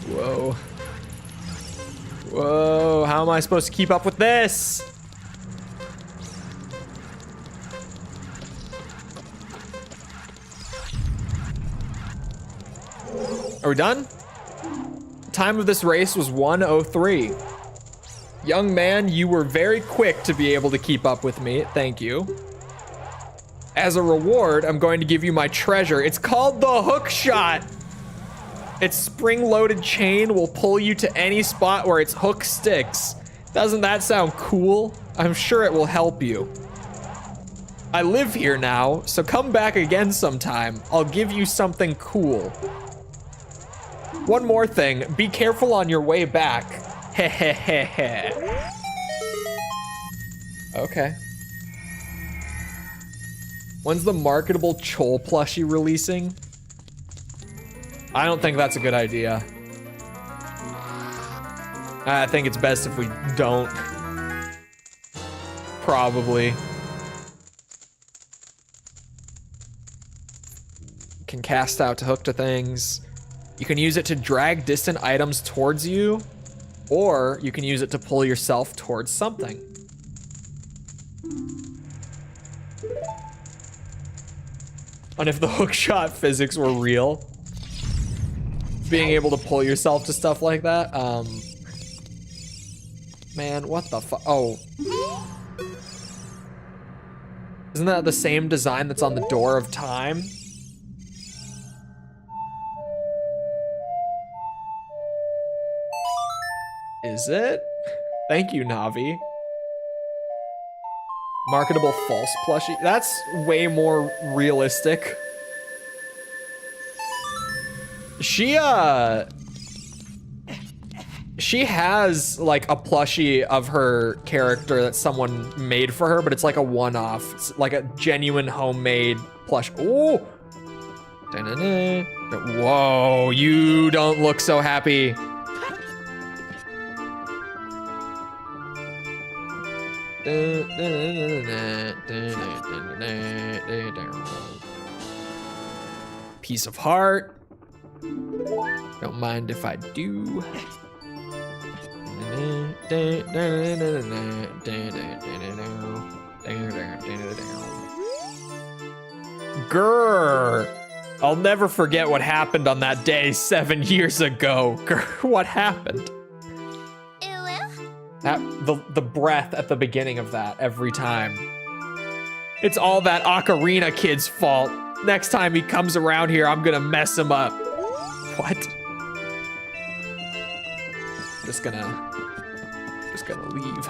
Whoa. Whoa, how am I supposed to keep up with this? Are we done? The time of this race was 1:03. Young man, you were very quick to be able to keep up with me. Thank you. As a reward, I'm going to give you my treasure. It's called the hook shot. Its spring-loaded chain will pull you to any spot where its hook sticks. Doesn't that sound cool? I'm sure it will help you. I live here now, so come back again sometime. I'll give you something cool. One more thing, be careful on your way back. Hehehehe. Okay. When's the marketable Chole plushie releasing? I don't think that's a good idea. I think it's best if we don't. Probably. Can cast out to hook to things. You can use it to drag distant items towards you, or you can use it to pull yourself towards something. And if the hook shot physics were real. being able to pull yourself to stuff like that. Man, what the fuck? Oh. Isn't that the same design that's on the door of time? Is it? Thank you, Navi. Marketable false plushie. That's way more realistic. She has like a plushie of her character that someone made for her, but it's like a one-off. It's like a genuine homemade plush. Ooh. Whoa, you don't look so happy. Piece of heart. Don't mind if I do. Grr. I'll never forget what happened on that day 7 years ago. Grr, what happened? The breath at the beginning of that every time. It's all that Ocarina kid's fault. Next time he comes around here, I'm gonna mess him up. What? Just gonna leave.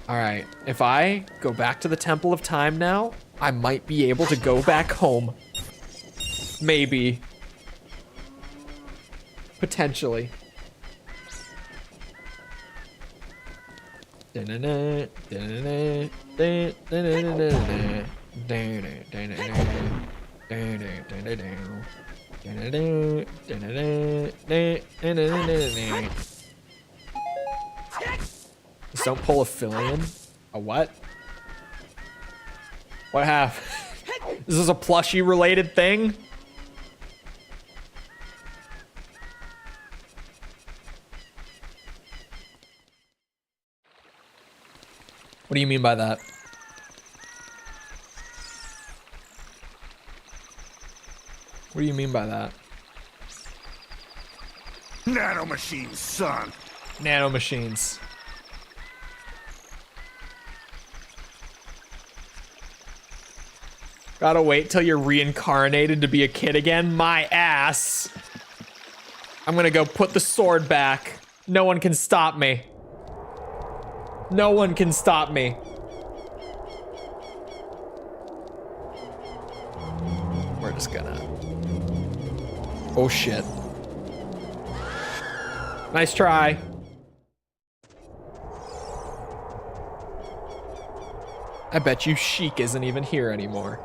All right, if I go back to the Temple of Time now, I might be able to go back home. Maybe. Potentially. Just don't pull a fill-in. A what? What happened? Is this a plushie related thing? What do you mean by that? What do you mean by that? Nanomachines, son. Nanomachines. Gotta wait till you're reincarnated to be a kid again? My ass. I'm gonna go put the sword back. No one can stop me. No one can stop me. We're just gonna... Oh shit. Nice try. I bet you Sheik isn't even here anymore.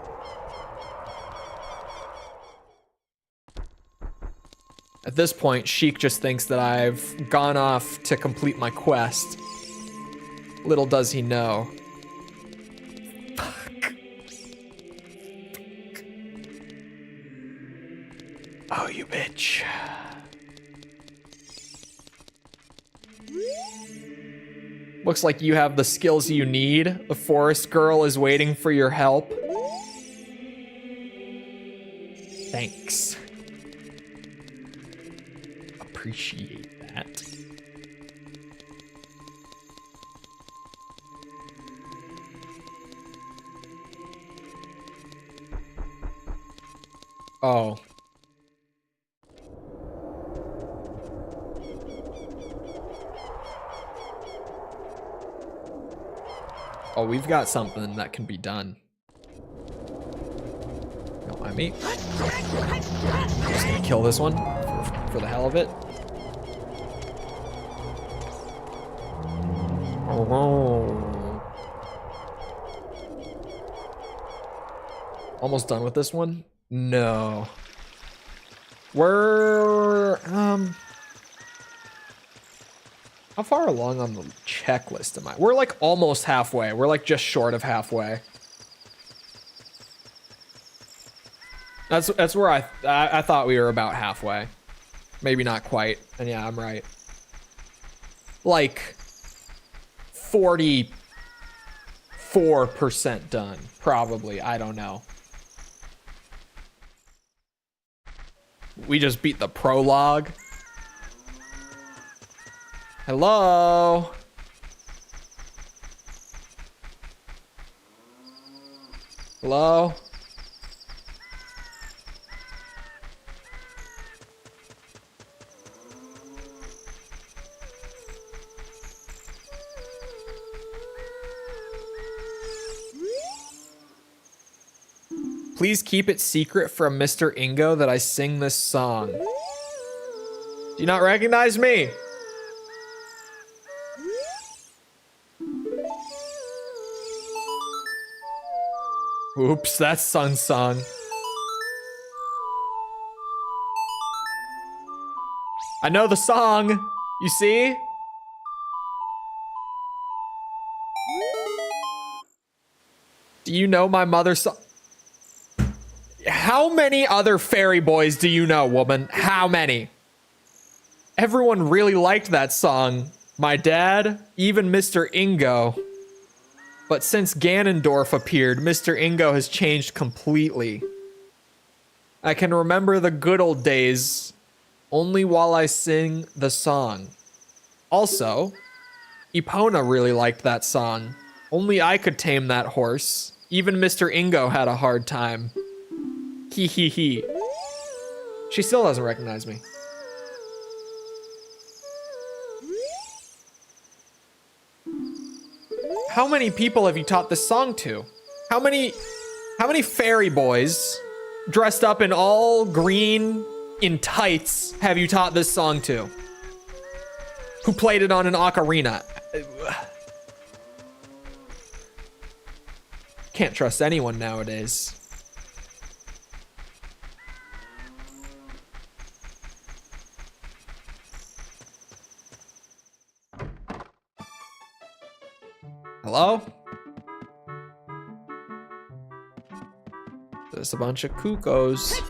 At this point, Sheik just thinks that I've gone off to complete my quest. Little does he know. Fuck. Oh, you bitch. Looks like you have the skills you need. The forest girl is waiting for your help. Thanks. Appreciate that. Oh. Oh, we've got something that can be done. Don't mind me. Just gonna kill this one for the hell of it. Oh. Almost done with this one? No. We're how far along on the checklist am I? We're like almost halfway. We're like just short of halfway. That's where I thought we were about halfway. Maybe not quite. And yeah, I'm right. Like 44% done, probably. I don't know. We just beat the prologue. Hello? Hello? Please keep it secret from Mr. Ingo that I sing this song. Do you not recognize me? Oops, that's Sun's song. I know the song, you see? Do you know my mother's song? How many other fairy boys do you know, woman? How many? Everyone really liked that song. My dad, even Mr. Ingo. But since Ganondorf appeared, Mr. Ingo has changed completely. I can remember the good old days only while I sing the song. Also, Epona really liked that song. Only I could tame that horse. Even Mr. Ingo had a hard time. Hee hee hee. She still doesn't recognize me. How many people have you taught this song to? How many fairy boys dressed up in all green in tights have you taught this song to? Who played it on an ocarina? Can't trust anyone nowadays. Hello? There's a bunch of cuckoos.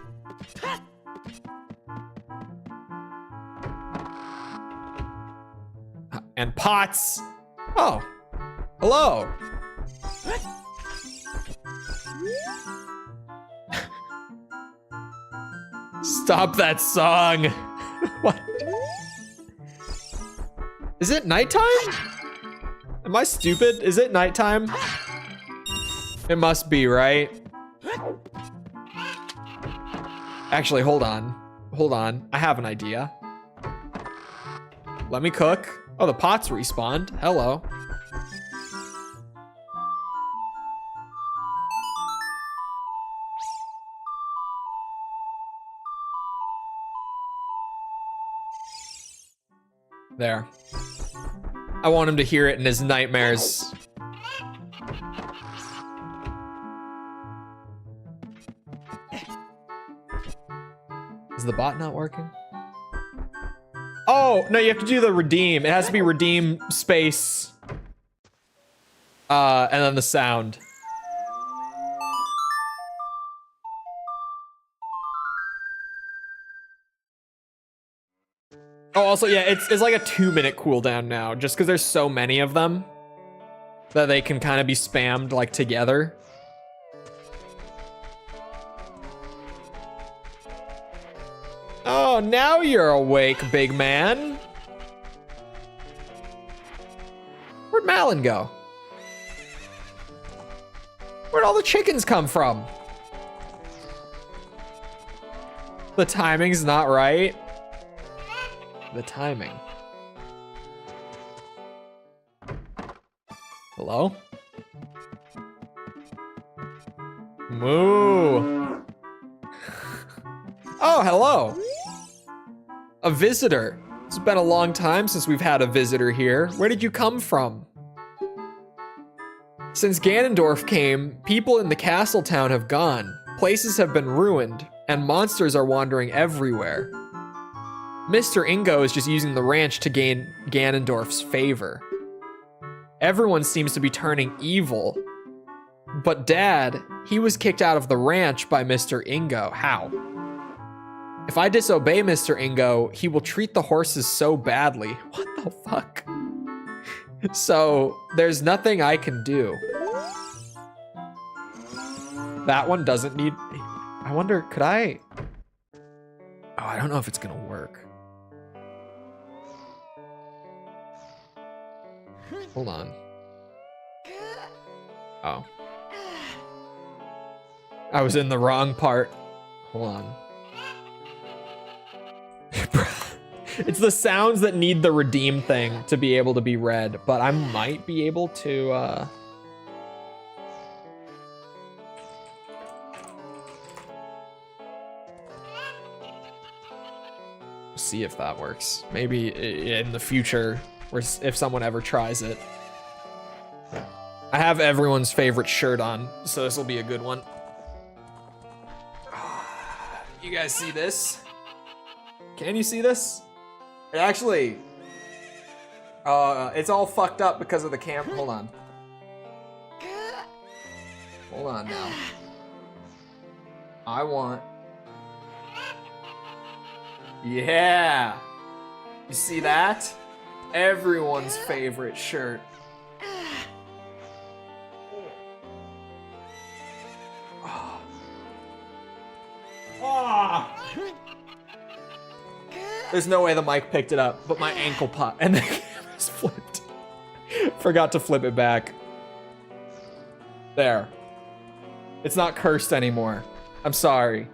And pots. Oh. Hello. Stop that song. What? Is it nighttime? Am I stupid? Is it nighttime? It must be, right? Actually, hold on. Hold on. I have an idea. Let me cook. Oh, the pots respawned. Hello. There. I want him to hear it in his nightmares. Is the bot not working? Oh, no, you have to do the redeem. It has to be redeem space. And then the sound. Oh, also, yeah, it's like a 2-minute cooldown now, just because there's so many of them that they can kind of be spammed like together. Oh, now you're awake, big man. Where'd Malin go? Where'd all the chickens come from? The timing's not right. The timing. Hello? Moo. Oh, hello. A visitor. It's been a long time since we've had a visitor here. Where did you come from? Since Ganondorf came, people in the castle town have gone. Places have been ruined, and monsters are wandering everywhere. Mr. Ingo is just using the ranch to gain Ganondorf's favor. Everyone seems to be turning evil. But Dad, he was kicked out of the ranch by Mr. Ingo. How? If I disobey Mr. Ingo, he will treat the horses so badly. What the fuck? So, there's nothing I can do. That one doesn't need... I wonder, could I... Oh, I don't know if it's gonna work. Hold on. Oh. I was in the wrong part. Hold on. It's the sounds that need the redeem thing to be able to be read, but I might be able to, see if that works. Maybe in the future, or if someone ever tries it. I have everyone's favorite shirt on, so this will be a good one. You guys see this? Can you see this? It actually, it's all fucked up because of the camera. Hold on. Hold on now. I want. Yeah. You see that? Everyone's favorite shirt. Oh. Oh. There's no way the mic picked it up, but my ankle popped and the camera's flipped. Forgot to flip it back. There. It's not cursed anymore. I'm sorry.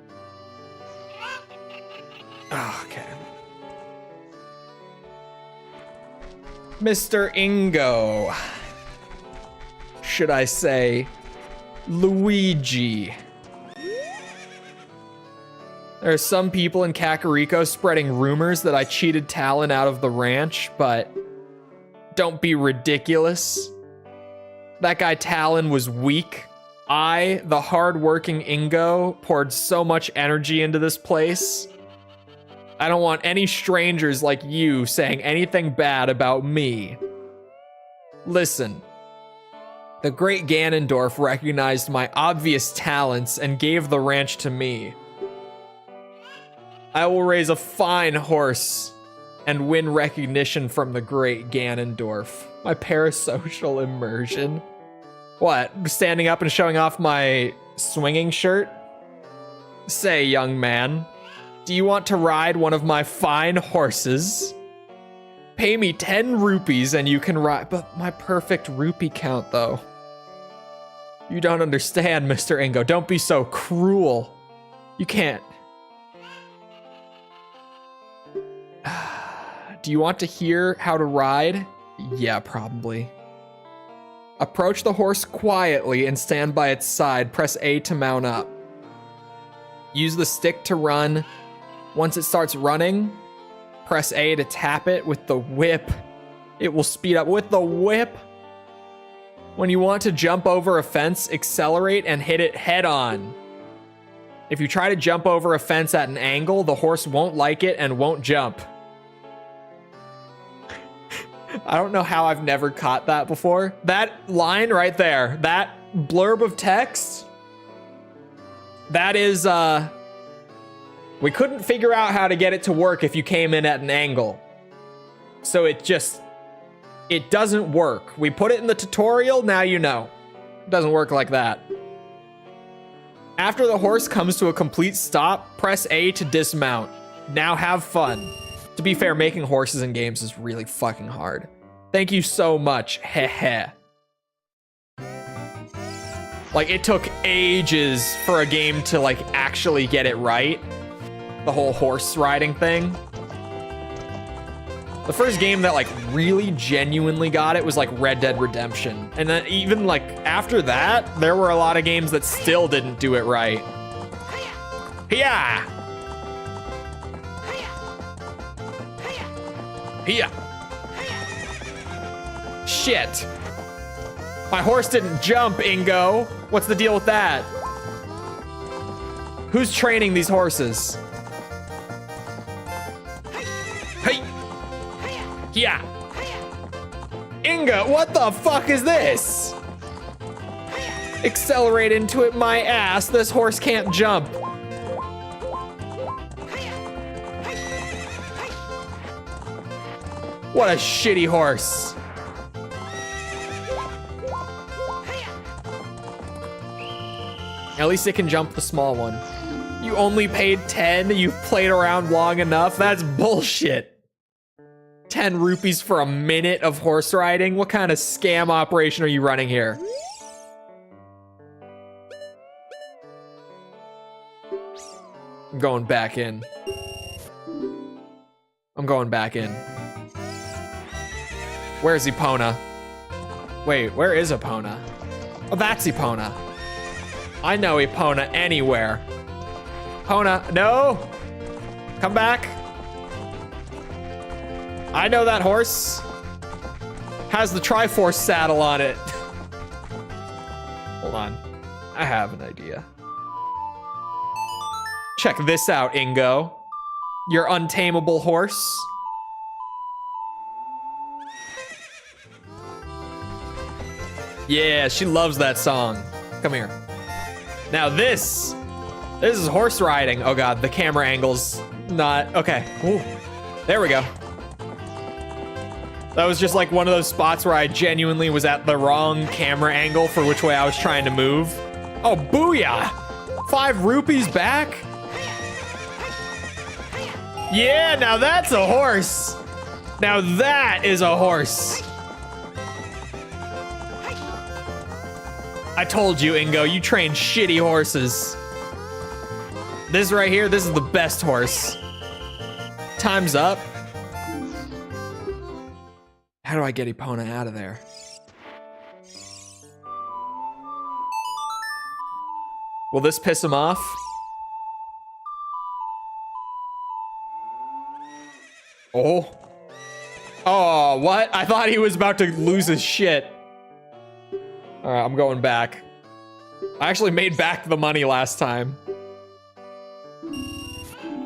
Oh, okay. Mr. Ingo. Should I say Luigi? There are some people in Kakariko spreading rumors that I cheated Talon out of the ranch, but don't be ridiculous. That guy Talon was weak. I, the hard-working Ingo, poured so much energy into this place. I don't want any strangers like you saying anything bad about me. Listen. The great Ganondorf recognized my obvious talents and gave the ranch to me. I will raise a fine horse and win recognition from the great Ganondorf. My parasocial immersion. What, standing up and showing off my swinging shirt? Say, young man, do you want to ride one of my fine horses? Pay me 10 rupees and you can ride, but my perfect rupee count though. You don't understand, Mr. Ingo. Don't be so cruel. You can't. Do you want to hear how to ride? Yeah, probably. Approach the horse quietly and stand by its side. Press A to mount up. Use the stick to run. Once it starts running, press A to tap it with the whip. It will speed up with the whip. When you want to jump over a fence, accelerate and hit it head on. If you try to jump over a fence at an angle, the horse won't like it and won't jump. I don't know how I've never caught that before. That line right there, that blurb of text, that is, we couldn't figure out how to get it to work if you came in at an angle. So it doesn't work. We put it in the tutorial, now you know. It doesn't work like that. After the horse comes to a complete stop, press A to dismount. Now have fun. To be fair, making horses in games is really fucking hard. Thank you so much, heh. Like, it took ages for a game to, like, actually get it right. The whole horse riding thing. The first game that, like, really genuinely got it was, like, Red Dead Redemption. And then even, like, after that, there were a lot of games that still didn't do it right. Yeah. Yeah. Shit. My horse didn't jump, Ingo. What's the deal with that? Who's training these horses? Hey. Yeah. Ingo, what the fuck is this? Accelerate into it, my ass. This horse can't jump. What a shitty horse. At least it can jump the small one. You only paid 10. You've played around long enough. That's bullshit. 10 rupees for a minute of horse riding? What kind of scam operation are you running here? I'm going back in. I'm going back in. Where's Epona? Wait, where is Epona? Oh, that's Epona. I know Epona anywhere. Epona, no! Come back. I know that horse. Has the Triforce saddle on it. Hold on. I have an idea. Check this out, Ingo. Your untamable horse. Yeah, she loves that song. Come here. Now this is horse riding. Oh God, the camera angle's not, okay. Ooh, there we go. That was just like one of those spots where I genuinely was at the wrong camera angle for which way I was trying to move. Oh, booyah! 5 rupees back? Yeah, now that's a horse. Now that is a horse. I told you, Ingo, you train shitty horses. This right here, this is the best horse. Time's up. How do I get Epona out of there? Will this piss him off? Oh. Oh, what? I thought he was about to lose his shit. All right, I'm going back. I actually made back the money last time.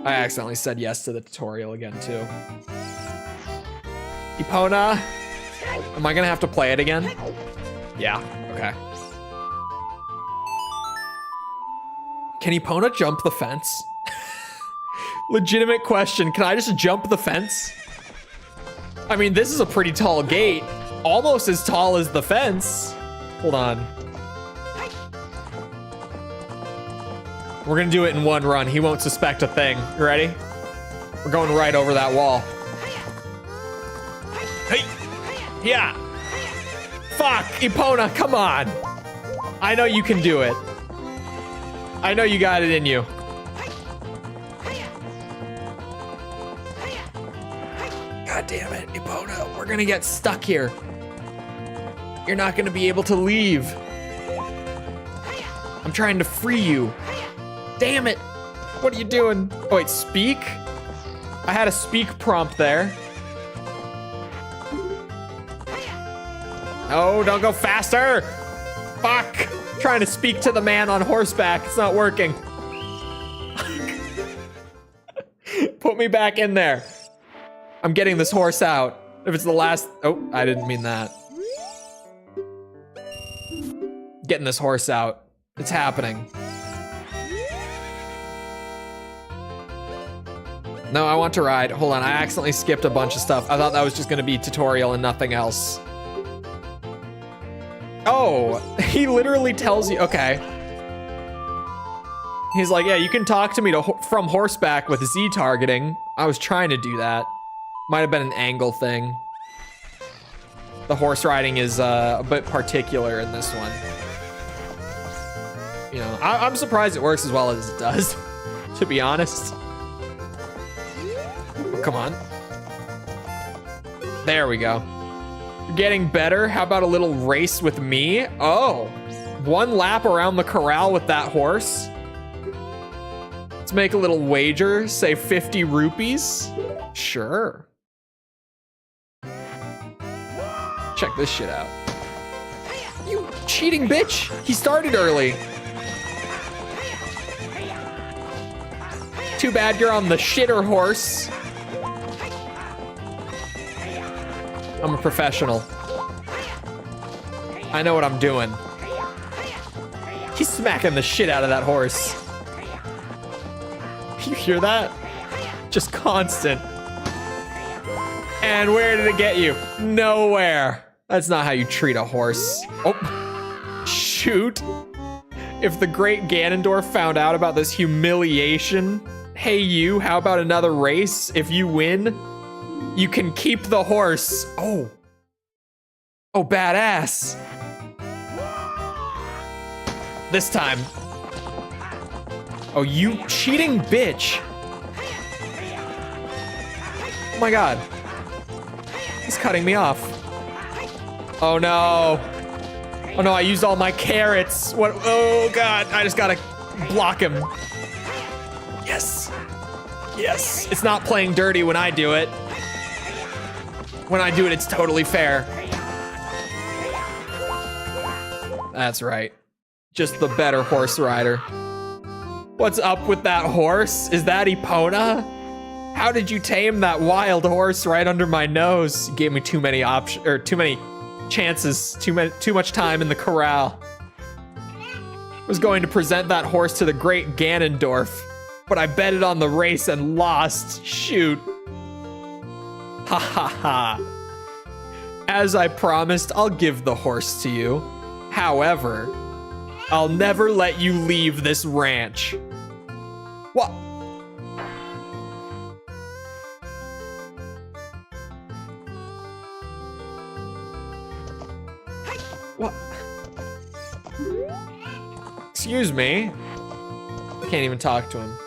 I accidentally said yes to the tutorial again, too. Epona, am I gonna have to play it again? Yeah, okay. Can Epona jump the fence? Legitimate question, can I just jump the fence? I mean, this is a pretty tall gate. Almost as tall as the fence. Hold on. We're gonna do it in one run. He won't suspect a thing. You ready? We're going right over that wall. Hey! Yeah! Fuck! Epona, come on! I know you can do it. I know you got it in you. God damn it, Epona. We're gonna get stuck here. You're not gonna be able to leave. I'm trying to free you. Damn it. What are you doing? Oh, wait, speak? I had a speak prompt there. No, don't go faster. Fuck. Trying to speak to the man on horseback. It's not working. Put me back in there. I'm getting this horse out. If it's the last... Oh, I didn't mean that. Getting this horse out. It's happening. No, I want to ride. Hold on, I accidentally skipped a bunch of stuff. I thought that was just gonna be tutorial and nothing else. Oh, he literally tells you, okay. He's like, yeah, you can talk to me from horseback with Z targeting. I was trying to do that. Might have been an angle thing. The horse riding is a bit particular in this one. You know, I'm surprised it works as well as it does, to be honest. Oh, come on. There we go. You're getting better. How about a little race with me? Oh, 1 lap around the corral with that horse. Let's make a little wager, say 50 rupees. Sure. Check this shit out. You cheating bitch. He started early. Too bad you're on the shitter horse. I'm a professional. I know what I'm doing. He's smacking the shit out of that horse. You hear that? Just constant. And where did it get you? Nowhere. That's not how you treat a horse. Oh, shoot. If the great Ganondorf found out about this humiliation, hey you, how about another race? If you win, you can keep the horse. Oh. Oh, badass. This time. Oh, you cheating bitch. Oh my god. He's cutting me off. Oh no. Oh no, I used all my carrots. What? Oh god, I just gotta block him. Yes. Yes. It's not playing dirty when I do it. When I do it, it's totally fair. That's right. Just the better horse rider. What's up with that horse? Is that Epona? How did you tame that wild horse right under my nose? You gave me too many options, or too many chances, too much time in the corral. I was going to present that horse to the great Ganondorf, but I betted on the race and lost. Shoot. Ha ha ha. As I promised, I'll give the horse to you. However, I'll never let you leave this ranch. What? What? Excuse me. Can't even talk to him.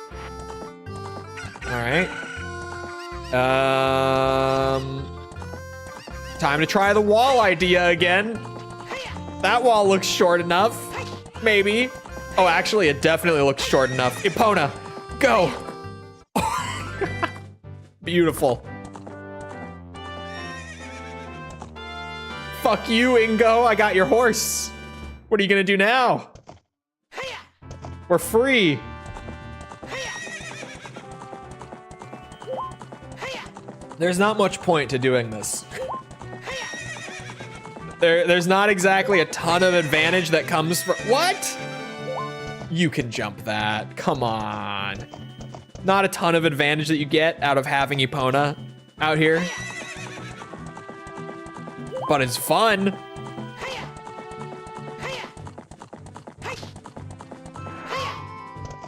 All right. Time to try the wall idea again. That wall looks short enough. Maybe. Oh, actually, it definitely looks short enough. Epona, go. Beautiful. Fuck you, Ingo. I got your horse. What are you gonna do now? We're free. There's not much point to doing this. There's not exactly a ton of advantage that comes from... What? You can jump that. Come on. Not a ton of advantage that you get out of having Epona out here. But it's fun.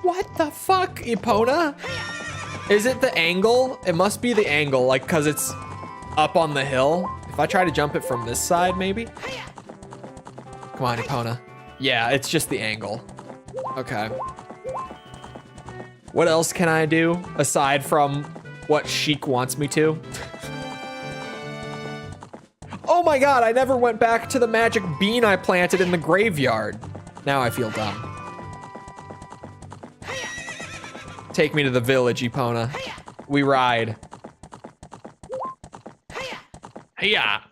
What the fuck, Epona? Is it the angle? It must be the angle, like, cause it's up on the hill. If I try to jump it from this side, maybe? Come on, Epona. Yeah, it's just the angle. Okay. What else can I do aside from what Sheik wants me to? Oh my god, I never went back to the magic bean I planted in the graveyard. Now I feel dumb. Take me to the village, Epona. We ride. Hiya!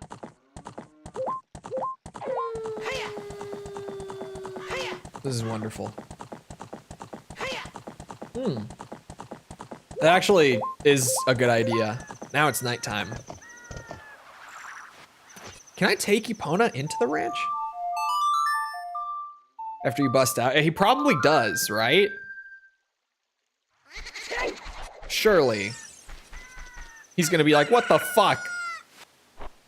This is wonderful. That actually is a good idea. Now it's nighttime. Can I take Epona into the ranch? After you bust out? He probably does, right? Surely. He's gonna be like, what the fuck?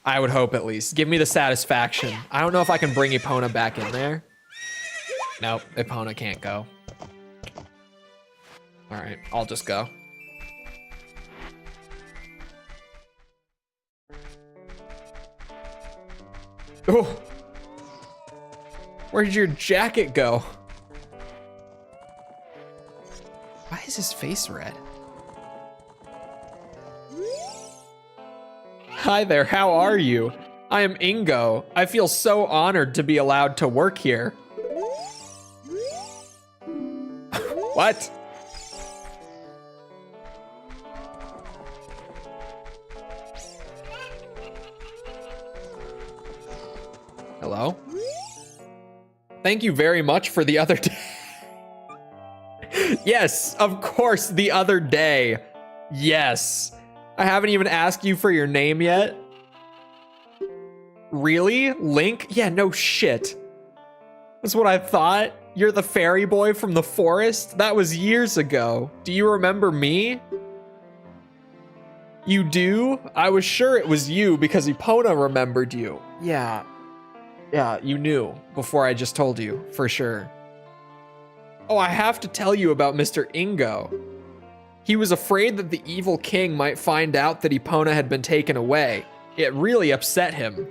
I would hope at least. Give me the satisfaction. I don't know if I can bring Epona back in there. Nope, Epona can't go. All right, I'll just go. Oh, where did your jacket go? Why is his face red? Hi there, how are you? I am Ingo. I feel so honored to be allowed to work here. What? Hello? Thank you very much for the other day. Yes, of course, the other day. Yes. I haven't even asked you for your name yet. Really? Link? Yeah, no shit. That's what I thought. You're the fairy boy from the forest? That was years ago. Do you remember me? You do? I was sure it was you because Epona remembered you. Yeah. Yeah, you knew before I just told you, for sure. Oh, I have to tell you about Mr. Ingo. He was afraid that the evil king might find out that Epona had been taken away. It really upset him.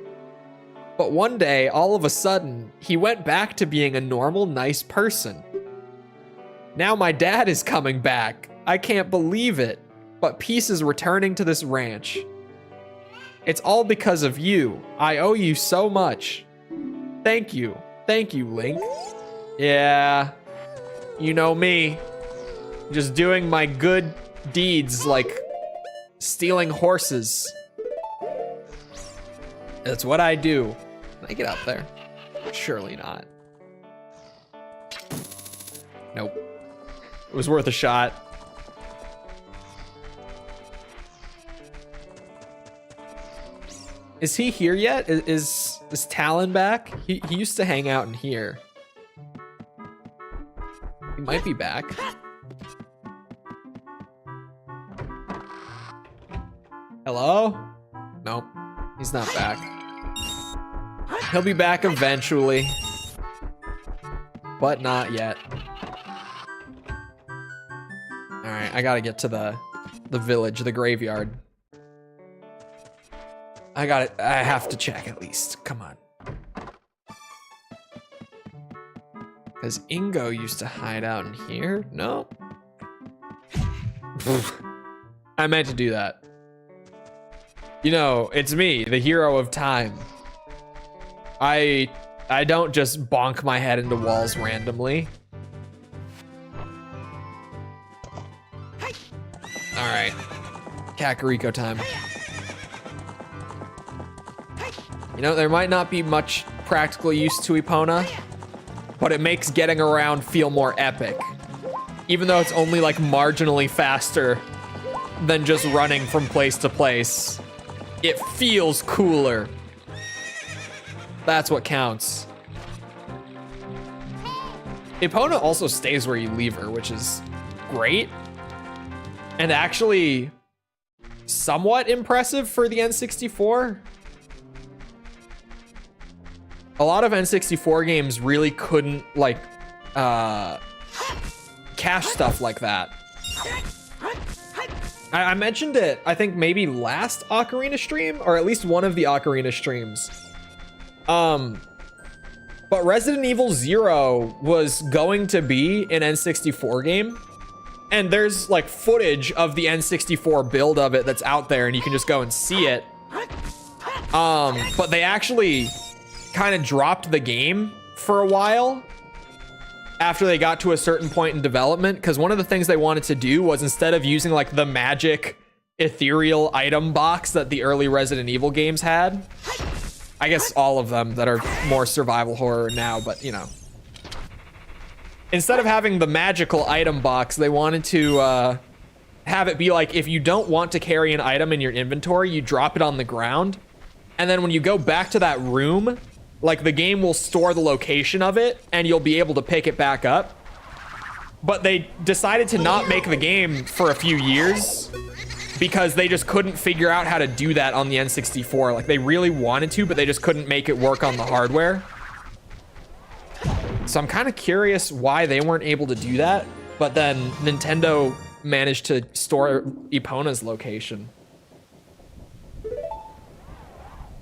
But one day, all of a sudden, he went back to being a normal, nice person. Now my dad is coming back. I can't believe it. But peace is returning to this ranch. It's all because of you. I owe you so much. Thank you. Thank you, Link. Yeah, you know me. Just doing my good deeds like stealing horses. That's what I do. Can I get up there? Surely not. Nope. It was worth a shot. Is he here yet? Is Talon back? He used to hang out in here. He might be back. Hello? Nope, he's not back. He'll be back eventually, but not yet. All right, I gotta get to the village, the graveyard. I have to check at least. Come on. Because Ingo used to hide out in here? No. I meant to do that. You know, it's me, the hero of time. I don't just bonk my head into walls randomly. All right. Kakariko time. You know, there might not be much practical use to Epona, but it makes getting around feel more epic. Even though it's only like marginally faster than just running from place to place, it feels cooler. That's what counts. Epona also stays where you leave her, which is great. And actually somewhat impressive for the N64. A lot of N64 games really couldn't like cache stuff like that. I mentioned it, I think maybe last Ocarina stream, or at least one of the Ocarina streams. But Resident Evil 0 was going to be an N64 game. And there's like footage of the N64 build of it that's out there and you can just go and see it. But they actually kind of dropped the game for a while after they got to a certain point in development, because one of the things they wanted to do was, instead of using like the magic ethereal item box that the early Resident Evil games had, I guess all of them that are more survival horror now, but you know, instead of having the magical item box, they wanted to have it be like, if you don't want to carry an item in your inventory, you drop it on the ground, and then when you go back to that room, like the game will store the location of it and you'll be able to pick it back up. But they decided to not make the game for a few years because they just couldn't figure out how to do that on the N64. Like they really wanted to, but they just couldn't make it work on the hardware. So I'm kind of curious why they weren't able to do that, but then Nintendo managed to store Epona's location.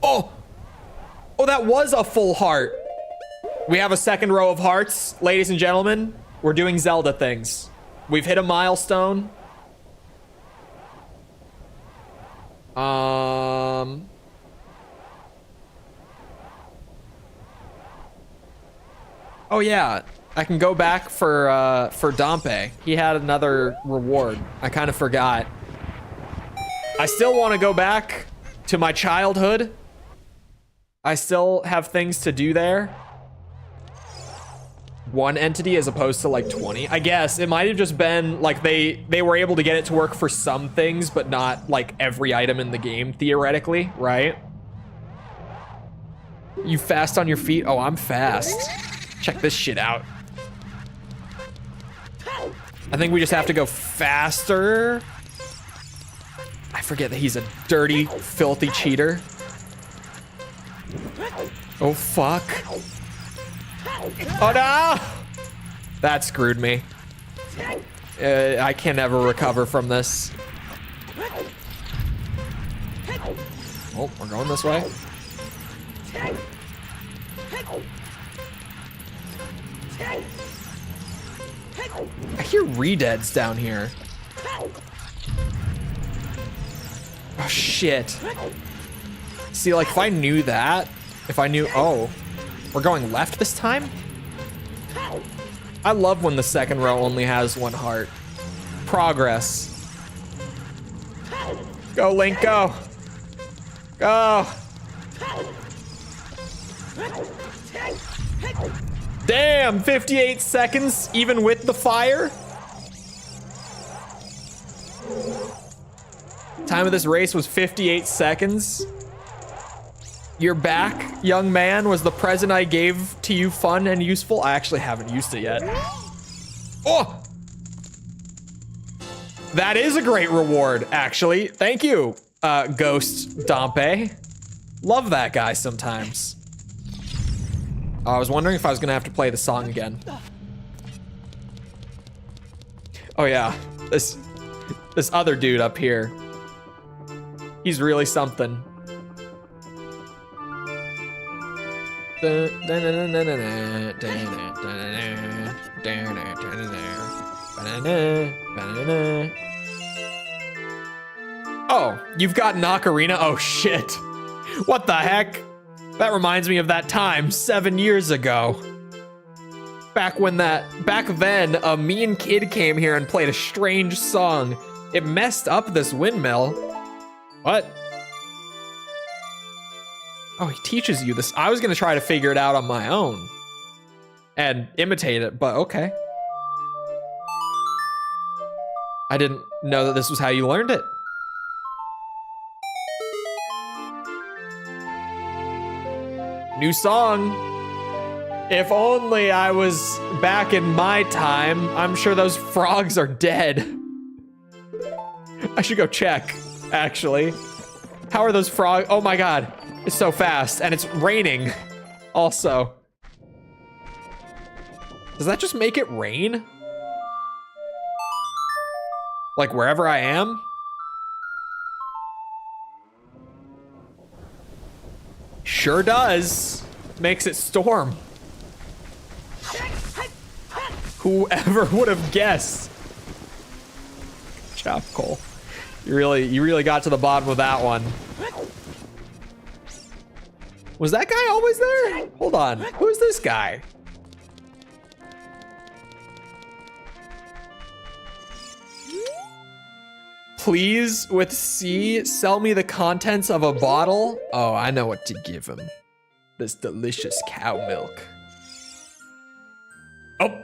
Oh, that was a full heart. We have a second row of hearts, ladies and gentlemen. We're doing Zelda things. We've hit a milestone. Oh yeah, I can go back for Dompe. He had another reward. I kind of forgot. I still want to go back to my childhood. I still have things to do there. One entity as opposed to like 20. I guess it might have just been like they were able to get it to work for some things, but not like every item in the game, theoretically, right? You fast on your feet? Oh, I'm fast. Check this shit out. I think we just have to go faster. I forget that he's a dirty, filthy cheater. Oh, fuck. Oh, no! That screwed me. I can never recover from this. Oh, we're going this way. I hear redeads down here. Oh, shit. See, like, if I knew that, oh, we're going left this time? I love when the second row only has one heart. Progress. Go, Link, go. Go. Damn, 58 seconds, even with the fire. Time of this race was 58 seconds. You're back, young man. Was the present I gave to you fun and useful? I actually haven't used it yet. Oh! That is a great reward, actually. Thank you, Ghost Dompe. Love that guy sometimes. I was wondering if I was gonna have to play the song again. Oh yeah, this other dude up here. He's really something. Oh, you've got an Ocarina? Oh shit. What the heck? That reminds me of that time 7 years ago. Back then, a mean kid came here and played a strange song. It messed up this windmill. What? Oh, he teaches you this. I was gonna try to figure it out on my own and imitate it, but okay. I didn't know that this was how you learned it. New song. If only I was back in my time. I'm sure those frogs are dead. I should go check, actually. How are those frogs? Oh my god. It's so fast, and it's raining also. Does that just make it rain? Like wherever I am? Sure does. Makes it storm. Whoever would have guessed? Good job, Cole. You really got to the bottom of that one. Was that guy always there? Hold on. Who's this guy? Please, with C, sell me the contents of a bottle. Oh, I know what to give him. This delicious cow milk. Oh.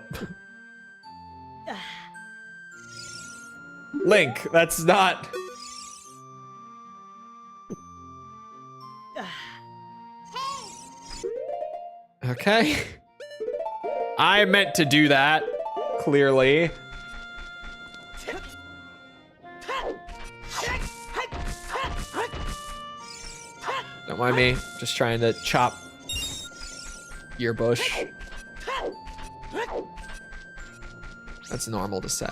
Link, that's not... Okay. I meant to do that, clearly. Don't mind me, just trying to chop your bush. That's normal to say.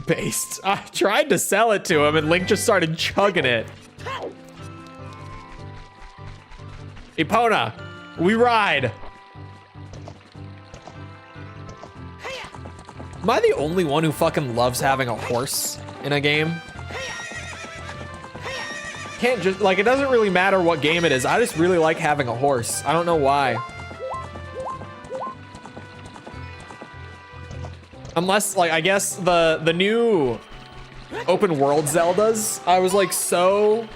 Based. I tried to sell it to him and Link just started chugging it. Epona, we ride. Am I the only one who fucking loves having a horse in a game? Can't just, like, it doesn't really matter what game it is. I just really like having a horse. I don't know why. Unless, like, I guess the new open world Zeldas, I was like so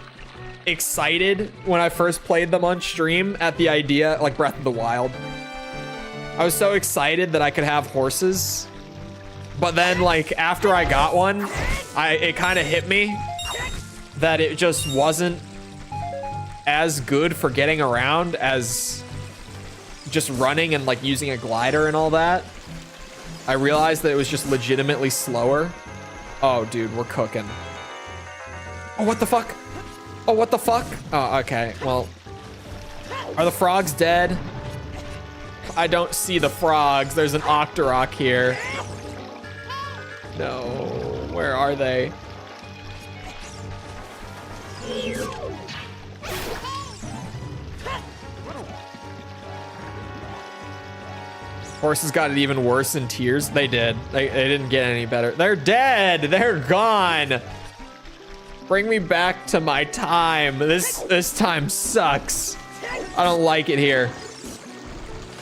excited when I first played them on stream at the idea, like Breath of the Wild. I was so excited that I could have horses. But then, like, after I got one, it kind of hit me that it just wasn't as good for getting around as just running and, like, using a glider and all that. I realized that it was just legitimately slower. Oh, dude, we're cooking. Oh, what the fuck? Oh, what the fuck? Oh, okay, well. Are the frogs dead? I don't see the frogs. There's an Octorok here. No, where are they? Horses got it even worse in Tears. They did. They didn't get any better. They're dead. They're gone. Bring me back to my time. This time sucks. I don't like it here.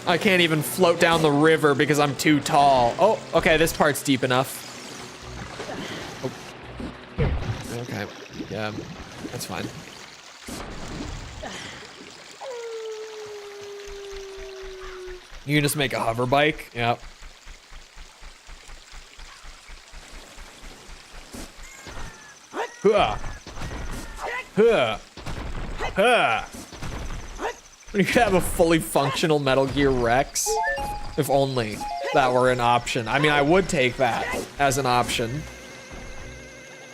I can't even float down the river because I'm too tall. Oh, okay, this part's deep enough. Oh. Okay, yeah, that's fine. You can just make a hover bike. Yep. Huh. Huh. Huh. You could have a fully functional Metal Gear Rex. If only that were an option. I mean, I would take that as an option.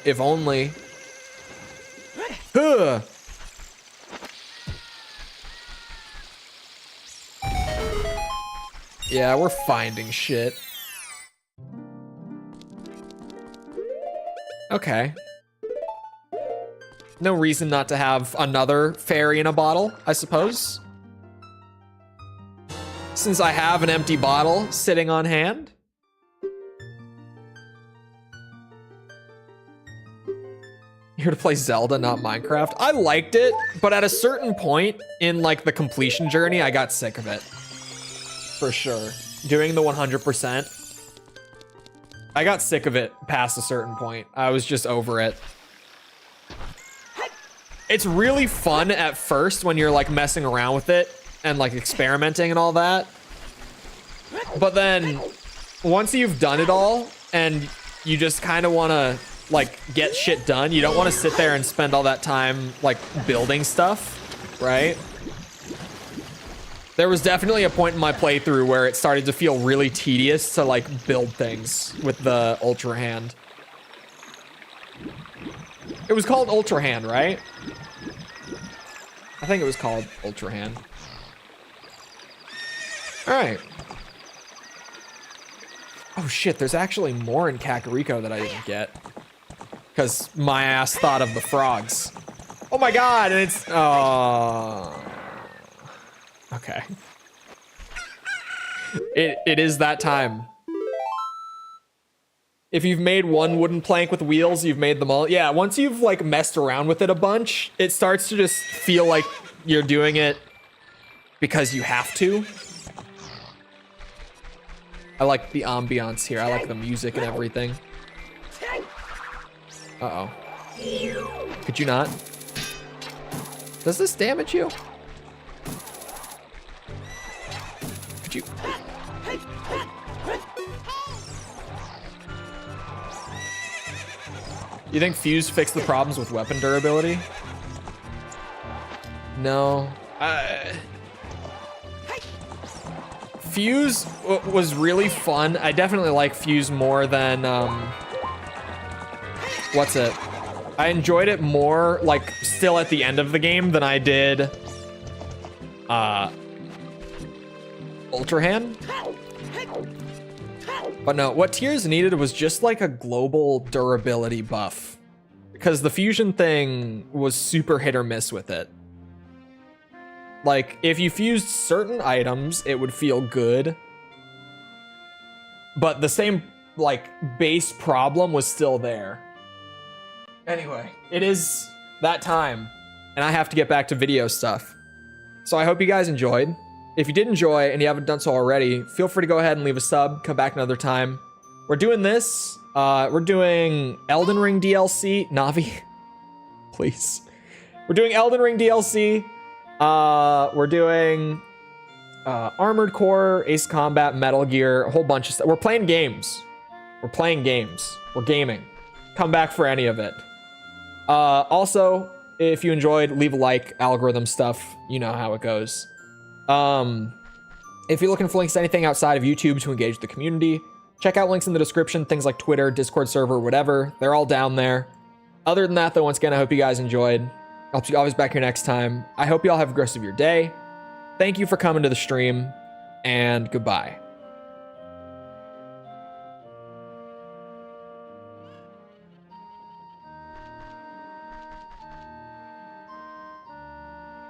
If only. Huh. Yeah, we're finding shit. Okay. No reason not to have another fairy in a bottle, I suppose. Since I have an empty bottle sitting on hand. Here to play Zelda, not Minecraft. I liked it, but at a certain point in like the completion journey, I got sick of it. For sure. Doing the 100%. I got sick of it past a certain point. I was just over it. It's really fun at first when you're like messing around with it and like experimenting and all that. But then once you've done it all and you just kind of want to like get shit done, you don't want to sit there and spend all that time like building stuff, right? There was definitely a point in my playthrough where it started to feel really tedious to like build things with the Ultra Hand. It was called Ultra Hand, right? I think it was called Ultra Hand. All right. Oh shit, there's actually more in Kakariko that I didn't get. Because my ass thought of the frogs. Oh my god, and it's... Oh... Okay. It is that time. If you've made one wooden plank with wheels, you've made them all. Yeah, once you've like messed around with it a bunch, it starts to just feel like you're doing it because you have to. I like the ambiance here. I like the music and everything. Uh-oh. Could you not? Does this damage you? Could you? You think Fuse fixed the problems with weapon durability? No. Fuse was really fun. I definitely like Fuse more than, what's it? I enjoyed it more, like, still at the end of the game than I did, Ultra Hand. But no, what Tears needed was just like a global durability buff. Because the fusion thing was super hit or miss with it. Like, if you fused certain items, it would feel good. But the same, like, base problem was still there. Anyway, it is that time. And I have to get back to video stuff. So I hope you guys enjoyed. If you did enjoy and you haven't done so already, feel free to go ahead and leave a sub. Come back another time. We're doing this. We're doing Elden Ring DLC. Navi, please. We're doing Elden Ring DLC. We're doing Armored Core, Ace Combat, Metal Gear, a whole bunch of stuff. We're playing games. We're playing games. We're gaming. Come back for any of it. Also, if you enjoyed, leave a like, algorithm stuff. You know how it goes. If you're looking for links to anything outside of YouTube to engage the community, check out links in the description, things like Twitter, Discord server, whatever. They're all down there. Other than that, though, once again, I hope you guys enjoyed. I'll see you always back here next time. I hope you all have the rest of your day. Thank you for coming to the stream. and goodbye.